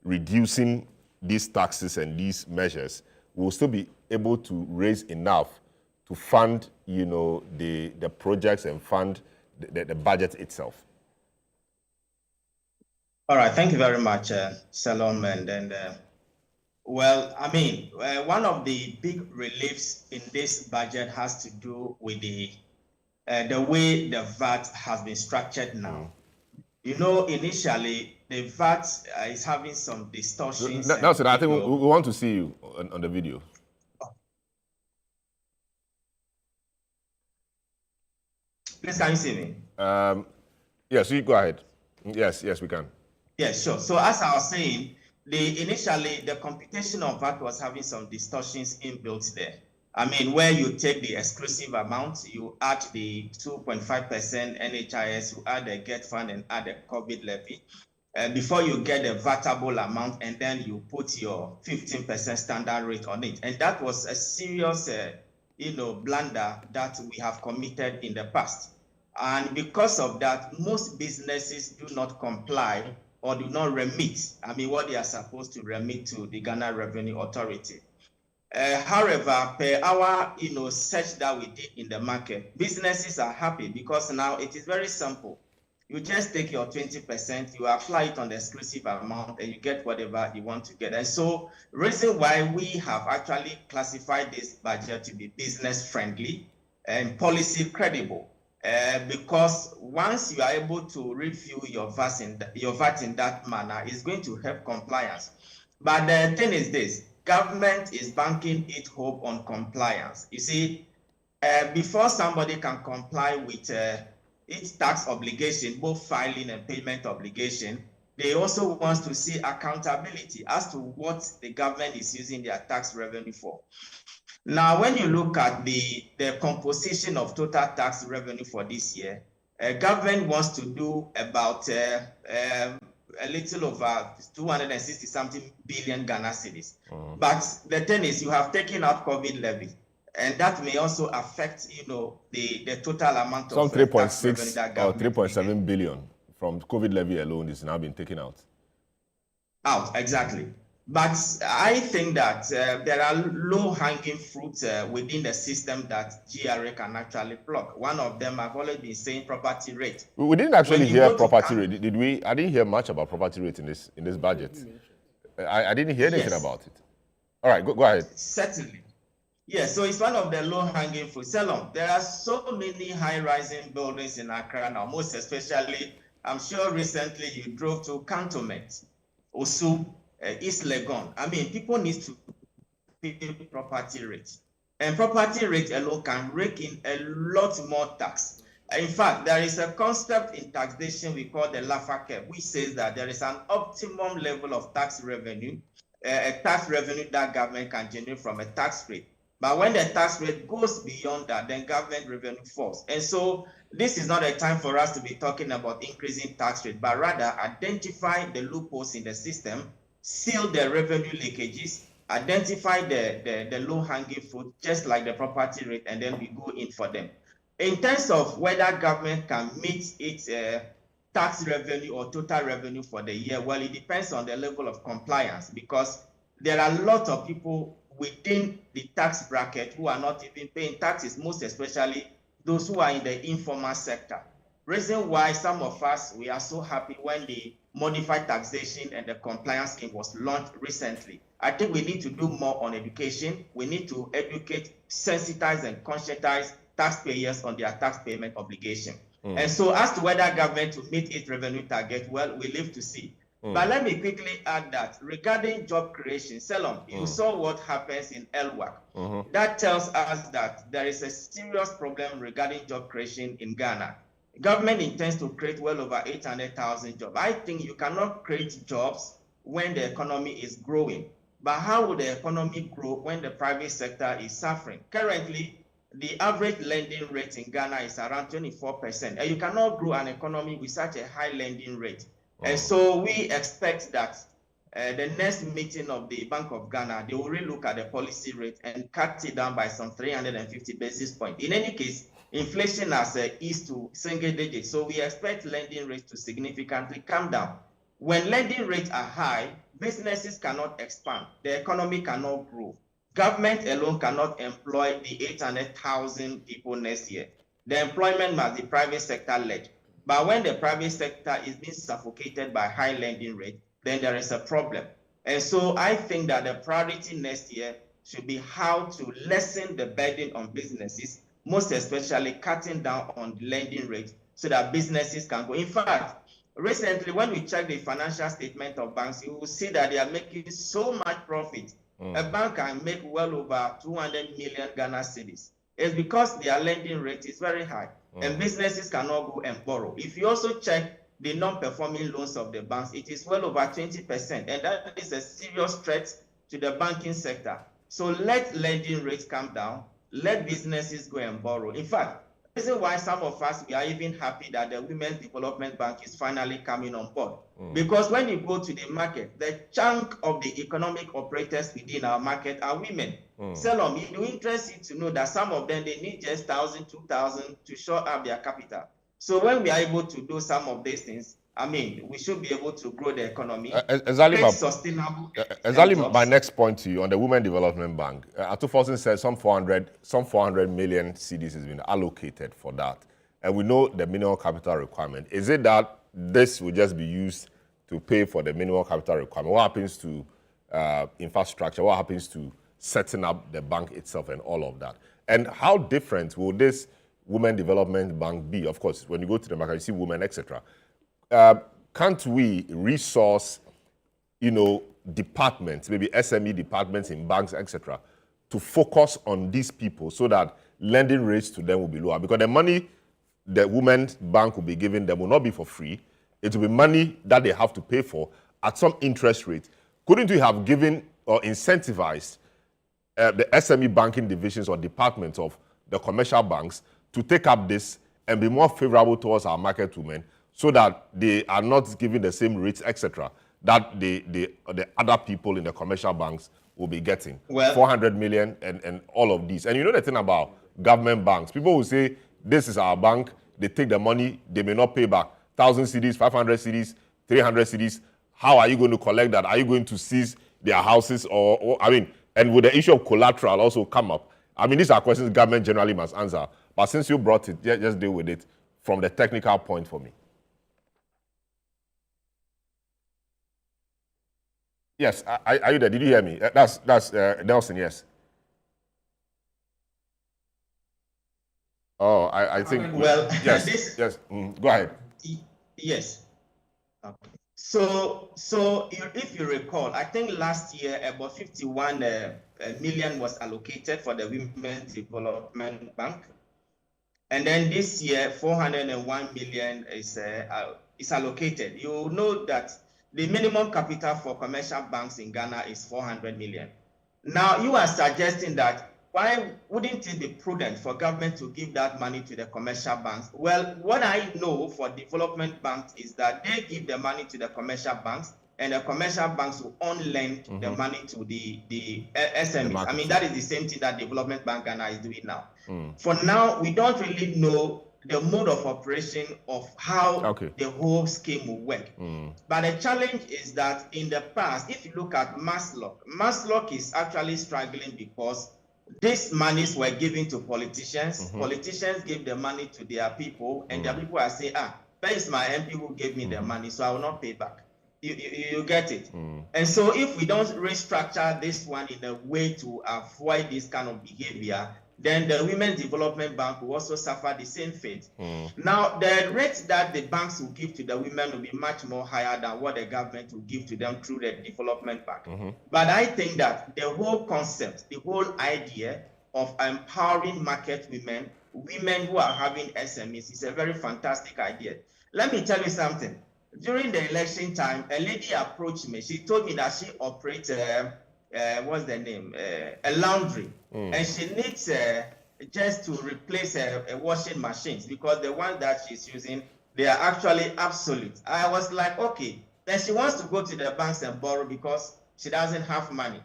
reducing these taxes and these measures, we'll still be able to raise enough to fund, the projects and fund the budget itself? All right, thank you very much, Salom. And well, I mean, one of the big reliefs in this budget has to do with the way the VAT has been structured now. Initially, the VAT is having some distortions. Nelson, I think we want to see you on the video. Please, can you see me? Yes, you go ahead. Yes, we can. Yes, sure. So as I was saying, initially the computation of VAT was having some distortions inbuilt there. I mean, where you take the exclusive amount, you add the 2.5% NHIS, you add the GET fund and add the COVID levy. Before you get the VATable amount, and then you put your 15% standard rate on it. And that was a serious, blunder that we have committed in the past. And because of that, most businesses do not comply or do not remit, what they are supposed to remit to the Ghana Revenue Authority. However, per our search that we did in the market, businesses are happy because now it is very simple. You just take your 20%, you apply it on the exclusive amount, and you get whatever you want to get. And so, reason why we have actually classified this budget to be business friendly and policy credible, because once you are able to review your VAT in that manner, it's going to help compliance. But the thing is this. Government is banking its hope on compliance. You see, before somebody can comply with its tax obligation, both filing and payment obligation, they also want to see accountability as to what the government is using their tax revenue for. Now, when you look at the composition of total tax revenue for this year, government wants to do about a little over 260-something billion Ghana cedis. But the thing is, you have taken out COVID levy, and that may also affect, the total amount some of 3.6 or 3.7 billion from COVID levy alone is now being taken out. Exactly. But I think that there are low-hanging fruits within the system that GRA can actually block. One of them, I've always been saying, property rate. We didn't actually hear property rate, did we? I didn't hear much about property rate in this budget. I didn't hear anything about it. All right, go ahead. Certainly. Yes, so it's one of the low-hanging fruits. Salom, there are so many high-rising buildings in Accra now, most especially, I'm sure recently you drove to Cantonment, Osu, East Legon. People need to pay property rate. And property rate alone can rake in a lot more tax. In fact, there is a concept in taxation we call the Laffer curve, which says that there is an optimum level of tax revenue, a tax revenue that government can generate from a tax rate. But when the tax rate goes beyond that, then government revenue falls. And so this is not a time for us to be talking about increasing tax rate, but rather identify the loopholes in the system, seal the revenue leakages, identify the low-hanging fruit, just like the property rate, and then we go in for them. In terms of whether government can meet its tax revenue or total revenue for the year, well, it depends on the level of compliance, because there are a lot of people within the tax bracket who are not even paying taxes, most especially those who are in the informal sector. Reason why some of us, we are so happy when the modified taxation and the compliance scheme was launched recently. I think we need to do more on education. We need to educate, sensitize, and conscientize taxpayers on their tax payment obligation. And so as to whether government will meet its revenue target, well, we live to see. But let me quickly add that regarding job creation, Salom, you saw what happens in LWAC. That tells us that there is a serious problem regarding job creation in Ghana. Government intends to create well over 800,000 jobs. I think you cannot create jobs when the economy is growing. But how would the economy grow when the private sector is suffering? Currently, the average lending rate in Ghana is around 24%. And you cannot grow an economy with such a high lending rate. And so we expect that the next meeting of the Bank of Ghana, they will relook at the policy rate and cut it down by some 350 basis points. In any case, inflation has eased to single digits. So we expect lending rates to significantly come down. When lending rates are high, businesses cannot expand. The economy cannot grow. Government alone cannot employ the 800,000 people next year. The employment must be private sector led. But when the private sector is being suffocated by high lending rate, then there is a problem. And so I think that the priority next year should be how to lessen the burden on businesses, most especially cutting down on lending rates so that businesses can go. In fact, recently, when we check the financial statement of banks, you will see that they are making so much profit. A bank can make well over 200 million Ghana cedis. It's because their lending rate is very high and businesses cannot go and borrow. If you also check the non-performing loans of the banks, it is well over 20%, and that is a serious threat to the banking sector. So let lending rates come down, let businesses go and borrow. In fact, the reason why some of us, we are even happy that the Women's Development Bank is finally coming on board. Because when you go to the market, the chunk of the economic operators within our market are women. Salom, it will interest you to know that some of them, they need just 1,000, 2,000 to shore up their capital. So when we are able to do some of these things, I mean, we should be able to grow the economy, create sustainable. Exactly my next point to you on the Women Development Bank. Atufosin said some 400 million cedis has been allocated for that. And we know the minimum capital requirement. Is it that this will just be used to pay for the minimum capital requirement? What happens to infrastructure? What happens to setting up the bank itself and all of that? And how different will this Women Development Bank be? Of course, when you go to the market, you see women, etc. Can't we resource, departments, maybe SME departments in banks, etc., to focus on these people so that lending rates to them will be lower? Because the money the Women's Bank will be giving them will not be for free. It will be money that they have to pay for at some interest rate. Couldn't we have given or incentivized the SME banking divisions or departments of the commercial banks to take up this and be more favorable towards our market women so that they are not giving the same rates, etc., that the other people in the commercial banks will be getting? Well, 400 million and all of these. And you know the thing about government banks, people will say, this is our bank, they take the money, they may not pay back. 1,000 cedis, 500 cedis, 300 cedis. How are you going to collect that? Are you going to seize their houses? And would the issue of collateral also come up? I mean, these are questions government generally must answer. But since you brought it, just deal with it from the technical point for me. Yes, are you there? Did you hear me? That's Nelson, yes. Oh, I think. Well, yes, yes. Go ahead. Yes. Okay. So if you recall, I think last year about 51 million was allocated for the Women's Development Bank, and then this year 401 million is allocated. You know that the minimum capital for commercial banks in Ghana is 400 million. Now you are suggesting that why wouldn't it be prudent for government to give that money to the commercial banks? Well, what I know for development banks is that they give the money to the commercial banks, and the commercial banks will lend the money to the SMEs. I mean, that is the same thing that Development Bank Ghana is doing now. For now, we don't really know the mode of operation of how the whole scheme will work. But the challenge is that in the past, if you look at Maslock is actually struggling because these monies were given to politicians. Politicians give the money to their people, and their people are saying, that is my MP who gave me the money, so I will not pay back. You get it? And so if we don't restructure this one in a way to avoid this kind of behavior, then the Women's Development Bank will also suffer the same fate. Now, the rate that the banks will give to the women will be much more higher than what the government will give to them through the Development Bank. But I think that the whole concept, the whole idea of empowering market women who are having SMEs is a very fantastic idea. Let me tell you something. During the election time, a lady approached me. She told me that she operates what's the name? A laundry. And she needs just to replace washing machines because the ones that she's using, they are actually obsolete. I was like, okay. Then she wants to go to the banks and borrow because she doesn't have money.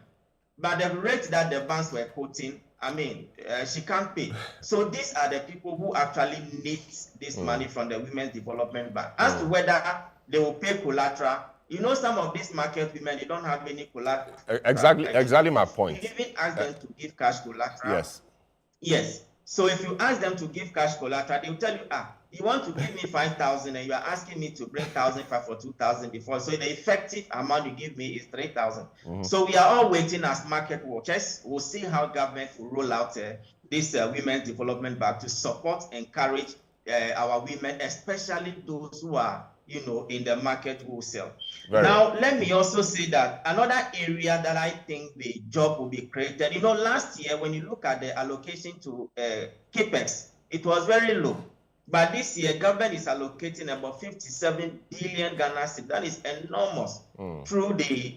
But the rate that the banks were quoting, I mean, she can't pay. So these are the people who actually need this money from the Women's Development Bank. As to whether they will pay collateral, you know, some of these market women, they don't have any collateral. Exactly my point. You even ask them to give cash collateral. Yes. So if you ask them to give cash collateral, they will tell you, you want to give me 5,000 and you are asking me to bring 1,500 or 2,000 before. So the effective amount you give me is 3,000. So we are all waiting as market watchers. We'll see how government will roll out this Women's Development Bank to support, encourage our women, especially those who are, in the market wholesale. Now, let me also say that another area that I think the job will be created, last year, when you look at the allocation to CAPEX, it was very low. But this year, government is allocating about 57 billion Ghana cedis. That is enormous through the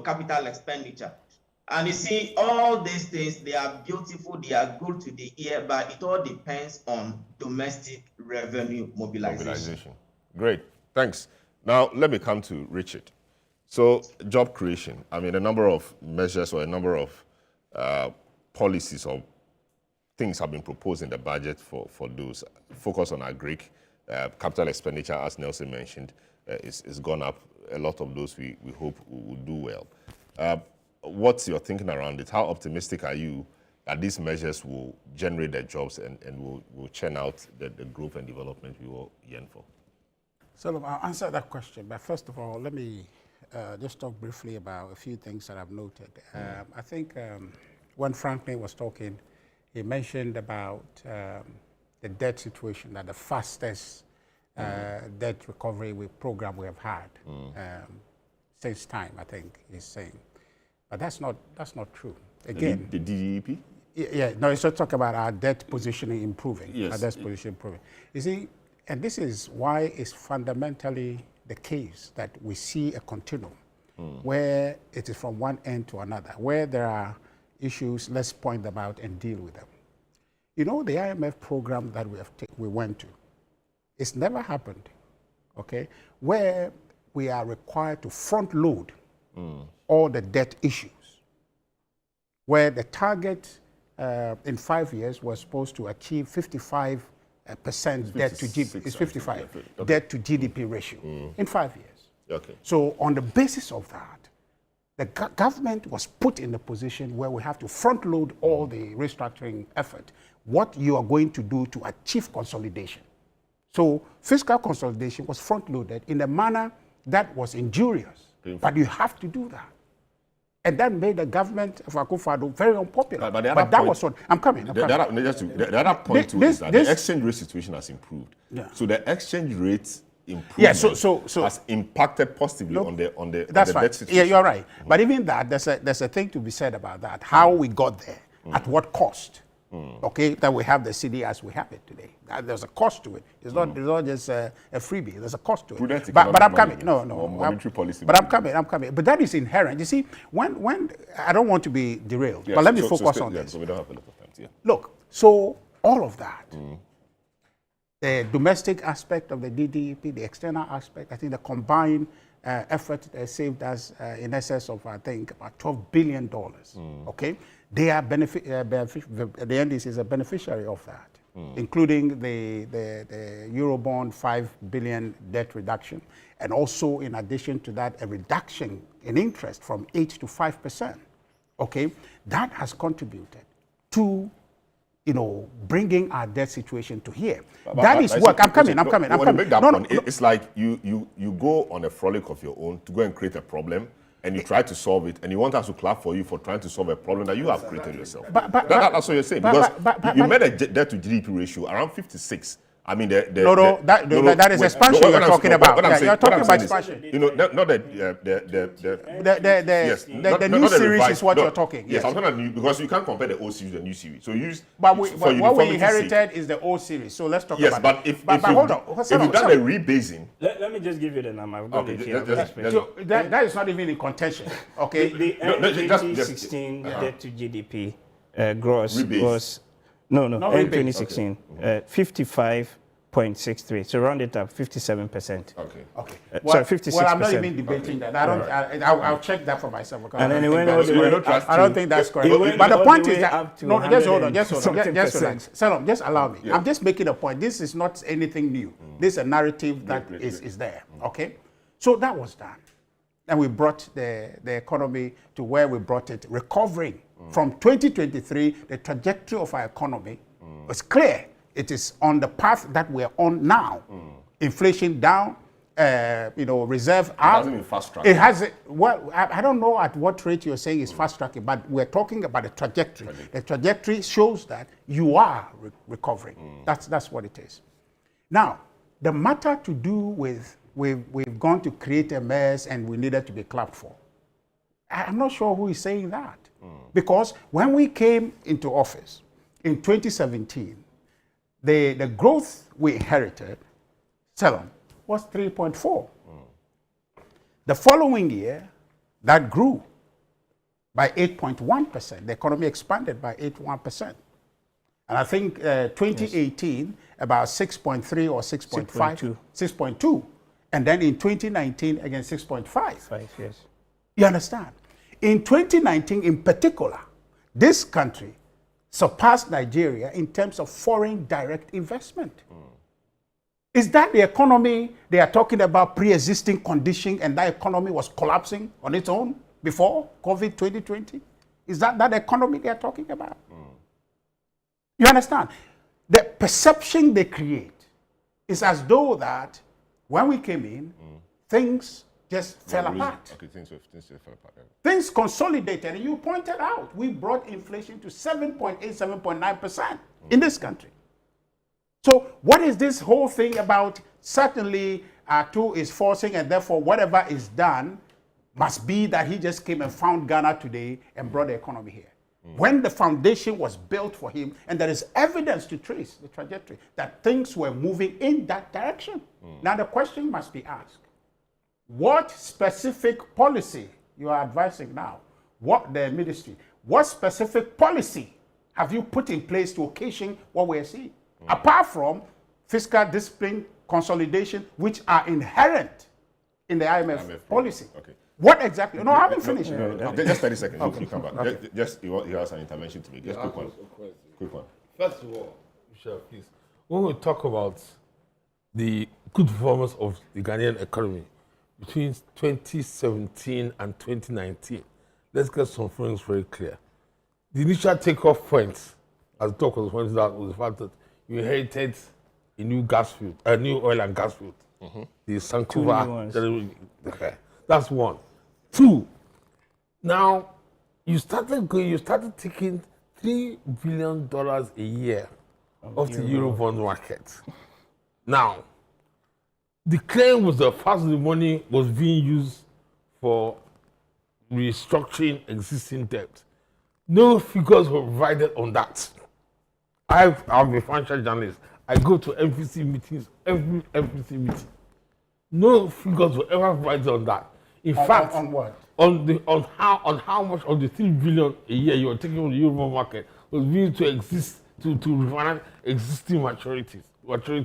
capital expenditure. And you see, all these things, they are beautiful, they are good to the ear, but it all depends on domestic revenue mobilization. Great, thanks. Now, let me come to Richard. So, job creation, I mean, a number of measures or a number of policies or things have been proposed in the budget for those. Focus on agri, capital expenditure, as Nelson mentioned, is gone up. A lot of those we hope will do well. What's your thinking around it? How optimistic are you that these measures will generate the jobs and will churn out the growth and development we all yearn for? So I'll answer that question, but first of all, let me just talk briefly about a few things that I've noted. I think when Franklin was talking, he mentioned about the debt situation, that the fastest debt recovery program we have had since time, I think he's saying. But that's not true. Again, the DDP? Yeah, no, it's not talking about our debt positioning improving. Yes. Our debt position improving. You see, and this is why it's fundamentally the case that we see a continuum where it is from one end to another. Where there are issues, let's point them out and deal with them. You know, the IMF program that we went to, it's never happened, okay, where we are required to front load all the debt issues, where the target in 5 years was supposed to achieve 55% debt to GDP. It's 55 debt to GDP ratio in 5 years. Okay. So on the basis of that, the government was put in a position where we have to front load all the restructuring effort. What you are going to do to achieve consolidation. So fiscal consolidation was front loaded in a manner that was injurious, but you have to do that. And that made the government of Akufo-Addo very unpopular. But that was what I'm coming. The other point too is that the exchange rate situation has improved. Yeah. So the exchange rate improvement has impacted positively on the that's debt right. situation. Yeah, you're right. But even that, there's a thing to be said about that. How we got there, at what cost. Okay, that we have the city as we have it today. There's a cost to it. It's not just a freebie. There's a cost to it. But I'm coming. No. Monetary policy. But I'm coming. But that is inherent. You see, when I don't want to be derailed, but let me focus on this. So we don't have a lot of time. Yeah. Look, so all of that, the domestic aspect of the DDP, the external aspect, I think the combined effort saved us in excess of, I think, about $12 billion. Okay, they are the NDC is a beneficiary of that, including the Eurobond 5 billion debt reduction, and also in addition to that, a reduction in interest from 8 to 5%. Okay, that has contributed to, bringing our debt situation to here. That is work. I'm coming. It's like you go on a frolic of your own to go and create a problem, and you try to solve it, and you want us to clap for you for trying to solve a problem that you have created yourself. That's what you're saying. Because you made a debt to GDP ratio around 56. I mean, that is expansion you're talking about. You're talking about expansion. Not the new series is what you're talking. Yes, I'm talking about new, because you can't compare the old series and the new series. So what we inherited is the old series. So let's talk about that. Yes, but hold on. If you've done the rebasing. Let me just give you the number. I've got it here. That is not even in contention. Okay. The 2016 debt to GDP gross was. No, in 2016, 55.63. So round it up, 57%. Okay. Sorry, 56%. Well, I'm not even debating that. I'll check that for myself. And then it went all the way up. I don't think that's correct. But the point is that just hold on. Just relax. Salom, just allow me. I'm just making a point. This is not anything new. This is a narrative that is there. Okay. So that was done, and we brought the economy to where we brought it, recovering. From 2023, the trajectory of our economy was clear. It is on the path that we're on now. Inflation down, reserve up. It has, well, I don't know at what rate you're saying is fast tracking, but we're talking about a trajectory. The trajectory shows that you are recovering. That's what it is. Now, the matter to do with we've gone to create a mess and we needed to be clapped for. I'm not sure who is saying that. Because when we came into office in 2017, the growth we inherited, Salem, was 3.4. The following year, that grew by 8.1%. The economy expanded by 8.1%. And I think 2018, about 6.3 or 6.5, 6.2. And then in 2019, again, 6.5. Yes. You understand? In 2019, in particular, this country surpassed Nigeria in terms of foreign direct investment. Is that the economy they are talking about, pre-existing condition, and that economy was collapsing on its own before COVID 2020? Is that economy they are talking about? You understand? The perception they create is as though that when we came in, things just fell apart. Okay, things fell apart. Things consolidated, and you pointed out, we brought inflation to 7.8, 7.9% in this country. So what is this whole thing about? Certainly, Atu is forcing, and therefore whatever is done must be that he just came and found Ghana today and brought the economy here. When the foundation was built for him, and there is evidence to trace the trajectory, that things were moving in that direction. Now the question must be asked, what specific policy you are advising now, what the ministry, what specific policy have you put in place to occasion what we're seeing? Apart from fiscal discipline, consolidation, which are inherent in the IMF policy. Okay. What exactly? No, I haven't finished. Just 30 seconds. Okay. You come back. Okay. You has an intervention to make. Just quick one. Quick one. First of all, Michelle, please, when we talk about the good performance of the Ghanaian economy between 2017 and 2019, let's get some things very clear. The initial takeoff point, as the talk was pointed out, was the fact that you inherited a new gas field, a new oil and gas field. The Sankuva. That's one. Two, now you started taking $3 billion a year off the Eurobond market. Now, the claim was that part of the money was being used for restructuring existing debt. No figures were provided on that. I'm a financial journalist. I go to MPC meetings, every MPC meeting. No figures were ever provided on that. In fact, on what? On how much of the $3 billion a year you are taking on the Euro market was being to refinance existing maturities which were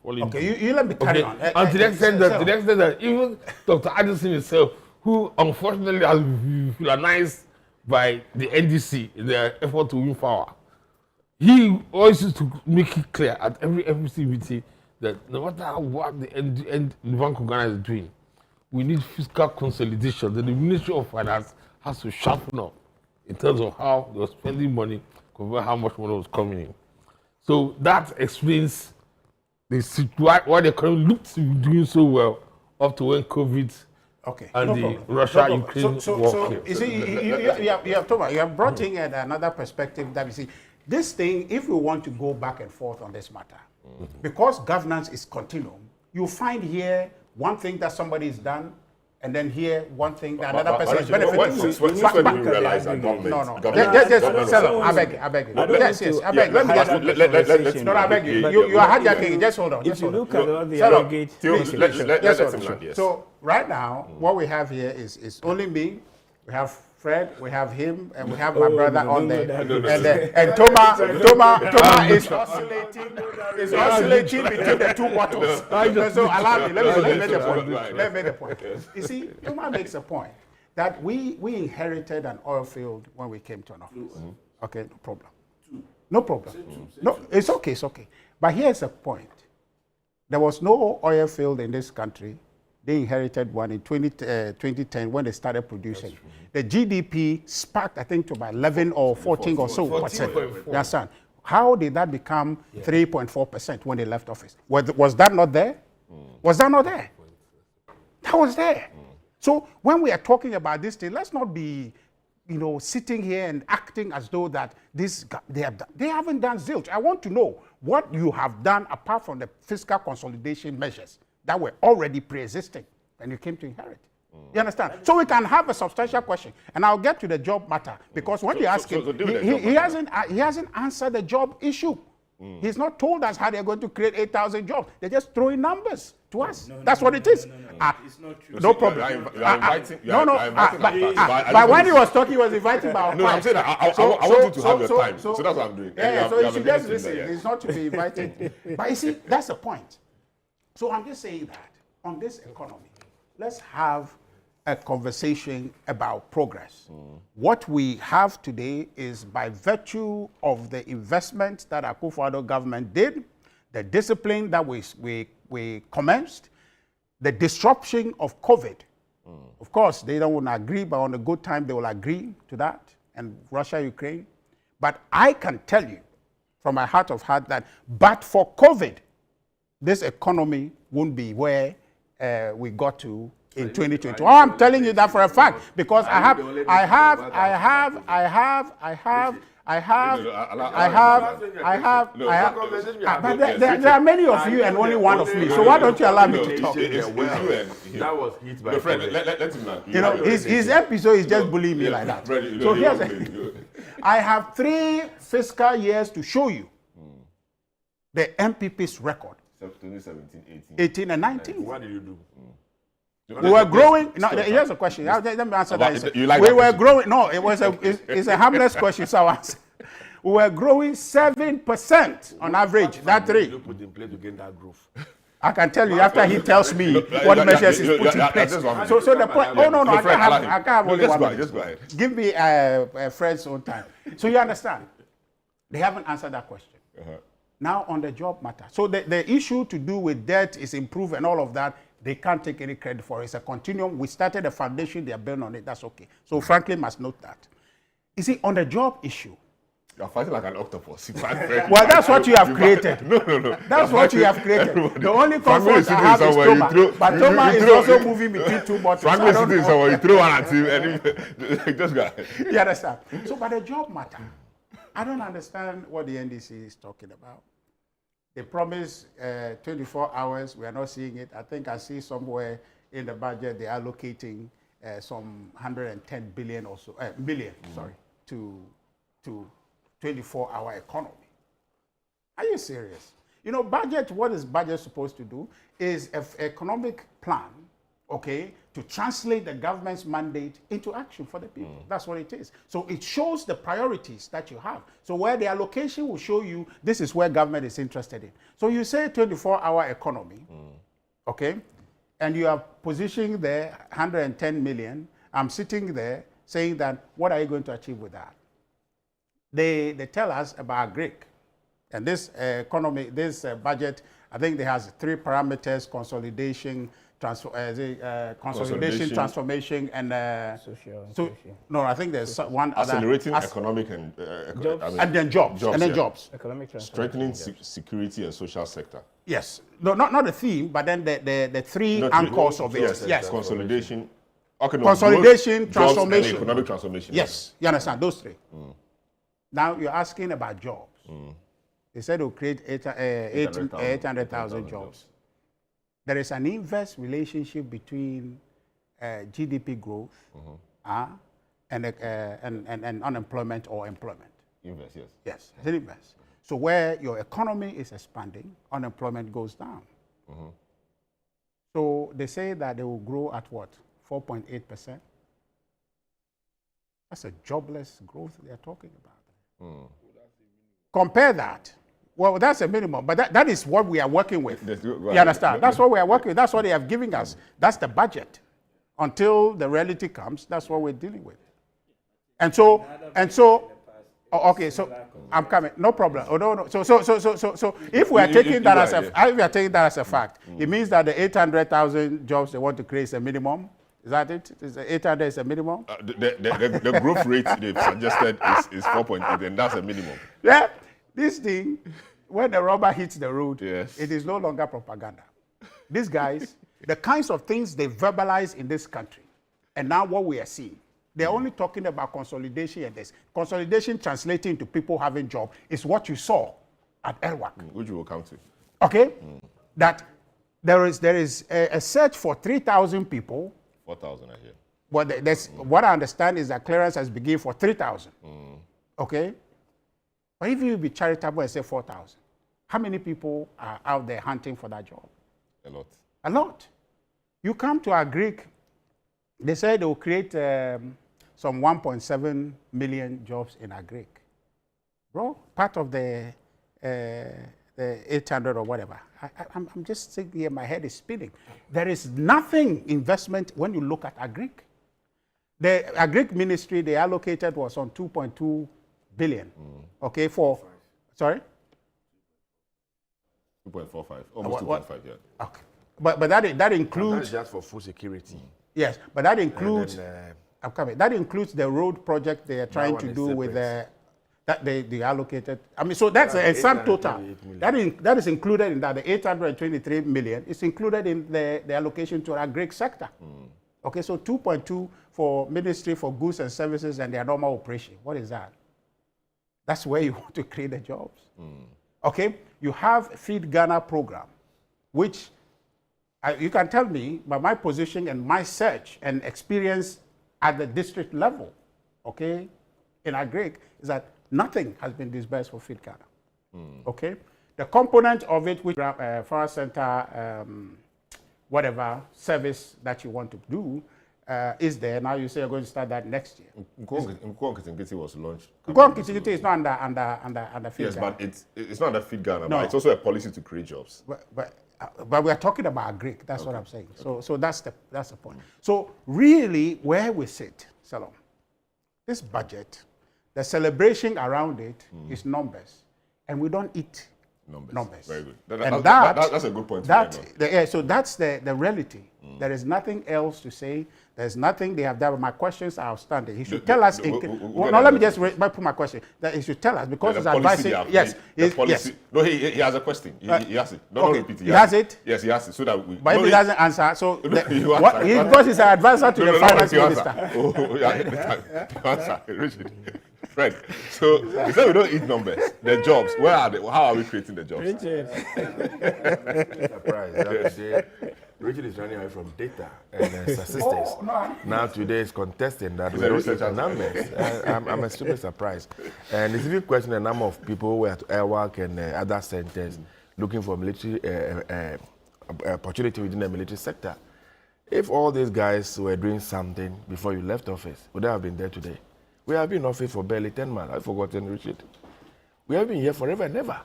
falling. Okay, you let me carry on. And to the extent that even Dr. Addison himself, who unfortunately has been villainized by the NDC in their effort to win power, he always used to make it clear at every FBC meeting that no matter what the Bank of Ghana is doing, we need fiscal consolidation. That the Ministry of Finance has to sharpen up in terms of how they were spending money compared to how much money was coming in. So that explains why the economy looked to be doing so well up to when COVID and the Russia-Ukraine war came. You see, you have brought in another perspective that you see, this thing, if we want to go back and forth on this matter, because governance is continuum, you find here one thing that somebody has done, and then here one thing that another person is benefiting from. When we realize that government... No. I beg you. Yes, I beg you. Let me just... No, I beg you. You are hijacking. Just hold on. If you look at all the allegate... So right now, what we have here is only me. We have Fred, we have him, and we have my brother on there. And Thomas is oscillating between the two bottles. So allow me, let me make the point. You see, Thomas makes a point that we inherited an oil field when we came to an office. Okay, no problem. No, it's okay. But here's a point. There was no oil field in this country. They inherited one in 2010 when they started producing. The GDP sparked, I think, to about 11 or 14 or so percent. You understand? How did that become 3.4% when they left office? Was that not there? Was that not there? That was there. So when we are talking about this thing, let's not be, sitting here and acting as though that they haven't done zilch. I want to know what you have done apart from the fiscal consolidation measures that were already pre-existing and you came to inherit. You understand? So we can have a substantial question, and I'll get to the job matter, because when you ask him, he hasn't answered the job issue. He's not told us how they're going to create 8,000 jobs. They're just throwing numbers to us. That's what it is. It's not true. No problem. You are inviting. But when he was talking, he was inviting my No, I'm saying that I want you to have your time. So that's what I'm doing. Yeah, so you should just listen. It's not to be invited. But you see, that's the point. So I'm just saying that on this economy, let's have a conversation about progress. What we have today is by virtue of the investment that Akufo-Addo government did, the discipline that we commenced, the disruption of COVID. Of course, they don't want to agree, but on a good time, they will agree to that, and Russia, Ukraine. But I can tell you from my heart of heart that but for COVID, this economy won't be where we got to in 2020. Oh, I'm telling you that for a fact because I have. But there are many of you and only one of me. So why don't you allow me to talk? That was hit by friend, let him know. You know, his episode is just bullying me like that. So here's I have 3 fiscal years to show you the MPP's record. 2017, 18 and 19. What did you do? We were growing. No, here's a question. Let me answer that. You like we that were question? growing. No, it's a harmless question. So I answer. We were growing 7% on average. That 3. You put in place to gain that growth. I can tell you after he tells me what measures he's put in place. So the point. Oh no, I can't have only 1 minute. Just go ahead. Give me a friend's own time. So you understand? They haven't answered that question. Now on the job matter. So the issue to do with debt is improved and all of that. They can't take any credit for it. It's a continuum. We started a foundation. They are building on it. That's okay. So Franklin must note that. You see, on the job issue. You're fighting like an octopus. Well, that's what you have created. No. That's what you have created. The only comfort I have is Toma. But Toma is also moving between 2 bottles. Franklin is sitting somewhere. You throw one at him and just go ahead. You understand? So, but the job matter. I don't understand what the NDC is talking about. They promise 24 hours. We are not seeing it. I think I see somewhere in the budget they are allocating some 110 billion or so, million, to 24-hour economy. Are you serious? You know, budget, what is budget supposed to do is an economic plan, okay, to translate the government's mandate into action for the people. That's what it is. So it shows the priorities that you have. So where the allocation will show you this is where government is interested in. So you say 24-hour economy, okay, and you are positioning there 110 million. I'm sitting there saying that what are you going to achieve with that? They tell us about Greek. And this economy, this budget, I think it has 3 parameters: consolidation, transformation, and social. No, I think there's one accelerating other, economic and jobs. And then jobs. Jobs. Economic Strengthening security and social sector. Yes. No, not the theme, but then the 3 anchors of it. Yes. Consolidation. Okay, no, consolidation, growth, transformation. And economic transformation. Yes. You understand? Those 3. Now you're asking about jobs. They said we'll create 800,000 jobs. There is an inverse relationship between GDP growth and unemployment or employment. Inverse, yes. Yes, it's an inverse. So where your economy is expanding, unemployment goes down. So they say that they will grow at what? 4.8%. That's a jobless growth they are talking about. Compare that. Well, that's a minimum, but that is what we are working with. You understand? That's what we are working with. That's what they have given us. That's the budget. Until the reality comes, that's what we're dealing with. And so, okay, so I'm coming. No problem. Oh, no. So if we are taking that as a fact, it means that the 800,000 jobs they want to create is a minimum. Is that it? Is 800 is a minimum? The growth rate they've suggested is 4.8, and that's a minimum. Yeah, this thing, when the rubber hits the road, yes, it is no longer propaganda. These guys, the kinds of things they verbalize in this country, and now what we are seeing, they're only talking about consolidation and this. Consolidation translating into people having jobs is what you saw at Elwak. Which we will come to. Okay? That there is a search for 3,000 people. 4,000 I hear. Well, what I understand is that clearance has begun for 3,000. Okay? But if you be charitable and say 4,000, How many people are out there hunting for that job? A lot. A lot. You come to Agric, they said they will create some 1.7 million jobs in Agric. Bro, part of the 800 or whatever. I'm just sitting here, my head is spinning. There is nothing investment when you look at Agric. The Agric ministry they allocated was on 2.2 billion. Okay, for, sorry? 2.45, almost 2.5, yeah. Okay. But that includes... That's just for food security. Yes, but that includes... Then, I'm coming. That includes the road project they are trying to do with separate. that they allocated. I mean, so that's a sum total. That is included in that. The 823 million is included in the allocation to our Agric sector. Okay, so 2.2 for Ministry for Goods and Services and their normal operation. What is that? That's where you want to create the jobs. Okay, you have Feed Ghana program, which you can tell me, by my position and my search and experience at the district level, okay, in Agric, is that nothing has been disbursed for Feed Ghana. Okay, the component of it, which Forest Center, whatever service that you want to do, is there. Now you say you're going to start that next year. Nkwo was launched. Nkwo is not under Feed Yes, Ghana. but it's not under Feed Ghana, No. but it's also a policy to create jobs. But we are talking about Agric. That's what I'm saying. So that's the point. So really, where we sit, Salom, this budget, the celebration around it is numbers, and we don't eat numbers. Very good. That's a good point. So that's the reality. There is nothing else to say. There's nothing they have done. My questions are outstanding. He should tell us. Let me just put my question. That he should tell us because he's advising. Yes, yes. No, he has a question. He has it. Don't repeat it. He has it. Yes, he has it. So that we. But if he doesn't answer, so answer. because he's an advisor to the finance minister. Oh, yeah. Answer, Richard. Fred. So he said we don't eat numbers. The jobs. Where are they? How are we creating the jobs? Richard. Surprise. Richard is running away from data and statistics. Now today is contesting that we don't use the numbers. I'm extremely surprised. And it's even questioning the number of people who were at Airwork and other centers looking for military opportunity within the military sector. If all these guys were doing something before you left office, would they have been there today? We have been in office for barely 10 months. I've forgotten, Richard. We have been here forever and ever.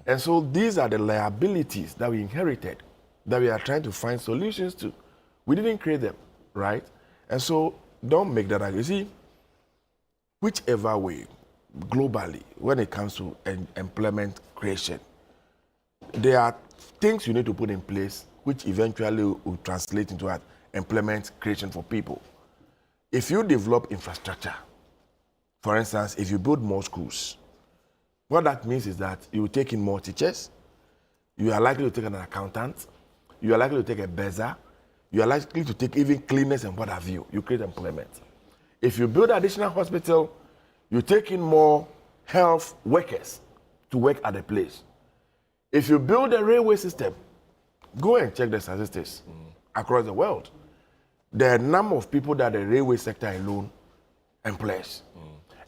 And so these are the liabilities that we inherited, that we are trying to find solutions to. We didn't create them, right? And so don't make that argument. You see, whichever way, globally, when it comes to employment creation, there are things you need to put in place which eventually will translate into employment creation for people. If you develop infrastructure, for instance, if you build more schools, what that means is that you will take in more teachers, you are likely to take an accountant, you are likely to take a beza, you are likely to take even cleaners and what have you. You create employment. If you build additional hospital, you take in more health workers to work at the place. If you build a railway system, go and check the statistics across the world. The number of people that the railway sector alone employs.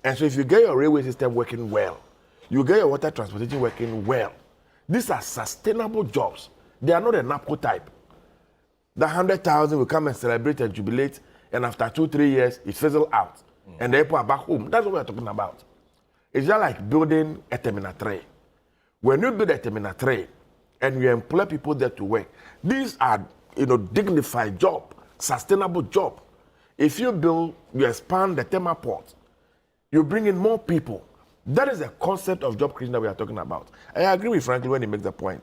And so if you get your railway system working well, you get your water transportation working well, these are sustainable jobs. They are not a NAPCO type. The 100,000 will come and celebrate and jubilate, and after 2-3 years, it fizzles out. And the people are back home. That's what we're talking about. It's just like building a Terminal 3. When you build a Terminal 3 and you employ people there to work, these are dignified job, sustainable job. If you expand the thermal port, you bring in more people. That is the concept of job creation that we are talking about. I agree with Franklin when he makes the point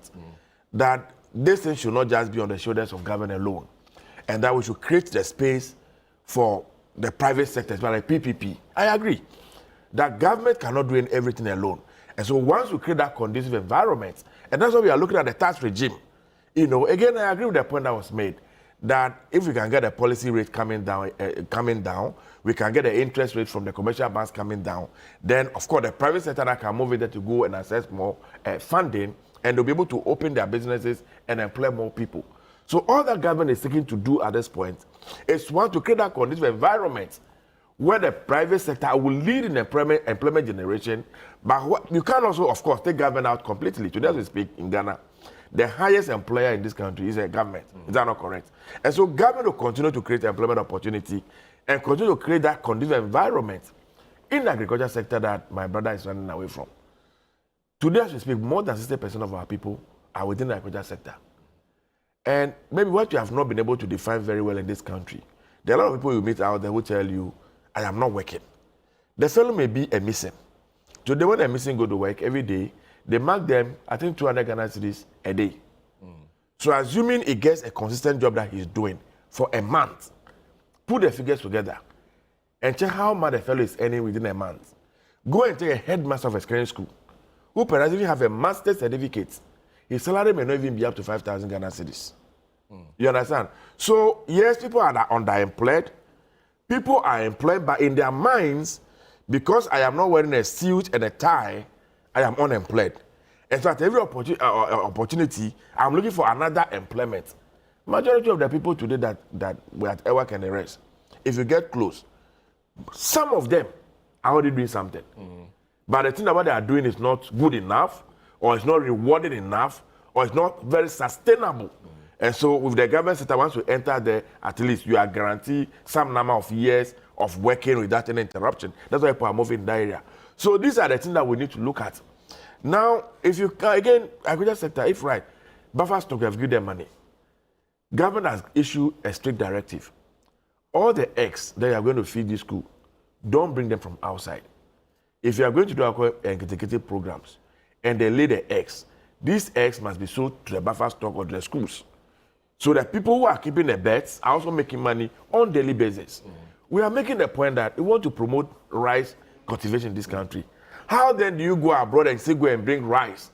that this thing should not just be on the shoulders of government alone, and that we should create the space for the private sector, like PPP. I agree that government cannot do everything alone. And so once we create that conducive environment, and that's why we are looking at the tax regime. Again, I agree with the point that was made, that if we can get the policy rate coming down, we can get the interest rate from the commercial banks coming down, then of course the private sector can move in there to go and access more funding, and they'll be able to open their businesses and employ more people. So all that government is seeking to do at this point is want to create that conducive environment where the private sector will lead in employment generation, but what, you can also, of course, take government out completely. Today, as we speak in Ghana, the highest employer in this country is a government. Is that not correct? And so government will continue to create employment opportunity and continue to create that conducive environment in the agriculture sector that my brother is running away from. Today, as we speak, more than 60% of our people are within the agriculture sector. And maybe what you have not been able to define very well in this country, there are a lot of people you meet out there who tell you, I am not working. The fellow may be a missing. Today, when a missing go to work every day, they mark them, I think, 200 Ghana cedis a day. So assuming he gets a consistent job that he's doing for a month, put the figures together and check how much the fellow is earning within a month. Go and take a headmaster of a secondary school who perhaps even have a master's certificate. His salary may not even be up to 5,000 Ghana cedis. You understand? So, yes, people are underemployed. People are employed, but in their minds, because I am not wearing a suit and a tie, I am unemployed. And so at every opportunity, I'm looking for another employment. Majority of the people today that were at work and the rest, if you get close, some of them are already doing something. But the thing about they are doing is not good enough, or it's not rewarded enough, or it's not very sustainable. And so with the government sector, once you enter there, at least you are guaranteed some number of years of working without any interruption. That's why people are moving in that area. So these are the things that we need to look at. Now, if you can, again, agriculture sector, if right, buffer stock have given them money. Government has issued a strict directive. All the eggs that you are going to feed this school, don't bring them from outside. If you are going to do executive programs and they lay the eggs, these eggs must be sold to the buffer stock or to the schools. So that people who are keeping the birds are also making money on a daily basis. We are making the point that we want to promote rice cultivation in this country. How then do you go abroad and say go and bring rice?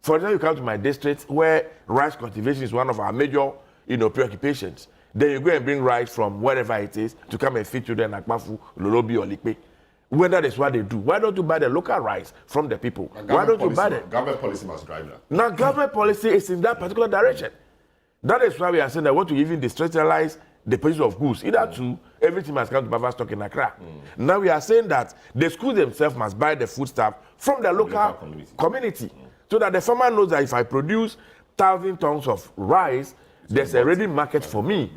For example, you come to my district where rice cultivation is one of our major, preoccupations. Then you go and bring rice from wherever it is to come and feed children like Mafu, Lolobi, or Likpe. Whether that's what they do. Why don't you buy the local rice from the people? Why don't you buy them? Government policy must drive that. Now, government policy is in that particular direction. That is why we are saying that we want to even decentralize the purchase of goods. Either to everything must come to buffer stock in Accra. Now we are saying that the schools themselves must buy the foodstuff from the local community. So that the farmer knows that if I produce 1,000 tons of rice, there's a ready market for me.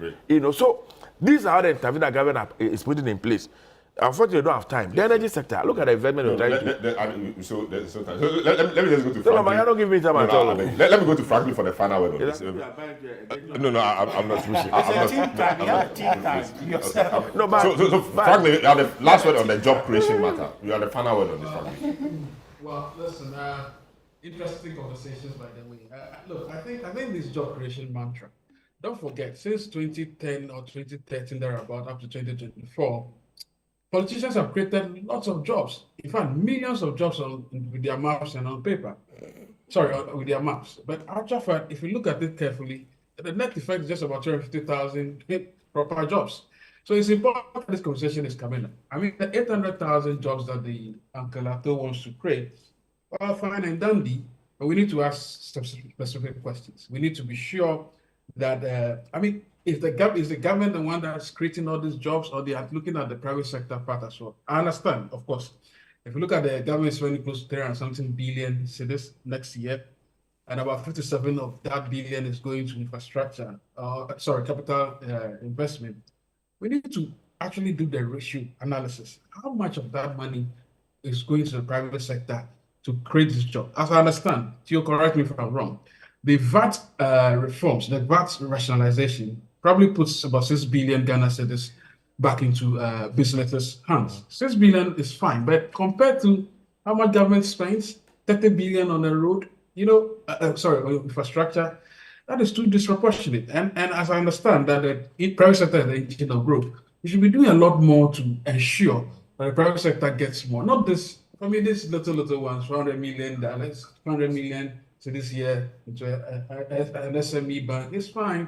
So these are the interventions that government is putting in place. Unfortunately, we don't have time. The energy sector, look at the investment we're trying to do. Let me just go to Franklin. No, you don't give me time at all. Let me go to Franklin for the final word on this. No, I'm not pushing. No, but so Franklin, you are the last word on the job creation matter. You are the final word on this, Franklin. Well, listen, interesting conversations, by the way. Look, I think this job creation mantra, don't forget, since 2010 or 2013, thereabout, up to 2024, politicians have created lots of jobs. In fact, millions of jobs with their mouths and on paper. Sorry, with their mouths. But actually, if you look at it carefully, the net effect is just about 250,000 proper jobs. So it's important that this conversation is coming up. I mean, the 800,000 jobs that the Uncle Ato wants to create are fine and dandy, but we need to ask specific questions. We need to be sure that, is the government the one that's creating all these jobs, or they are looking at the private sector part as well? I understand, of course. If you look at the government spending close to 300-something billion cedis next year, and about 57 of that billion is going to infrastructure, capital investment. We need to actually do the ratio analysis. How much of that money is going to the private sector to create this job? As I understand, Theo, correct me if I'm wrong, the VAT reforms, the VAT rationalization, probably puts about 6 billion Ghana cedis back into businesses' hands. 6 billion is fine, but compared to how much government spends, 30 billion on a road, on infrastructure, that is too disproportionate. And as I understand that the private sector is the engine of growth, we should be doing a lot more to ensure that the private sector gets more. Not this, these little ones, $400 million, 200 million to this year into an SME bank, it's fine.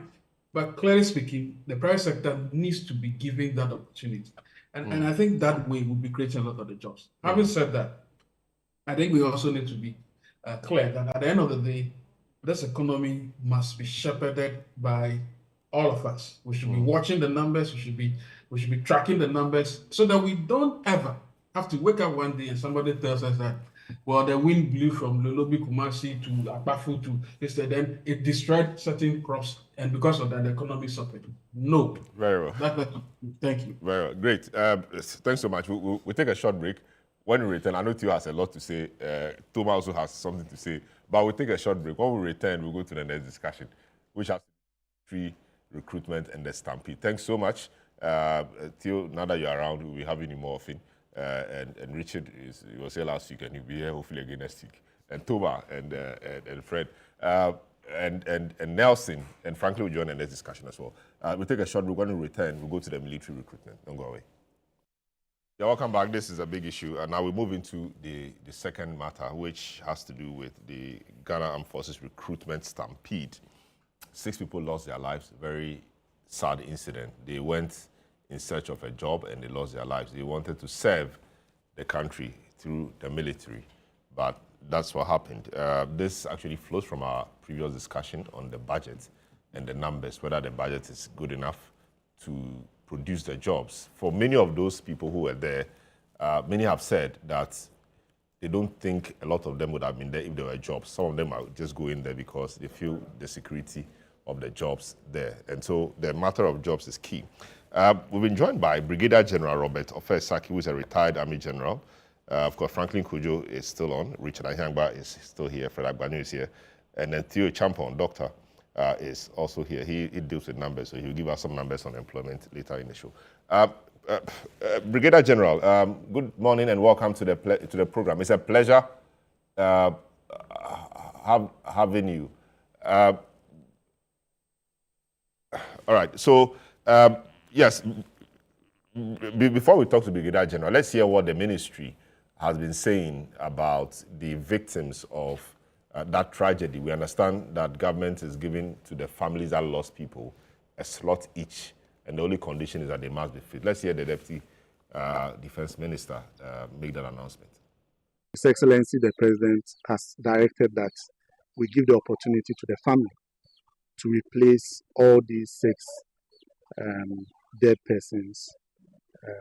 But clearly speaking, the private sector needs to be given that opportunity. And I think that way will be creating a lot of the jobs. Having said that, I think we also need to be clear that at the end of the day, this economy must be shepherded by all of us. We should be watching the numbers. We should be tracking the numbers so that we don't ever have to wake up one day and somebody tells us that, well, the wind blew from Lolobi Kumasi to Akpafu to this, then it destroyed certain crops, and because of that, the economy suffered. No. Very well. Thank you. Very well. Great. Thanks so much. We'll take a short break. When we return, I know Theo has a lot to say. Toma also has something to say. But we'll take a short break. When we return, we'll go to the next discussion, which has free recruitment and the Stampede. Thanks so much. Theo, now that you're around, we'll be having you more often. And Richard, he was here last week, and he'll be here hopefully again next week. And Toma and Fred. And Nelson and Franklin will join in this discussion as well. We'll take a short break. When we return, we'll go to the military recruitment. Don't go away. Yeah, welcome back. This is a big issue. And now we move into the second matter, which has to do with the Ghana Armed Forces recruitment stampede. 6 people lost their lives. Very sad incident. They went in search of a job and they lost their lives. They wanted to serve the country through the military, but that's what happened. This actually flows from our previous discussion on the budget and the numbers, whether the budget is good enough to produce the jobs. For many of those people who were there, many have said that they don't think a lot of them would have been there if there were jobs. Some of them are just going there because they feel the security of the jobs there. And so the matter of jobs is key. We've been joined by Brigadier General Robert Ofesaki, who is a retired Army General. Of course, Franklin Kujo is still on. Richard Ahyangba is still here. Fred Agbanyu is here. And then Theo Champon, doctor, is also here. He deals with numbers, so he'll give us some numbers on employment later in the show. Brigadier General, good morning and welcome to the program. It's a pleasure having you. All right, so yes, before we talk to Brigadier General, let's hear what the ministry has been saying about the victims of that tragedy. We understand that government is giving to the families that lost people a slot each, and the only condition is that they must be fit. Let's hear the Deputy Defense Minister make that announcement. His Excellency the President has directed that we give the opportunity to the family to replace all these 6 dead persons.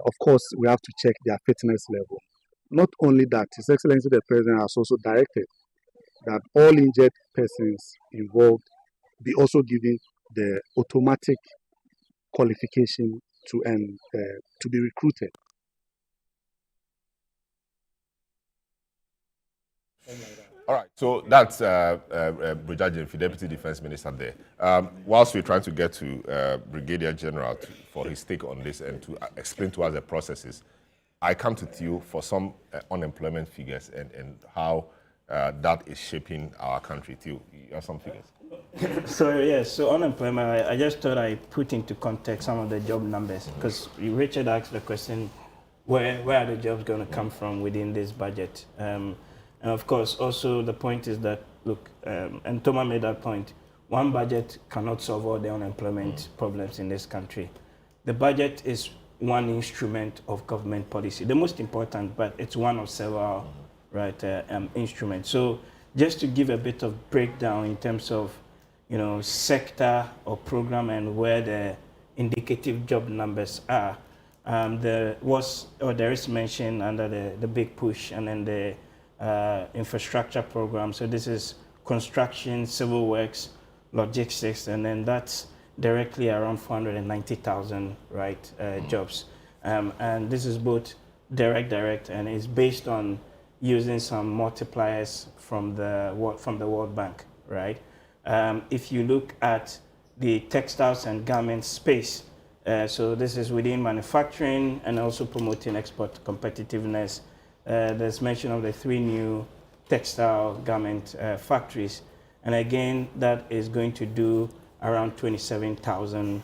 Of course, we have to check their fitness level. Not only that, His Excellency the President has also directed that all injured persons involved be also given the automatic qualification to be recruited. All right, so that's Brigadier General, Deputy Defense Minister there. Whilst we're trying to get to Brigadier General for his take on this and to explain to us the processes, I come to Theo for some unemployment figures and how that is shaping our country. Theo, you have some figures? So unemployment, I just thought I put into context some of the job numbers, because Richard asked the question, where are the jobs going to come from within this budget? And of course, also the point is that, look, and Toma made that point, one budget cannot solve all the unemployment problems in this country. The budget is one instrument of government policy, the most important, but it's one of several instruments. So just to give a bit of breakdown in terms of, sector or program and where the indicative job numbers are, there is mention under the big push and then the infrastructure program. So this is construction, civil works, logistics, and then that's directly around 490,000 jobs. And this is both direct, and it's based on using some multipliers from the World Bank, right? If you look at the textiles and garments space, so this is within manufacturing and also promoting export competitiveness. There's mention of the 3 new textile garment factories. And again, that is going to do around 27,000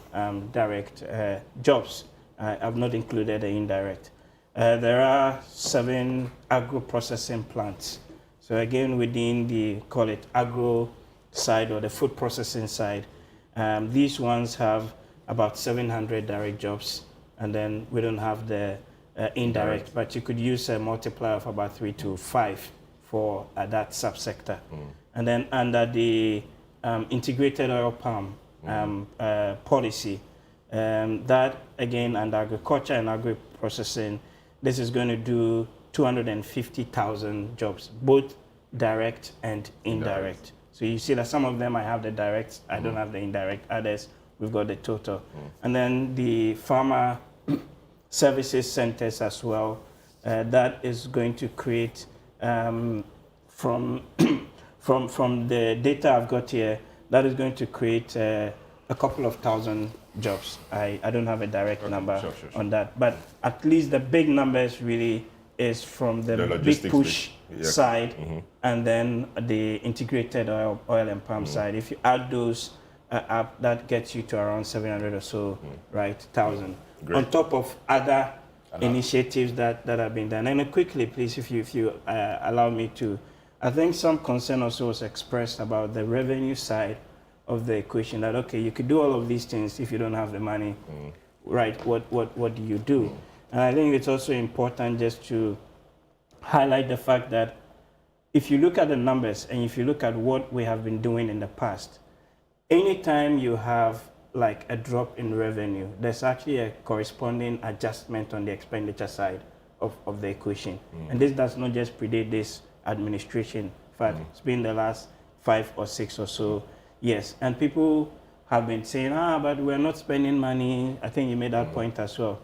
direct jobs. I've not included the indirect. There are 7 agro-processing plants. So again, within the, call it agro side or the food processing side, these ones have about 700 direct jobs, and then we don't have the indirect, but you could use a multiplier of about 3 to 5 for that subsector. And then under the integrated oil palm policy. That again, under agriculture and agri-processing, this is going to do 250,000 jobs, both direct and indirect. So you see that some of them I have the direct, I don't have the indirect. Others we've got the total, and then the farmer services centers as well. That is going to create from the data I've got here. That is going to create a couple of thousand jobs. I don't have a direct number on that, but at least the big numbers really is from the big push side, and then the integrated oil and palm side. If you add those up, that gets you to around 700 or so, right, thousand. On top of other initiatives that have been done. And then quickly, please, if you allow me to, I think some concern also was expressed about the revenue side of the equation. That okay, you could do all of these things if you don't have the money, right? What do you do? And I think it's also important just to highlight the fact that if you look at the numbers and if you look at what we have been doing in the past, anytime you have like a drop in revenue, there's actually a corresponding adjustment on the expenditure side of the equation. And this does not just predate this administration. In fact, it's been the last 5 or 6 or so years. And people have been saying, but we're not spending money. I think you made that point as well.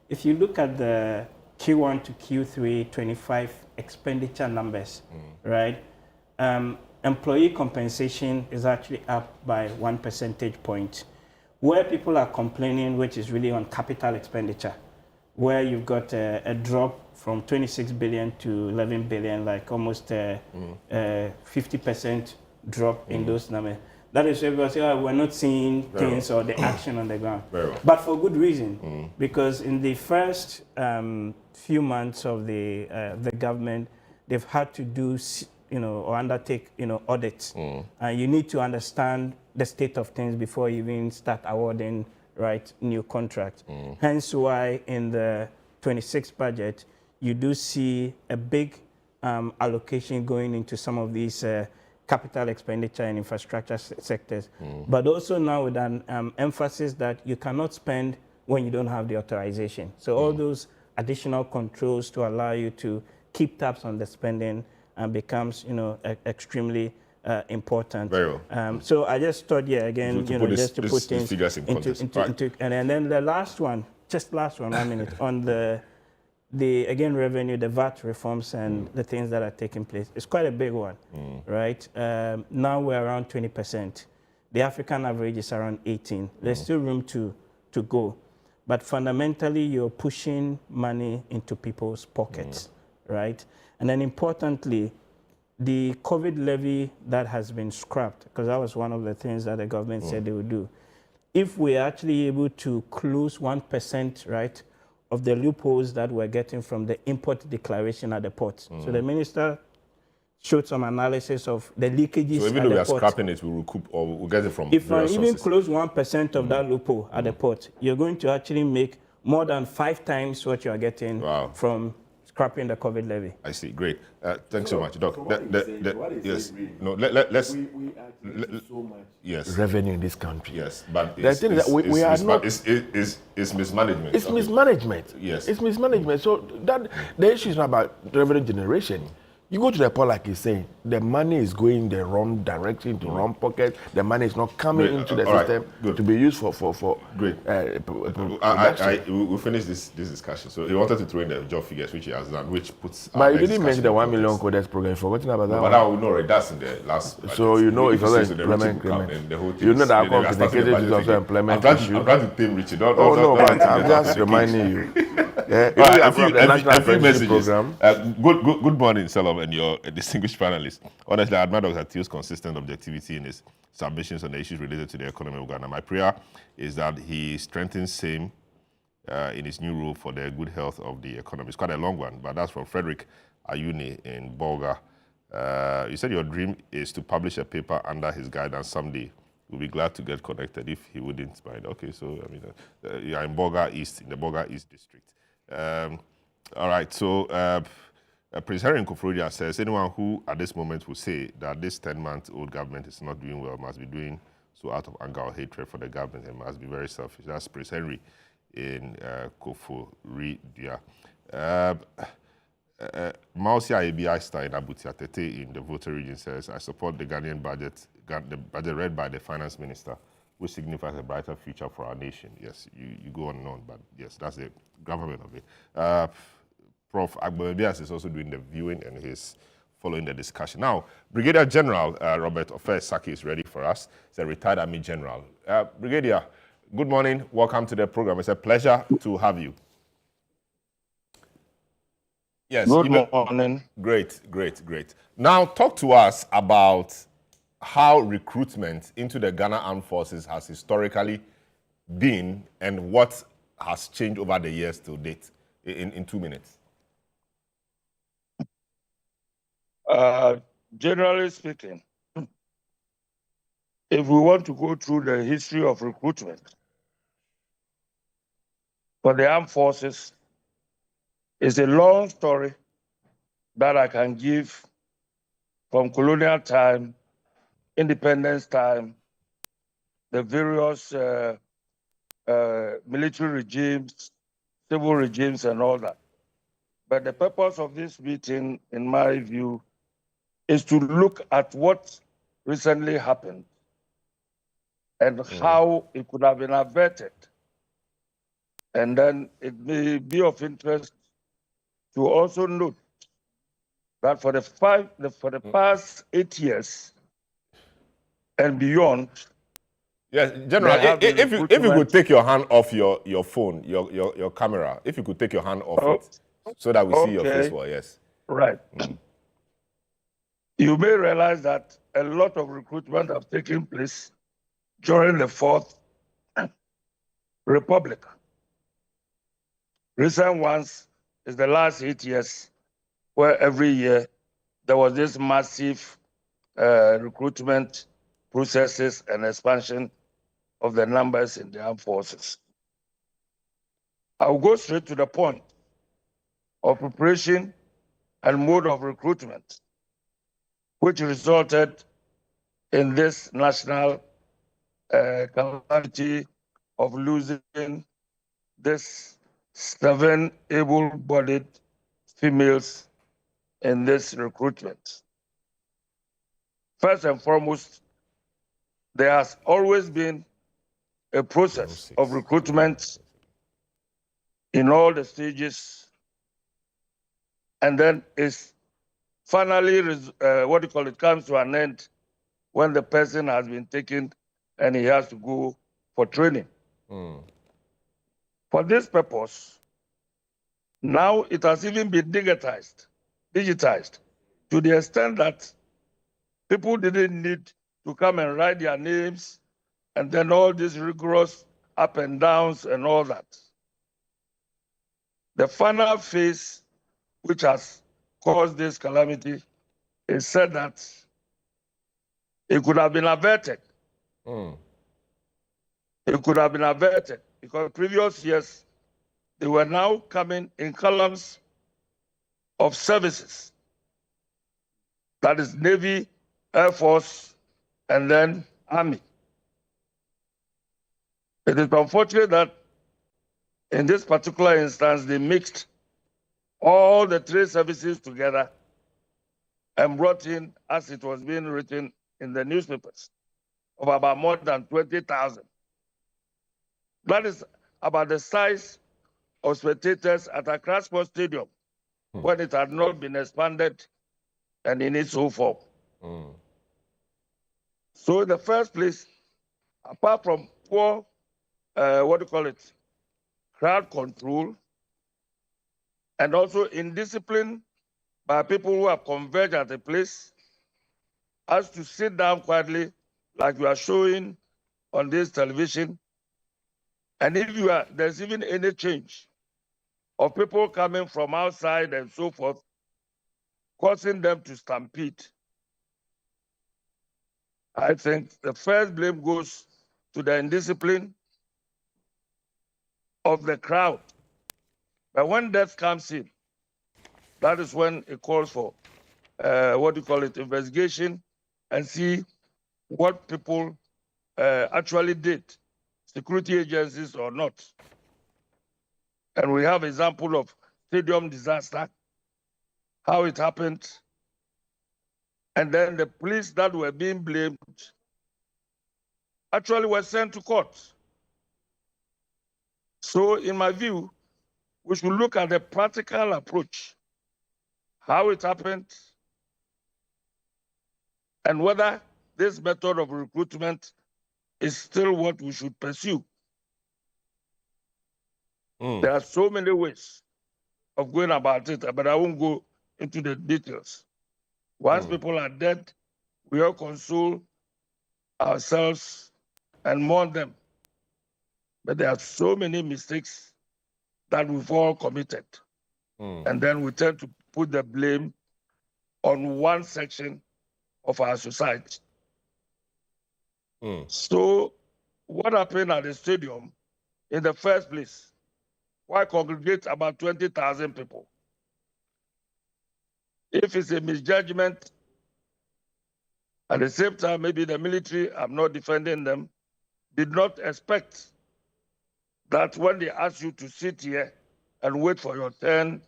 If you look at the Q1 to Q3 25 expenditure numbers, right? Employee compensation is actually up by 1 percentage point. Where people are complaining, which is really on capital expenditure, where you've got a drop from 26 billion to 11 billion, like almost 50% drop in those numbers. That is where people say, we're not seeing things or the action on the ground. But for good reason, because in the first few months of the government, they've had to do, or undertake, audits. And you need to understand the state of things before you even start awarding, right, new contracts. Hence why in the 26 budget, you do see a big allocation going into some of these capital expenditure and infrastructure sectors. But also now with an emphasis that you cannot spend when you don't have the authorization. So all those additional controls to allow you to keep tabs on the spending becomes, extremely important. Very well. So I just thought, again, just to put things figures in context. into and then the last one, 1 minute, on the again revenue, the VAT reforms and the things that are taking place. It's quite a big one, right? Now we're around 20%. The African average is around 18. There's still room to go, but fundamentally you're pushing money into people's pockets, right? And then importantly, the COVID levy that has been scrapped, because that was one of the things that the government said they would do. If we're actually able to close 1%, right, of the loopholes that we're getting from the import declaration at the port. So the minister showed some analysis of the leakages So even though we are scrapping it, we'll recoup or we'll get it from if I various even sources. close 1% of that loophole at the port, you're going to actually make more than 5 times what you are getting from scrapping the COVID levy. I see. Great. Thanks so much, Doc. So what Yes. No. let's. We actually so much. Yes. Revenue in this country. Yes, but The thing is that we are not. It's mismanagement. It's mismanagement. Yes. It's mismanagement. So that the issue is not about revenue generation. You go to the port, like he's saying, the money is going the wrong direction, to wrong pocket. The money is not coming into the system to be used for Great. We'll finish this discussion. So he wanted to throw in the job figures, which he has done, which puts. But you didn't mention the 1 million coders program. Forgotten about that. But one. that we know, right? That's in the last. So you know it's also employment. You know that complicated is also employment issue. I'm trying to tame Richie. No, but I'm just reminding you. A few messages. Good morning, Salam, and your distinguished panelists. Honestly, I admire Dr. Teal's consistent objectivity in his submissions on the issues related to the economy of Ghana. My prayer is that he strengthens same in his new role for the good health of the economy. It's quite a long one, but that's from Frederick Ayuni in Bolga. You said your dream is to publish a paper under his guidance someday. We'll be glad to get connected if he wouldn't mind. Okay, so I mean, you're in Bolga East, in the Bolga East district. All right, so Prince Harry Nkofrodia says, anyone who at this moment will say that this 10-month-old government is not doing well must be doing So out of anger or hatred for the government, it must be very selfish. That's Prince Henry in Koforidua. Mausia ABI Star in Abutia Tete in the voter region says, I support the Ghanaian budget, the budget read by the finance minister, which signifies a brighter future for our nation. Yes, you go on and on, but yes, that's the government of it. Prof. Agbomebias is also doing the viewing and he's following the discussion. Now, Brigadier General Robert Ofe-Saki is ready for us. He's a retired Army General. Brigadier, good morning. Welcome to the program. It's a pleasure to have you. Yes. Good morning. Great. Now, talk to us about how recruitment into the Ghana Armed Forces has historically been and what has changed over the years to date in 2 minutes. Generally speaking, if we want to go through the history of recruitment for the armed forces, it's a long story that I can give from colonial time, independence time, the various military regimes, civil regimes, and all that. But the purpose of this meeting, in my view, is to look at what recently happened and how it could have been averted. And then it may be of interest to also note that for the past 8 years and beyond. Yes, General, if you could take your hand off your phone, your camera, if you could take your hand off it so that we see your face well, yes. Right. You may realize that a lot of recruitment have taken place during the Fourth Republic. Recent ones is the last 8 years, where every year there was this massive recruitment processes and expansion of the numbers in the armed forces. I'll go straight to the point of preparation and mode of recruitment, which resulted in this national calamity of losing this 7 able-bodied females in this recruitment. First and foremost, there has always been a process of recruitment in all the stages, and then it's finally, comes to an end when the person has been taken and he has to go for training. For this purpose, now it has even been digitized to the extent that people didn't need to come and write their names and then all these rigorous up and downs and all that. The final phase, which has caused this calamity, is said that it could have been averted. It could have been averted because previous years, they were now coming in columns of services. That is Navy, Air Force, and then Army. It is unfortunate that in this particular instance, they mixed all the 3 services together and brought in, as it was being written in the newspapers, of about more than 20,000. That is about the size of spectators at Accra Sports Stadium when it had not been expanded and in its whole form. So in the first place, apart from poor, crowd control, and also indiscipline by people who have converged at a place, as to sit down quietly, like you are showing on this television. And if there's even any change of people coming from outside and so forth, causing them to stampede, I think the first blame goes to the indiscipline of the crowd. But when death comes in, that is when it calls for investigation and see what people actually did, security agencies or not. And we have example of stadium disaster, how it happened, and then the police that were being blamed actually were sent to court. So in my view, we should look at the practical approach, how it happened, and whether this method of recruitment is still what we should pursue. There are so many ways of going about it, but I won't go into the details. Once people are dead, we all console ourselves and mourn them. But there are so many mistakes that we've all committed. And then we tend to put the blame on one section of our society. So what happened at the stadium in the first place? Why congregate about 20,000 people? If it's a misjudgment, at the same time, maybe the military, I'm not defending them, did not expect that when they ask you to sit here and wait for your turn,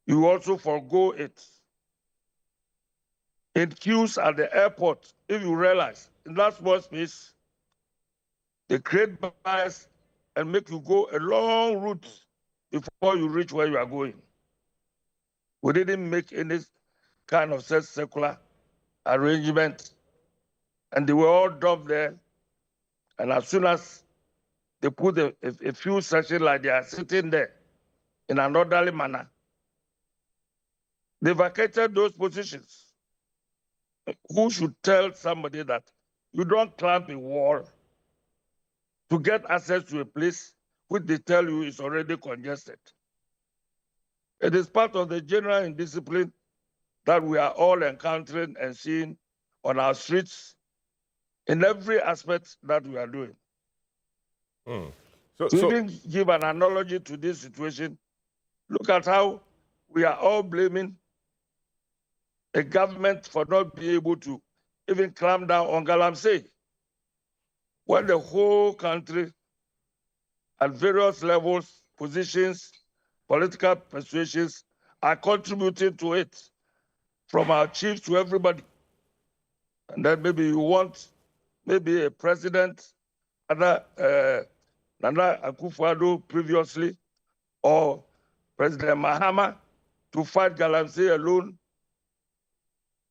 you also forego it. In queues at the airport, if you realize, in that small space, they create bias and make you go a long route before you reach where you are going. We didn't make any kind of circular arrangement, and they were all dumped there. And as soon as they put a few sections like they are sitting there in an orderly manner, they vacated those positions. Who should tell somebody that you don't climb a wall to get access to a place which they tell you is already congested? It is part of the general indiscipline that we are all encountering and seeing on our streets in every aspect that we are doing. To even give an analogy to this situation, look at how we are all blaming a government for not being able to even clamp down on Galamsey, when the whole country at various levels, positions, political persuasions are contributing to it, from our chiefs to everybody. And then maybe you want maybe a president, Nana Akufo-Addo previously, or President Mahama to fight Galamsey alone.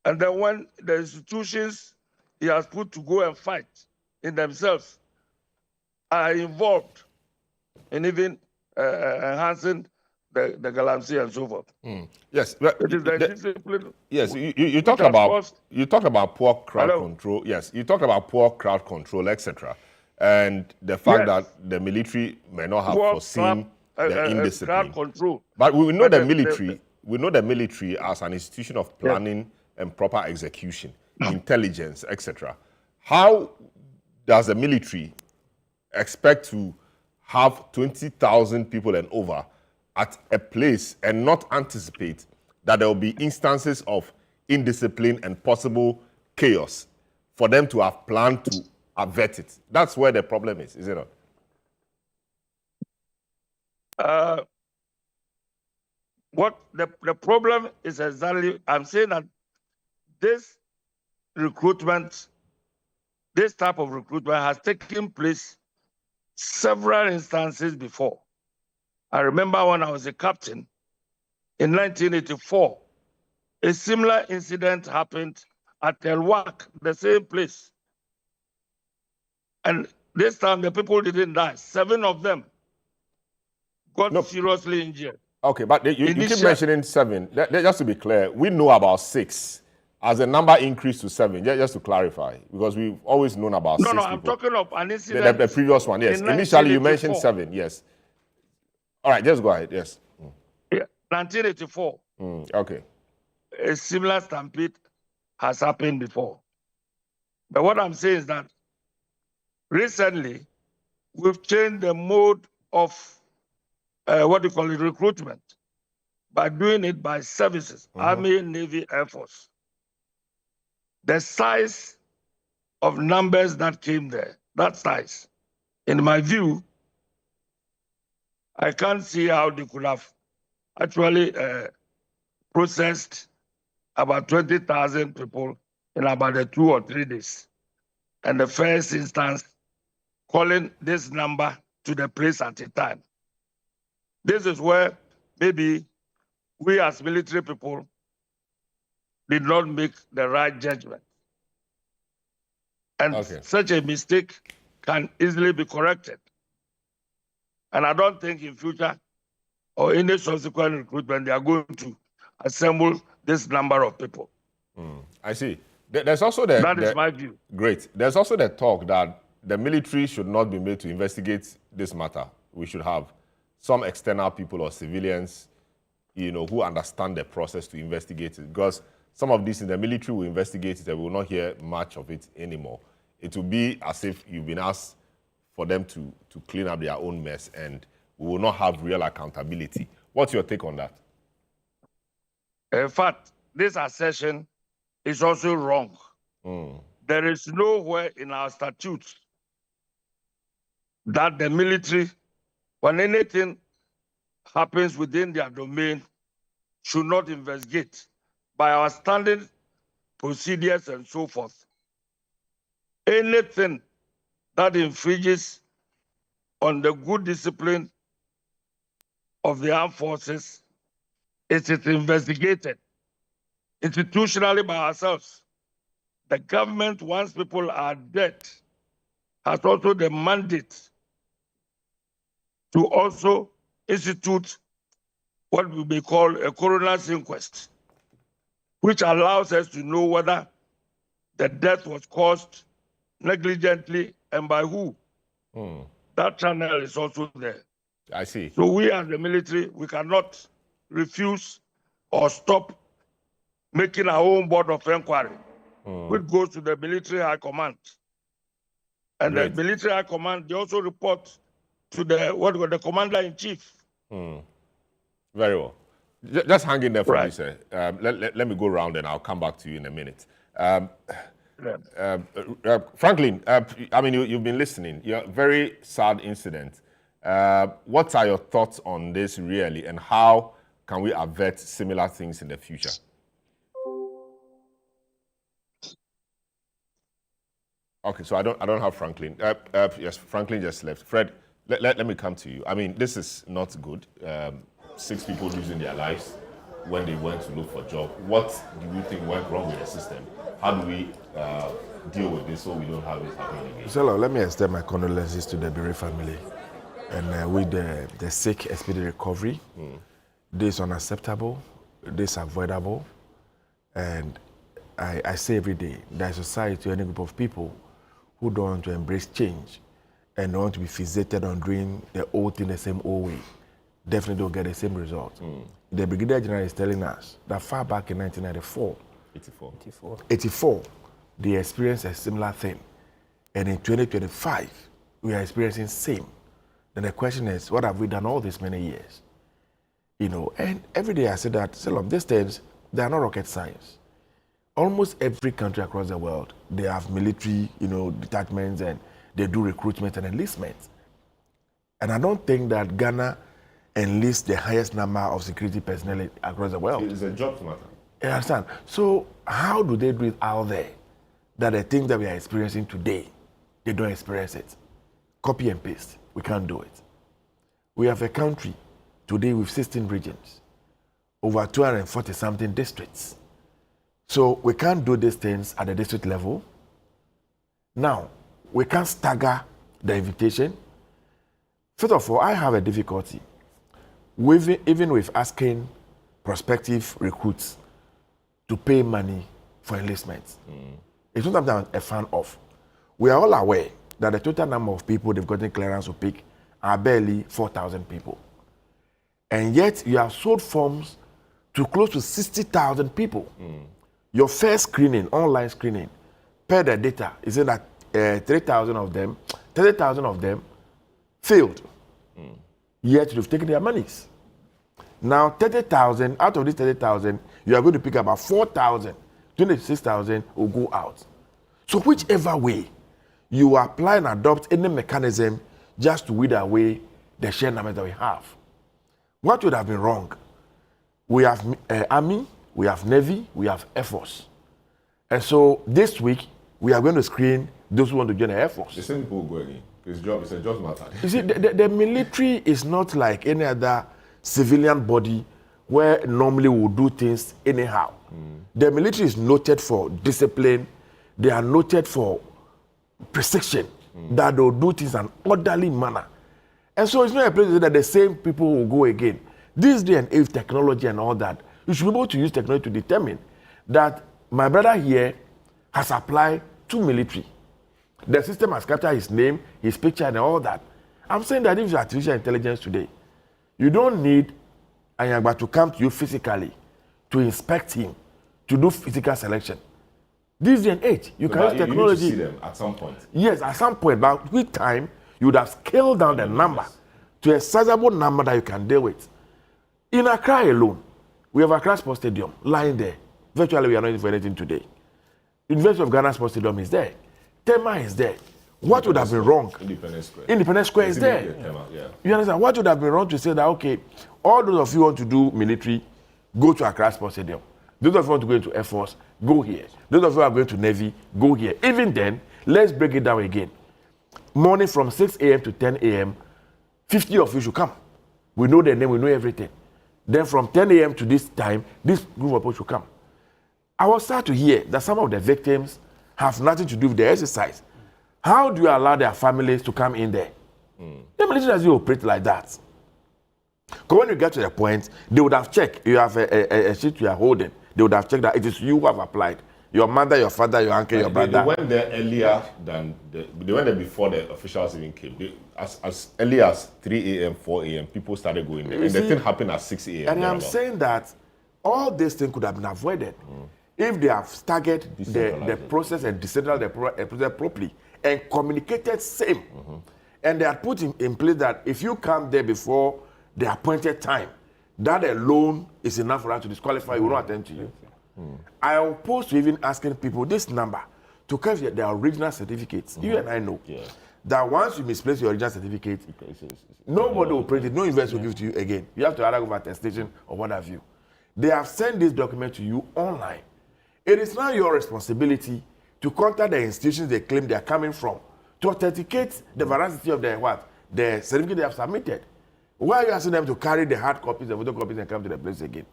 And then when the institutions he has put to go and fight in themselves are involved in even enhancing the Galamsey and so forth. Yes, it is the discipline. Yes, you talk about poor crowd control. Yes, you talk about poor crowd control, etc., and the fact that the military may not have foreseen the indiscipline. Crowd control. But we know the military. We know the military as an institution of planning and proper execution, intelligence, etc. How does the military expect to have 20,000 people and over at a place and not anticipate that there will be instances of indiscipline and possible chaos for them to have planned to avert it? That's where the problem is it not? What the problem is exactly, I'm saying that this recruitment, this type of recruitment has taken place several instances before. I remember when I was a captain in 1984, a similar incident happened at Elwak, the same place. And this time the people didn't die. 7 of them got seriously injured. Okay, but you keep mentioning 7. Just to be clear, we know about 6. As the number increased to 7, just to clarify, because we've always known about 6 people. I'm talking of an incident. The previous one, yes. Initially, you mentioned 7, yes. All right, just go ahead, yes. 1984. Okay. A similar stampede has happened before. But what I'm saying is that recently, we've changed the mode of recruitment, by doing it by services, Army, Navy, Air Force. The size of numbers that came there, that size, in my view, I can't see how they could have actually processed about 20,000 people in about 2 or 3 days. And the first instance, calling this number to the place at a time. This is where maybe we as military people did not make the right judgment. And such a mistake can easily be corrected. And I don't think in future or any subsequent recruitment, they are going to assemble this number of people. I see. There's also the... That is my view. Great. There's also the talk that the military should not be made to investigate this matter. We should have some external people or civilians, you know, who understand the process to investigate it. Because some of this in the military will investigate it and we will not hear much of it anymore. It will be as if you've been asked for them to clean up their own mess and we will not have real accountability. What's your take on that? In fact, this assertion is also wrong. There is nowhere in our statutes that the military, when anything happens within their domain, should not investigate by our standing procedures and so forth. Anything that infringes on the good discipline of the armed forces, it is investigated institutionally by ourselves. The government, once people are dead, has also the mandate to also institute what we may call a coroner's inquest, which allows us to know whether the death was caused negligently and by who. That channel is also there. I see. So we as the military, we cannot refuse or stop making our own board of inquiry, which goes to the military high command. And the military high command, they also report to the commander-in-chief. Very well. Just hang in there for me, sir. Let me go around and I'll come back to you in a minute. Franklin, I mean, you've been listening. You're a very sad incident. What are your thoughts on this really, and how can we avert similar things in the future? Okay, so I don't have Franklin. Yes, Franklin just left. Fred, let me come to you. I mean, this is not good. 6 people losing their lives when they went to look for a job. What do you think went wrong with the system? How do we deal with this so we don't have this happening again? So let me extend my condolences to the Berry family and with the sick expedient recovery. This is unacceptable, this is avoidable, and I say every day that society or any group of people who don't want to embrace change and don't want to be fixated on doing the old thing the same old way, definitely don't get the same result. The Brigadier General is telling us that far back in 1984, they experienced a similar thing. And in 2025, we are experiencing same. Then the question is, what have we done all these many years? You know, and every day I say that, Salom, these things, they are not rocket science. Almost every country across the world, they have military, detachments and they do recruitment and enlistment. And I don't think that Ghana enlists the highest number of security personnel across the world. It's a job matter. You understand? So how do they do it out there that the things that we are experiencing today, they don't experience it? Copy and paste. We can't do it. We have a country today with 16 regions, over 240-something districts. So we can't do these things at the district level. Now, we can't stagger the invitation. First of all, I have a difficulty even with asking prospective recruits to pay money for enlistment. It's not something I'm a fan of. We are all aware that the total number of people they've gotten clearance to pick are barely 4,000 people. And yet you have sold forms to close to 60,000 people. Your first screening, online screening, per the data, is that 30,000 of them failed. Yet you've taken their monies. Now 30,000, out of these 30,000, you are going to pick about 4,000, 26,000 will go out. So whichever way you apply and adopt any mechanism just to wither away the share numbers that we have, what would have been wrong? We have Army, we have Navy, we have Air Force. And so this week, we are going to screen those who want to join the Air Force. The same people will go again. It's a job matter. You see, the military is not like any other civilian body where normally we will do things anyhow. The military is noted for discipline. They are noted for precision, that they will do things in an orderly manner. And so it's not a place that the same people will go again. This day and age, technology and all that, you should be able to use technology to determine that my brother here has applied to military. The system has captured his name, his picture, and all that. I'm saying that if it's artificial intelligence today, you don't need Anyagba to come to you physically to inspect him, to do physical selection. This day and age, you can use technology. You need to see them at some point. Yes, at some point, but with time, you would have scaled down the number to a sizable number that you can deal with. In Accra alone, we have Accra Sports Stadium lying there. Virtually, we are not using for anything today. University of Ghana Sports Stadium is there. Tema is there. What would have been wrong? Independence Square. Independence Square is there. Yeah. You understand? What would have been wrong to say that, okay, all those of you who want to do military, go to Accra Sports Stadium. Those of you who want to go into Air Force, go here. Those of you who are going to Navy, go here. Even then, let's break it down again. Morning from 6 a.m. to 10 a.m., 50 of you should come. We know their name, we know everything. Then from 10 a.m. to this time, this group of people should come. I was sad to hear that some of the victims have nothing to do with the exercise. How do you allow their families to come in there? The military doesn't operate like that. Because when you get to the point, they would have checked. You have a sheet you are holding. They would have checked that it is you who have applied. Your mother, your father, your uncle, your brother. They went there earlier than they went there before the officials even came. As early as 3 a.m., 4 a.m., people started going there. And the thing happened at 6 a.m. And I'm saying that all these things could have been avoided if they have staggered the process and decentralized the process properly and communicated same. And they had put in place that if you come there before the appointed time, that alone is enough for us to disqualify you, will not attend to you. I oppose to even asking people this number to carry their original certificates. You and I know that once you misplace your original certificate, nobody will print it, no investor will give it to you again. You have to either go for attestation or what have you. They have sent this document to you online. It is now your responsibility to contact the institutions they claim they are coming from to authenticate the veracity of the certificate they have submitted. Why are you asking them to carry the hard copies, the photocopies, and come to the place again?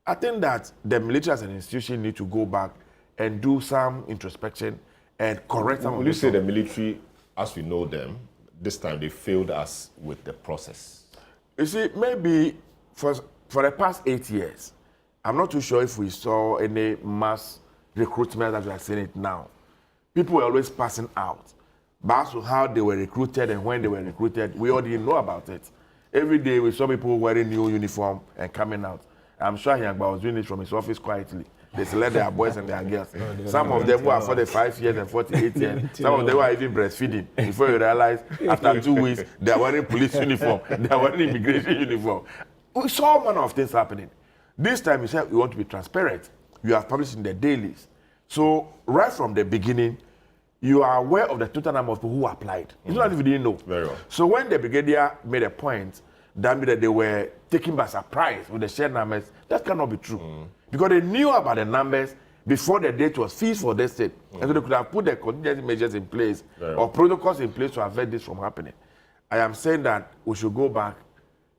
I think that the military as an institution need to go back and do some introspection and correct some of Will you say the military, as we know them, this time they failed us with the process? You see, maybe for the past 8 years, I'm not too sure if we saw any mass recruitment as we are seeing it now. People were always passing out. But as to how they were recruited and when they were recruited, we already know about it. Every day we saw people wearing new uniform and coming out. I'm sure Anyagba was doing it from his office quietly. They select their boys and their girls. Some of them who are 45 years and 48 years. Some of them were even breastfeeding. Before you realize, after 2 weeks, they are wearing police uniform. They are wearing immigration uniform. We saw all manner of things happening. This time you said we want to be transparent. You have published in the dailies. So right from the beginning, you are aware of the total number of people who applied. It's not as if you didn't know. Very well. So when the brigadier made a point, that means that they were taken by surprise with the shared numbers. That cannot be true. Because they knew about the numbers before the date was fixed for the state. And so they could have put the contingency measures in place or protocols in place to avert this from happening. I am saying that we should go back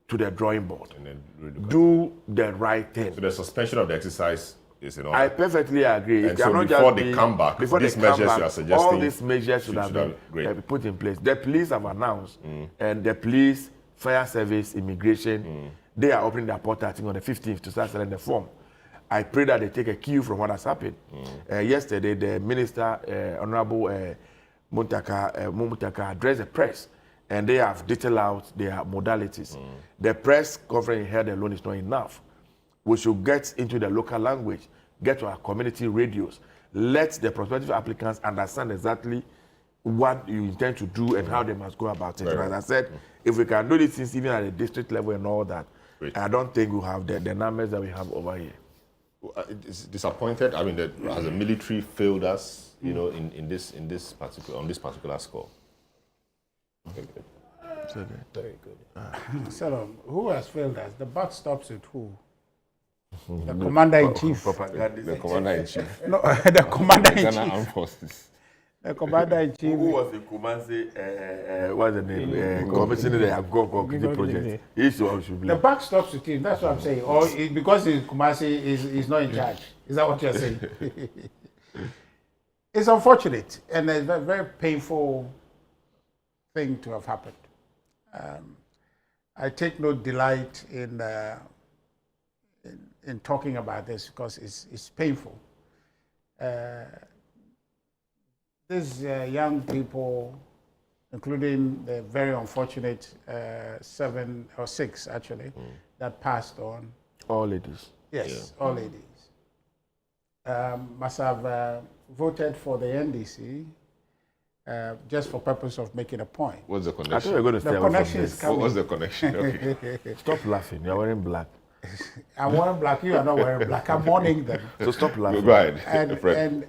to the drawing board. And then do the right thing. So the suspension of the exercise is in order. I perfectly agree. And so before they come back, before these they come measures back, you are suggesting all these measures should have been put in place. The police have announced, and the police, fire service, immigration, they are opening their portal, I think, on the 15th to start selling the form. I pray that they take a cue from what has happened. Yesterday, the minister, Honorable Mumutaka, addressed the press, and they have detailed out their modalities. The press conference here alone is not enough. We should get into the local language, get to our community radios, let the prospective applicants understand exactly what you intend to do and how they must go about it. And as I said, if we can do these things even at the district level and all that, I don't think we'll have the numbers that we have over here. It's disappointed. I mean, has the military failed us you know, in this particular on this particular score. Very good. So, who has failed us? The buck stops with who? The commander-in-chief. The commander-in-chief. No, the commander-in-chief. Ghana Armed Forces. The commander-in-chief. Who was the Kumasi, what's the name? Commissioner the Agro project. He's the one who should be. The buck stops with him. That's what I'm saying. Or because Kumasi is not in charge. Is that what you're saying? It's unfortunate and a very painful thing to have happened. I take no delight in talking about this because it's painful. These young people, including the very unfortunate 7 or 6 actually, that passed on. All ladies. Yes, all ladies. Must have voted for the NDC just for purpose of making a point. What's the I connection? thought you were going to The stay away connection from is this. coming. What's the connection? Okay. Stop laughing. You're wearing black. I'm wearing black, you are not wearing black. I'm mourning them. So stop laughing. Go ahead. Fred.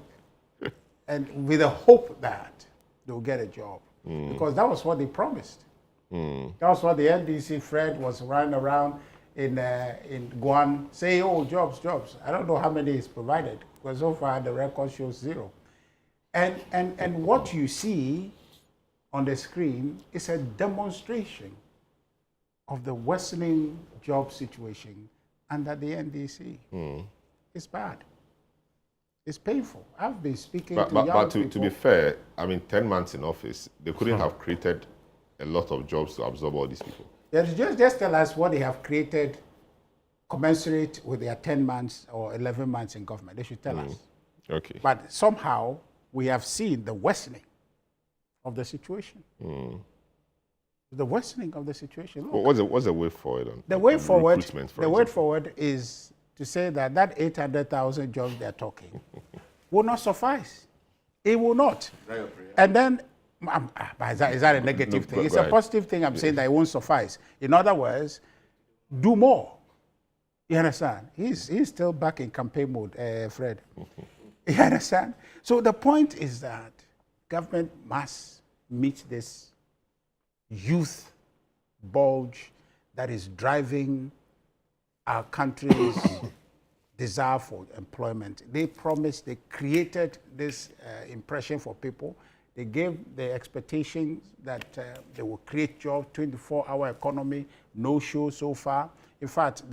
And with the hope that they'll get a job. Because that was what they promised. That was what the NDC, Fred, was running around in Guam saying, oh, jobs. I don't know how many is provided, because so far the record shows 0. And what you see on the screen is a demonstration of the worsening job situation under the NDC. It's bad. It's painful. I've been speaking to young people. To be fair, I mean, 10 months in office, they couldn't have created a lot of jobs to absorb all these people. Just tell us what they have created commensurate with their 10 months or 11 months in government. They should tell us. Okay. But somehow we have seen the worsening of the situation. The worsening of the situation. Look, What's the way forward? the way forward, recruitment, for the way example? forward is to say that 800,000 jobs they're talking will not suffice. It will not. And then, is that a negative thing? It's a positive thing. I'm saying that it won't suffice. In other words, do more. You understand? He's still back in campaign mode, Fred. You understand? So the point is that government must meet this youth bulge that is driving our country's desire for employment. They promised, they created this impression for people. They gave the expectations that they will create jobs, 24-hour economy, no show so far. In fact,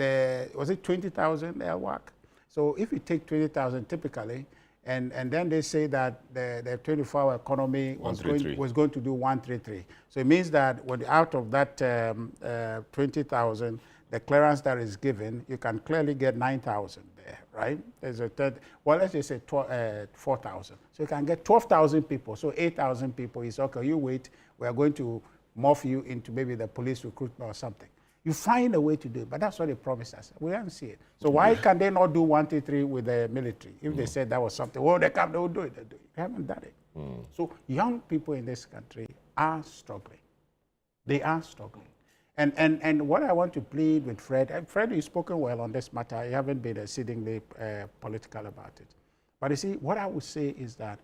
was it 20,000 their work? So if you take 20,000 typically, and then they say that the 24-hour economy was going to do 133. So it means that when out of that 20,000, the clearance that is given, you can clearly get 9,000 there, right? There's a third, well, let's just say 4,000. So you can get 12,000 people. So 8,000 people is, okay, you wait, we are going to morph you into maybe the police recruitment or something. You find a way to do it, but that's what they promised us. We haven't seen it. So why can they not do 133 with the military? If they said that was something, well, they will do it. They haven't done it. So young people in this country are struggling. They are struggling. And what I want to plead with Fred, Fred, you've spoken well on this matter. You haven't been exceedingly political about it. But you see, what I would say is that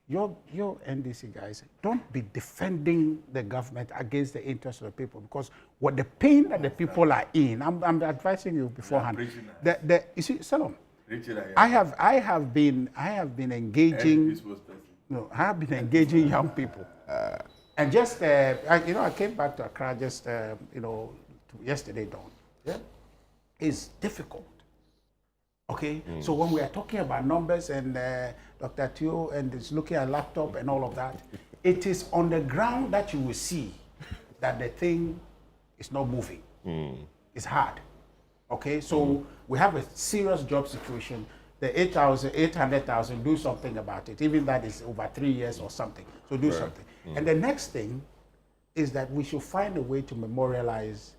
your NDC guys, don't be defending the government against the interests of the people, because what the pain that the people are in, I'm advising you beforehand. You see, Salom, I have been engaging. No, I have been engaging young people. And just, I came back to Accra just, yesterday dawn. Yeah? It's difficult. Okay? So when we are talking about numbers and Dr. Teo and is looking at laptop and all of that, it is on the ground that you will see that the thing is not moving. It's hard. Okay? So we have a serious job situation. The 800,000, do something about it. Even that is over 3 years or something. So do something. And the next thing is that we should find a way to memorialize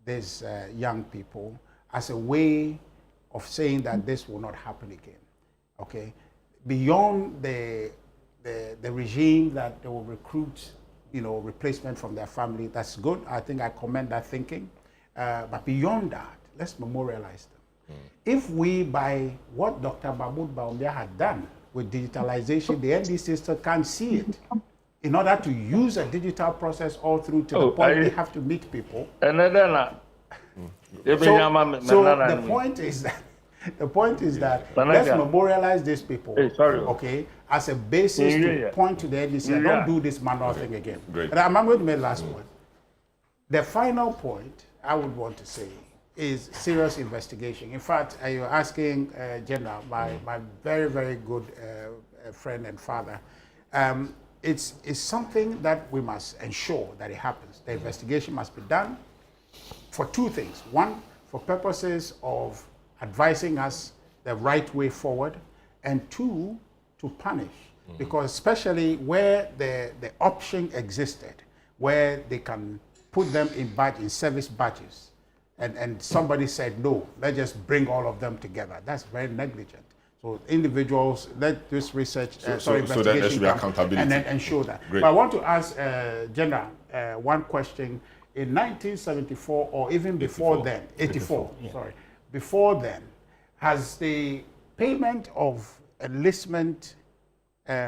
these young people as a way of saying that this will not happen again. Okay? Beyond the regime that they will recruit, replacement from their family, that's good. I think I commend that thinking. But beyond that, let's memorialize them. If we, by what Dr. Mahmoud Bawumia had done with digitalization, the NDC still can't see it. In order to use a digital process all through to the point they have to meet people. So the point is that let's memorialize these people, okay, as a basis to point to the NDC and don't do this manual thing again. And I'm going to make the last point. The final point I would want to say is serious investigation. In fact, you're asking General, my very, very good friend and father, it's something that we must ensure that it happens. The investigation must be done for two things. One, for purposes of advising us the right way forward, and two, to punish. Because especially where the option existed, where they can put them in service badges, and somebody said, no, let's just bring all of them together. That's very negligent. So individuals, let this research, investigation so there should be accountability. And then ensure that. Great. But I want to ask General one question. In 1974, or even before then, 84, sorry, before then, has the payment of enlistment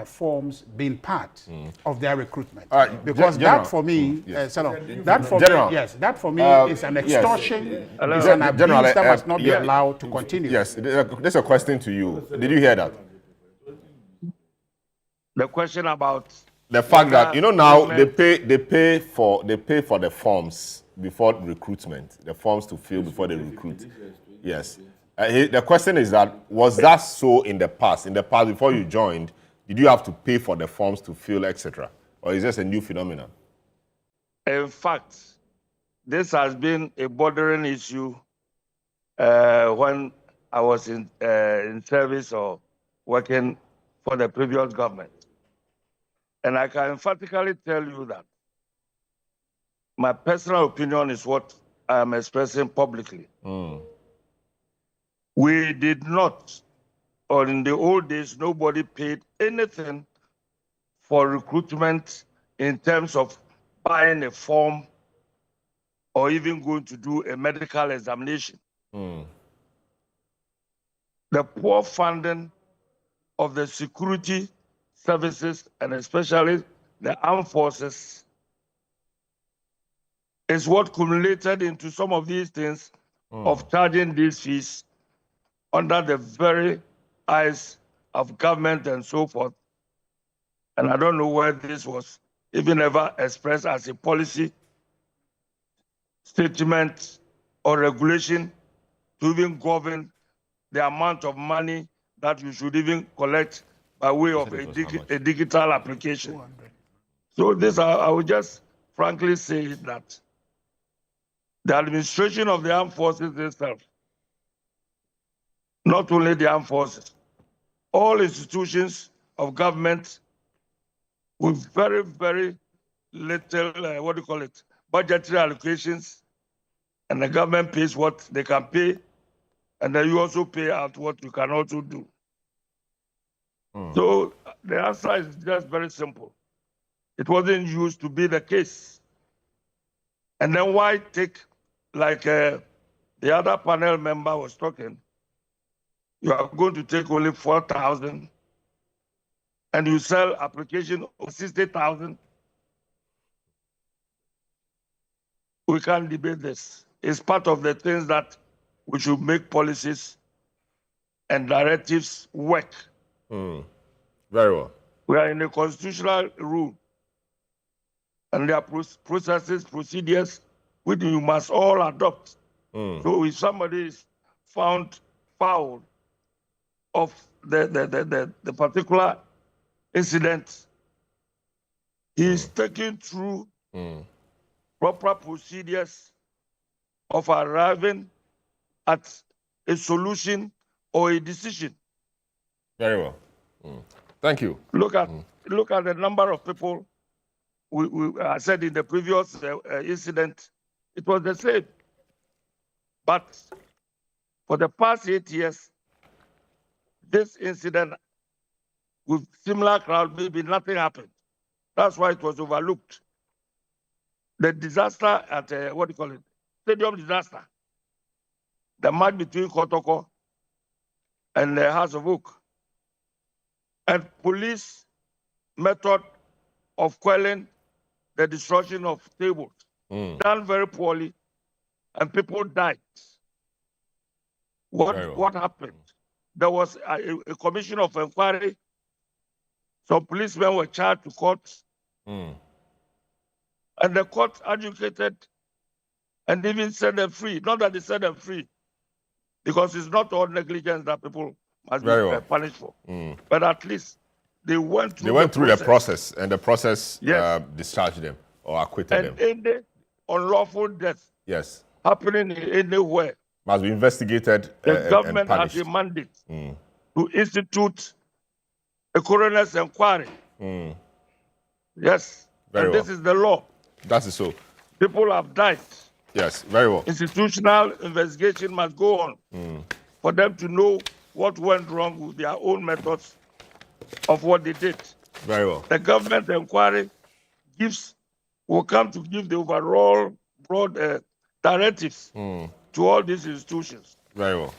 forms been part of their recruitment? Because General, that for me, that for me is an extortion, it's an abuse that must not be allowed to continue. Yes, there's a question to you. Did you hear that? The question about the fact that now they pay for the forms before recruitment, the forms to fill before they recruit. Yes. The question is that, was that so in the past? In the past, before you joined, did you have to pay for the forms to fill, etc.? Or is this a new phenomenon? In fact, this has been a bordering issue when I was in service or working for the previous government. And I can emphatically tell you that my personal opinion is what I am expressing publicly. We did not, or in the old days, nobody paid anything for recruitment in terms of buying a form or even going to do a medical examination. The poor funding of the security services, and especially the armed forces, is what culminated into some of these things of charging these fees under the very eyes of government and so forth. And I don't know where this was even ever expressed as a policy statement or regulation to even govern the amount of money that you should even collect by way of a digital application. So this, I would just frankly say that the administration of the armed forces itself, not only the armed forces, all institutions of government with very, very little, budgetary allocations, and the government pays what they can pay, and then you also pay out what you can also do. So the answer is just very simple. It wasn't used to be the case. And then why take, like the other panel member was talking, you are going to take only 4,000 and you sell application of 60,000? We can't debate this. It's part of the things that we should make policies and directives work. Very well. We are in a constitutional rule, and there are processes, procedures, which you must all adopt. So if somebody is found foul of the particular incident, he is taken through proper procedures of arriving at a solution or a decision. Very well. Thank you. Look at the number of people. I said in the previous incident, it was the same. But for the past 8 years, this incident with similar crowd, maybe nothing happened. That's why it was overlooked. The disaster at, stadium disaster, the match between Kotoko and the House of Oak, and police method of quelling the destruction of tables done very poorly, and people died. What happened? There was a commission of inquiry. Some policemen were charged to court, and the court adjudicated and even set them free. Not that they set them free, because it's not all negligence that people must be punished for. But at least they went through the process, and the process discharged them or acquitted them. And any unlawful death happening anywhere must be investigated. The government and has a mandate to institute a coroner's inquiry. Yes, this is the law. That is so. People have died. Yes, very well. Institutional investigation must go on for them to know what went wrong with their own methods of what they did. Very well. The government inquiry will come to give the overall broad directives to all these institutions. Very well.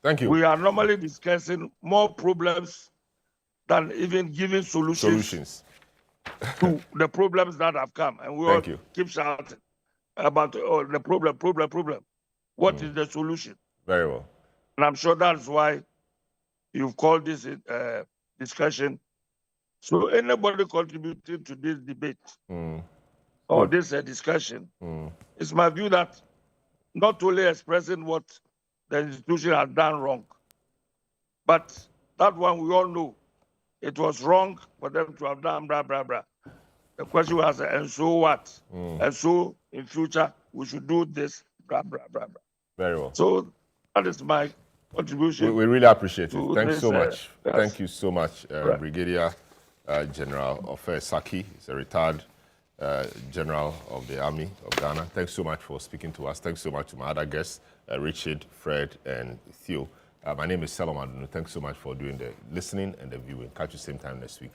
Thank you. We are normally discussing more problems than even giving solutions to the problems that have come. And we all keep shouting about the problem. What is the solution? Very well. And I'm sure that's why you've called this discussion. So anybody contributing to this debate or this discussion, it's my view that not only expressing what the institution has done wrong, but that one we all know it was wrong for them to have done blah, blah, blah. The question was, and so what? And so in future, we should do this, blah, blah, blah, blah. Very well. So that is my contribution. We really appreciate it. Thanks so much. Thank you so much, Brigadier General Ofe Saki. He's a retired General of the Army of Ghana. Thanks so much for speaking to us. Thanks so much to my other guests, Richard, Fred, and Theo. My name is Salom Adunu. Thanks so much for doing the listening and the viewing. Catch you same time next week.